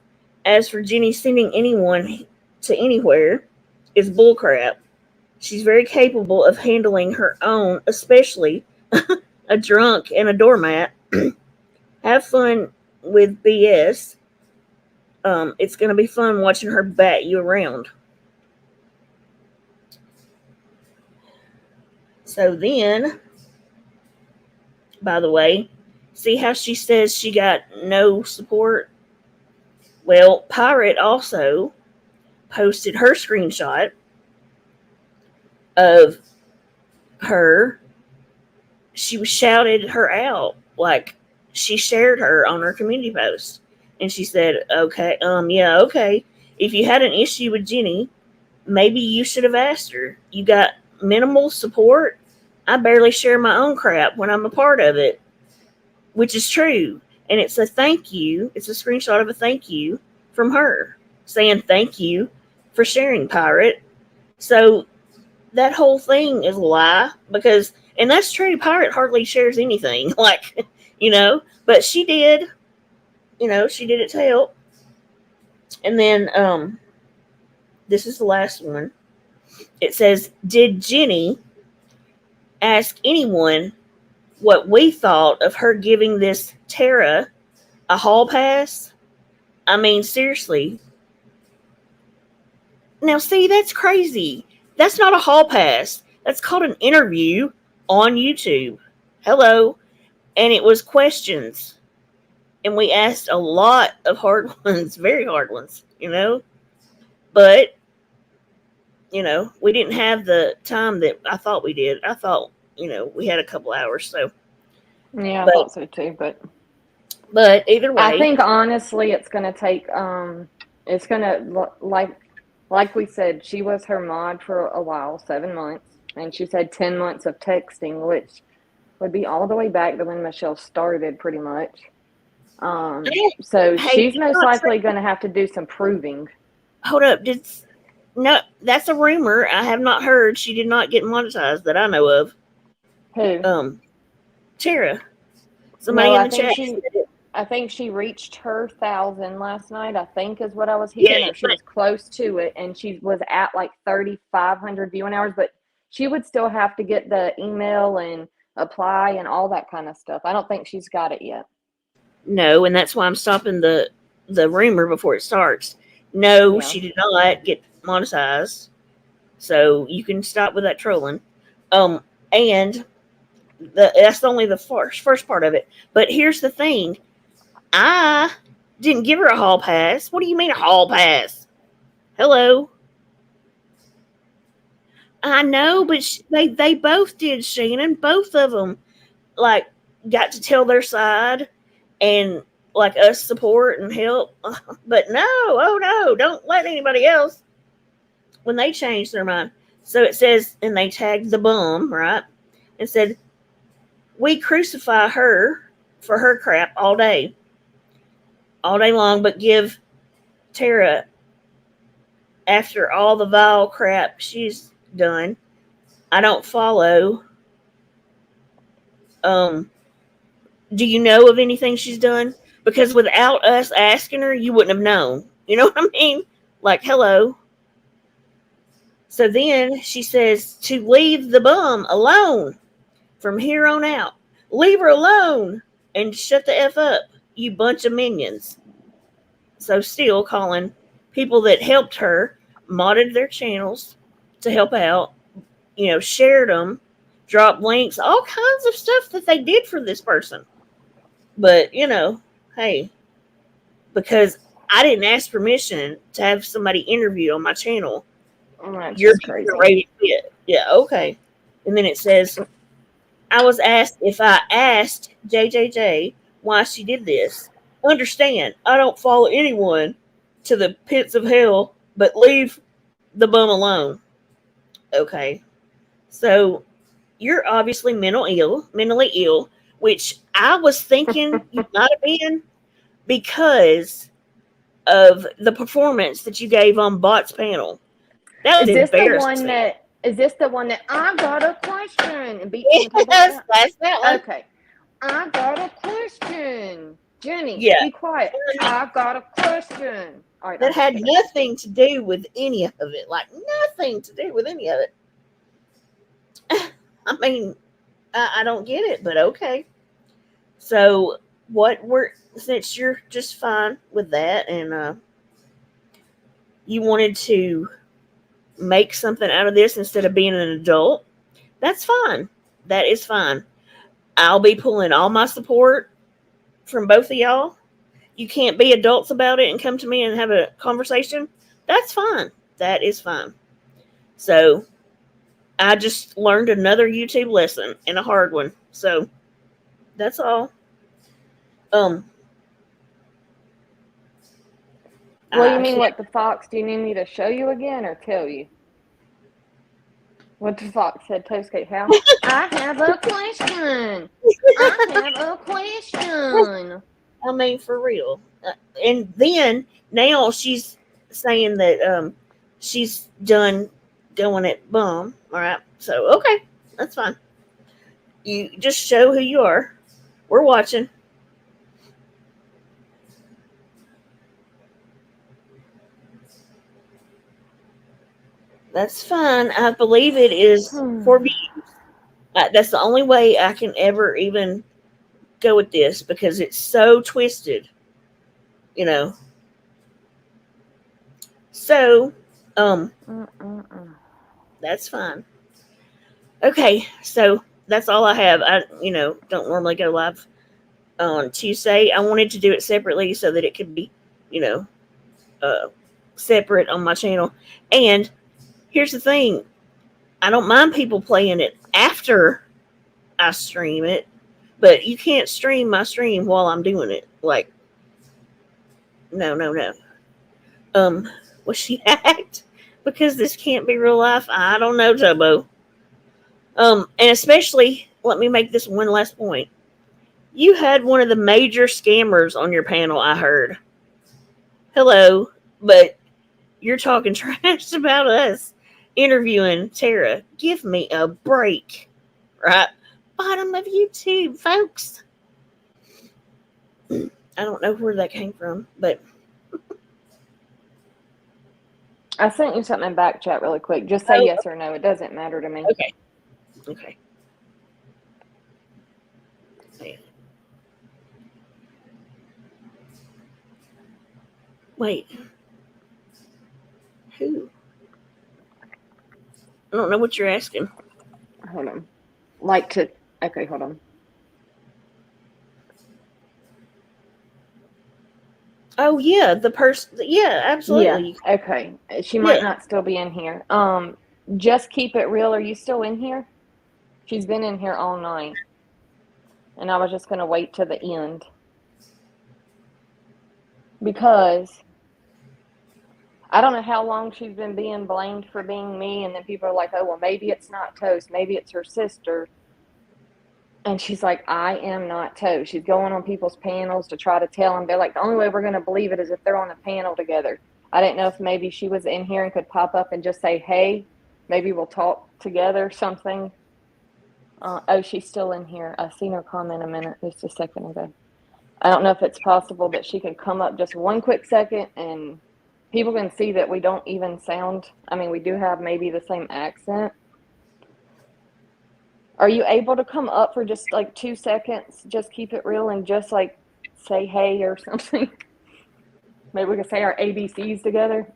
As for Jenni sending anyone to anywhere, is bullcrap. She's very capable of handling her own, especially a drunk and a doormat. Have fun with BS. It's going to be fun watching her bat you around. So then, by the way, see how she says she got no support? Well, Pirate also posted her screenshot of her. She was shouted her out, like she shared her on her community post. And she said, okay, yeah, okay. If you had an issue with Jenni, maybe you should have asked her. You got minimal support. I barely share my own crap when I'm a part of it, which is true. And it's a thank you. It's a screenshot of a thank you from her saying thank you for sharing, Pirate. So that whole thing is a lie because, and that's true, Pirate hardly shares anything, like, but she did, she did it to help. And then this is the last one. It says, did Jenni ask anyone what we thought of her giving this Tara a hall pass? I mean, seriously. Now, see, that's crazy. That's not a hall pass. That's called an interview on YouTube. Hello. And it was questions. And we asked a lot of hard ones, very hard ones, But, we didn't have the time that I thought we did. I thought, we had a couple hours. So, yeah, I thought so too. But either way, I think honestly, it's going to take. It's going to like we said, she was her mod for a while, 7 months, and she said 10 months of texting, which would be all the way back to when Michelle started, pretty much. So she's most likely going to have to do some proving. Hold up, no, that's a rumor. I have not heard. She did not get monetized that I know of. Who? Tara. Somebody in the chat. I think she reached her 1,000 last night, I think is what I was hearing. Or she was close to it, and she was at like 3,500 viewing hours, but she would still have to get the email and apply and all that kind of stuff. I don't think she's got it yet. No, and that's why I'm stopping the rumor before it starts. No, she did not get monetized. So you can stop with that trolling. And that's only the first part of it. But here's the thing. I didn't give her a hall pass. What do you mean a hall pass? Hello. I know, but they both did, Shannon. Both of them, got to tell their side and, us support and help. But no, don't let anybody else when they change their mind. So it says, and they tagged the bum, right? And said, we crucify her for her crap all day long, but give Tara, after all the vile crap she's done, I don't follow. Do you know of anything she's done? Because without us asking her, you wouldn't have known. You know what I mean? Hello. So then she says to leave the bum alone from here on out. Leave her alone and shut the F up, you bunch of minions. So still calling people that helped her, modded their channels to help out, shared them, dropped links, all kinds of stuff that they did for this person. But, hey, because I didn't ask permission to have somebody interview on my channel. You're crazy. Yeah, okay. And then it says, I was asked if I asked JJJ why she did this. Understand, I don't follow anyone to the pits of hell, but leave the bum alone. Okay. So you're obviously mentally ill, which I was thinking you might have been because of the performance that you gave on Bot's panel. That was Is this the one embarrassing. that? Is this the one that I got a question and beat me to the Yes, table? that's that one. Okay, I got a question. Jenny, Yeah. be quiet. I got a question. All right, That had nothing to do with any of it. Like, nothing to do with any of it. I mean, I don't get it, but okay. So, since you're just fine with that and you wanted to make something out of this instead of being an adult, that's fine. That is fine. I'll be pulling all my support from both of y'all. You can't be adults about it and come to me and have a conversation. That's fine. That is fine. So I just learned another YouTube lesson and a hard one. So that's all. Well, you mean what the fox? Do you need me to show you again or tell you? What the fox said, Toastcake House? I have a question. I have a question. I mean, for real. And then now she's saying that she's done doing it bum. All right. So, okay. That's fine. You just show who you are. We're watching. That's fine. I believe it is for views. That's the only way I can ever even go with this because it's so twisted, you know. So, that's fine. Okay, so that's all I have. I, don't normally go live on Tuesday. I wanted to do it separately so that it could be, separate on my channel. And here's the thing. I don't mind people playing it after I stream it, but you can't stream my stream while I'm doing it. Like, no. Was she hacked? Because this can't be real life? I don't know, Tubbo. And especially, let me make this one last point. You had one of the major scammers on your panel, I heard. Hello, but you're talking trash about us interviewing Tara. Give me a break. Right? Bottom of YouTube, folks. I don't know where that came from, but I sent you something in back chat really quick. Just say yes or no. It doesn't matter to me. Okay. Wait. Who? I don't know what you're asking. Hold on. Okay, hold on. Oh, yeah, the person. Yeah, absolutely. Yeah, okay. She might not still be in here. Just keep it real. Are you still in here? She's been in here all night. And I was just going to wait to the end. Because I don't know how long she's been being blamed for being me. And then people are like, oh, well, maybe it's not Toast. Maybe it's her sister. And she's like, I am not Toast. She's going on people's panels to try to tell them. They're like, the only way we're going to believe it is if they're on a panel together. I didn't know if maybe she was in here and could pop up and just say, hey, maybe we'll talk together, something. Oh, she's still in here. I seen her comment a minute, just a second ago. I don't know if it's possible that she could come up just one quick second and people can see that we don't even sound, I mean, we do have maybe the same accent. Are you able to come up for just like 2 seconds? Just keep it real and just like say hey or something. Maybe we can say our ABCs together.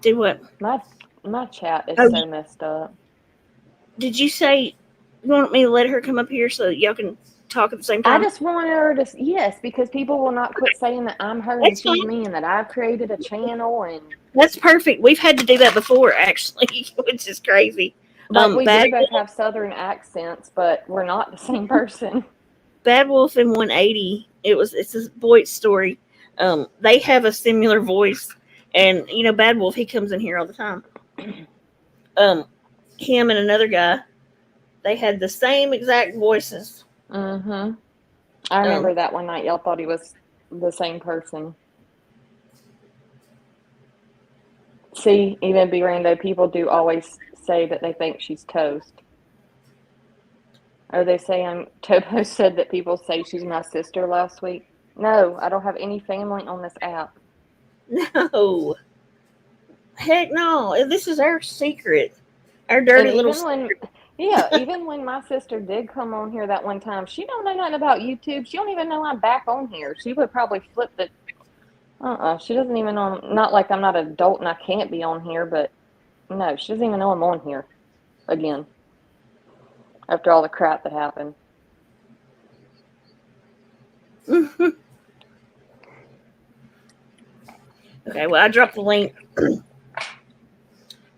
Do what? My chat is so messed up. Did you say you want me to let her come up here so y'all can talk at the same time? I just want her to, yes, because people will not quit saying that I'm her and she's me and that I've created a channel. And that's perfect. We've had to do that before, actually, which is crazy. We do both have Southern accents, but we're not the same person. Bad Wolf in 180. It's a Boyd story. They have a similar voice, and Bad Wolf, he comes in here all the time. Him and another guy, they had the same exact voices. Mm-hmm. I remember that one night y'all thought he was the same person. See, even B Rando, people do always say that they think she's toast. Or they say Topo said that people say she's my sister last week. No, I don't have any family on this app. No. Heck no. This is our secret. Our dirty And little secret. Even when my sister did come on here that one time, she don't know nothing about YouTube. She don't even know I'm back on here. She would probably flip the she doesn't even know. Not like I'm not an adult and I can't be on here, but no, she doesn't even know I'm on here again after all the crap that happened. Okay, well, I dropped the link.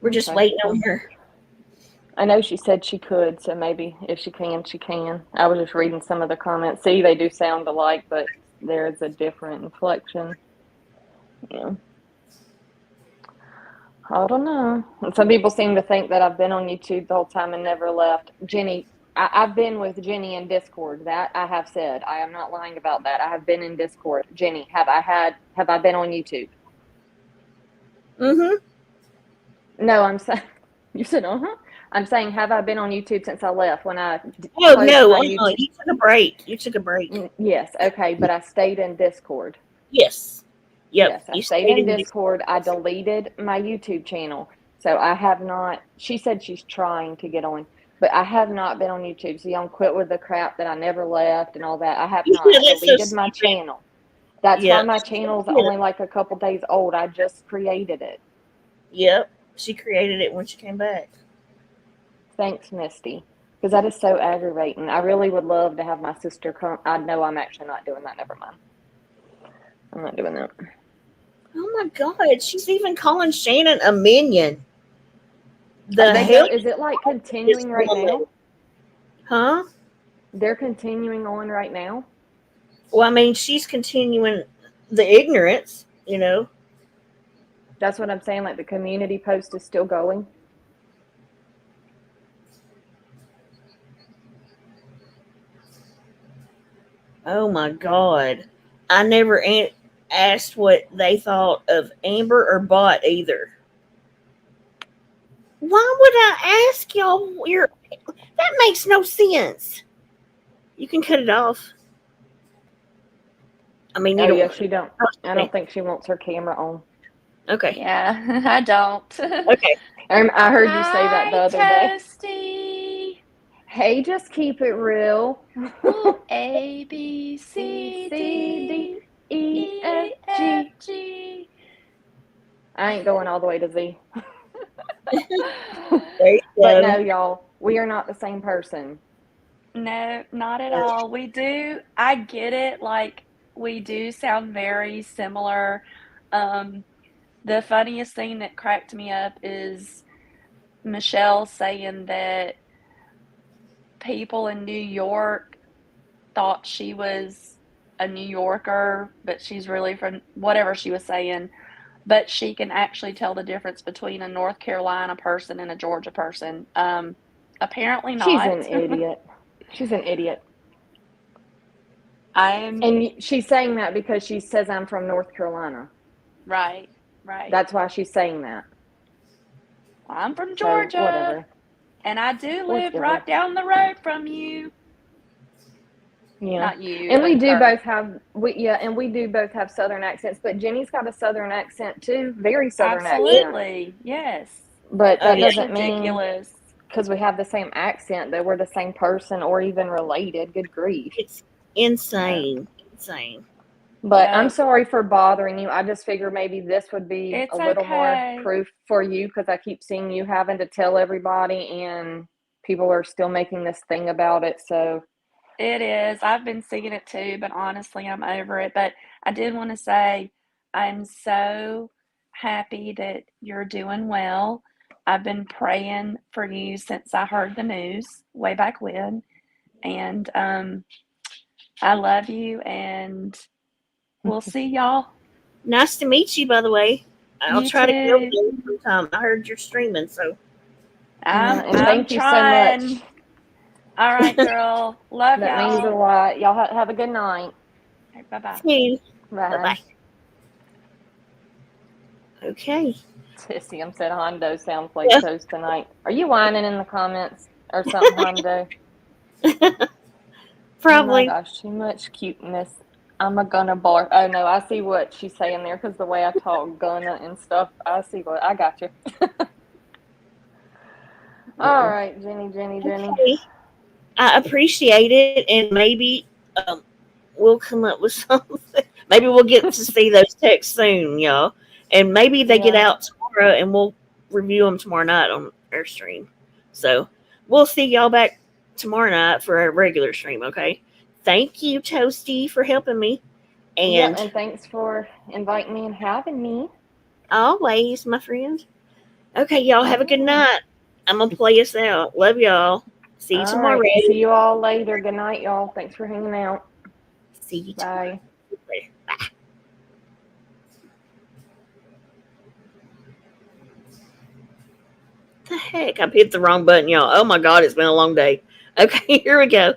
We're just waiting on her. I know she said she could, so maybe if she can, she can. I was just reading some of the comments. See, they do sound alike, but there's a different inflection. Yeah. I don't know. And some people seem to think that I've been on YouTube the whole time and never left. Jenny, I've been with Jenny in Discord. That I have said. I am not lying about that. I have been in Discord. Jenny, have I been on YouTube? Mm-hmm. No, I'm saying, you said, I'm saying, have I been on YouTube since I left when I no, you took a break. You took a break. Yes, okay, but I stayed in Discord. Yes. Yep. Yes, I stayed in Discord. I deleted my YouTube channel. So I have not, she said she's trying to get on, but I have not been on YouTube. So y'all quit with the crap that I never left and all that. I have not. I deleted my channel. That's why my channel's only like a couple days old. I just created it. Yep. She created it when she came back. Thanks, Misty. Because that is so aggravating. I really would love to have my sister come. I know I'm actually not doing that. Never mind. I'm not doing that. Oh my God. She's even calling Shannon a minion. Is it like continuing right now? Huh? They're continuing on right now? Well, I mean, she's continuing the ignorance, That's what I'm saying. Like the community post is still going. Oh my God. I never asked what they thought of Amber or Bot either. Why would I ask y'all? That makes no sense. You can cut it off. I mean, you don't. She don't. I don't think she wants her camera on. Okay. Yeah, I don't. Okay. I heard you say that the other Toasty. day. Hey, just keep it real. A, B, C, D, E, F, G. I ain't going all the way to Z. But no, y'all, we are not the same person. No, not at all. I get it. Like, we do sound very similar. The funniest thing that cracked me up is Michelle saying that people in New York thought she was a New Yorker, but she's really from whatever she was saying. But she can actually tell the difference between a North Carolina person and a Georgia person. Apparently not. She's an idiot. She's an idiot. And she's saying that because she says I'm from North Carolina. Right. That's why she's saying that. I'm from Georgia. So, whatever. And I do live right down the road from you. Yeah. Not you. And we do both have Southern accents, but Jenny's got a Southern accent too. Very Southern accent. Absolutely. Yes. But that doesn't ridiculous. mean because we have the same accent that we're the same person or even related. Good grief. It's insane. Insane. But I'm sorry for bothering you. I just figure maybe this would be a little more proof for you because I keep seeing you having to tell everybody and people are still making this thing about it. So it is. I've been seeing it too, but honestly, I'm over it. But I did want to say I'm so happy that you're doing well. I've been praying for you since I heard the news way back when. And I love you and We'll see y'all. Nice to meet you, by the way. I'll You try to go too. sometime. I heard you're streaming, so. And I'm thank you so trying. much. All right, girl. Love That means a y'all. lot. Y'all have a good night. Bye bye. See you. Bye. Bye-bye. Okay. Sissy, I'm said Hondo sounds like toast tonight. Are you whining in the comments or something, Hondo? Probably. Oh my gosh, too much cuteness. I'm a gonna bark. Oh no, I see what she's saying there because the way I talk gonna and stuff. I see what I got you. All right, Jenny. Okay. I appreciate it, and maybe we'll come up with something. Maybe we'll get to see those texts soon, y'all. And maybe they get out tomorrow, and we'll review them tomorrow night on our stream. So we'll see y'all back tomorrow night for a regular stream, okay? Thank you, Toasty, for helping me. And thanks for inviting me and having me. Always, my friend. Okay, y'all have a good night. I'm going to play us out. Love y'all. See you tomorrow. Right. See you all later. Good night, y'all. Thanks for hanging out. See you tomorrow. Bye. Bye. The heck? I've hit the wrong button, y'all. Oh my God, it's been a long day. Okay, here we go.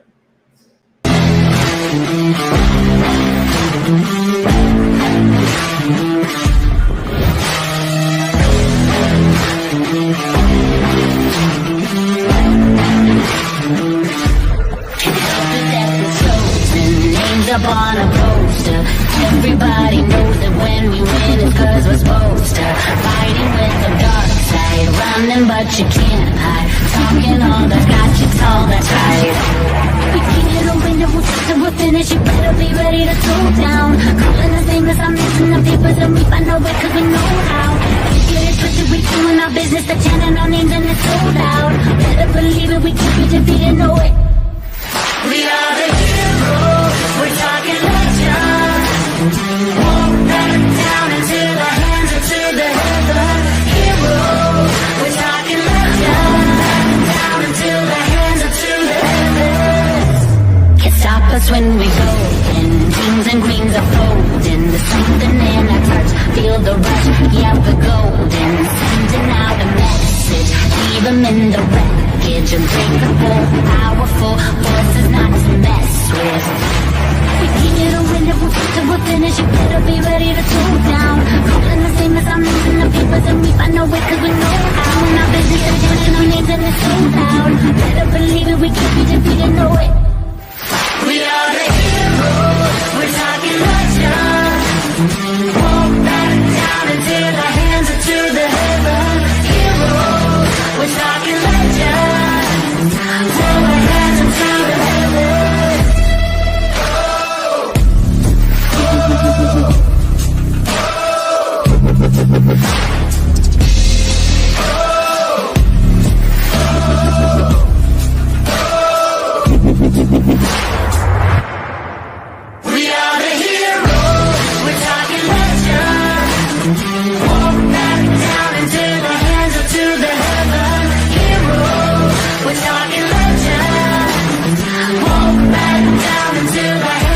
Up on a poster. Everybody knows that when we win it's cause we're supposed to. Fighting with the dark side, running but you can't hide. Talking all the got you tall, that's right. We can't open the roof till we're finished, you better be ready to throw down. Calling us famous, I'm missing the papers and we find our way cause we know how. You get it twisted, we doing our business, they're chanting our names and it's sold out. Better believe it, we can't be defeated, no way. We are the heroes, we're talking legends. Won't back down into the hands or to the heaven. Heroes, we're talking legends. Down into the hands or to the heavens. Can't stop us when we go in. Greens and greens are folding. There's something in our touch. Feel the rush, yeah, we're golden. Sending out a message, leave them in the wreckage. Unbreakable, powerful, forces not to mess with. We can't win it, we're finished, you better be ready to throw down. Calling the same as I'm losing the papers and we find no way cause we know how.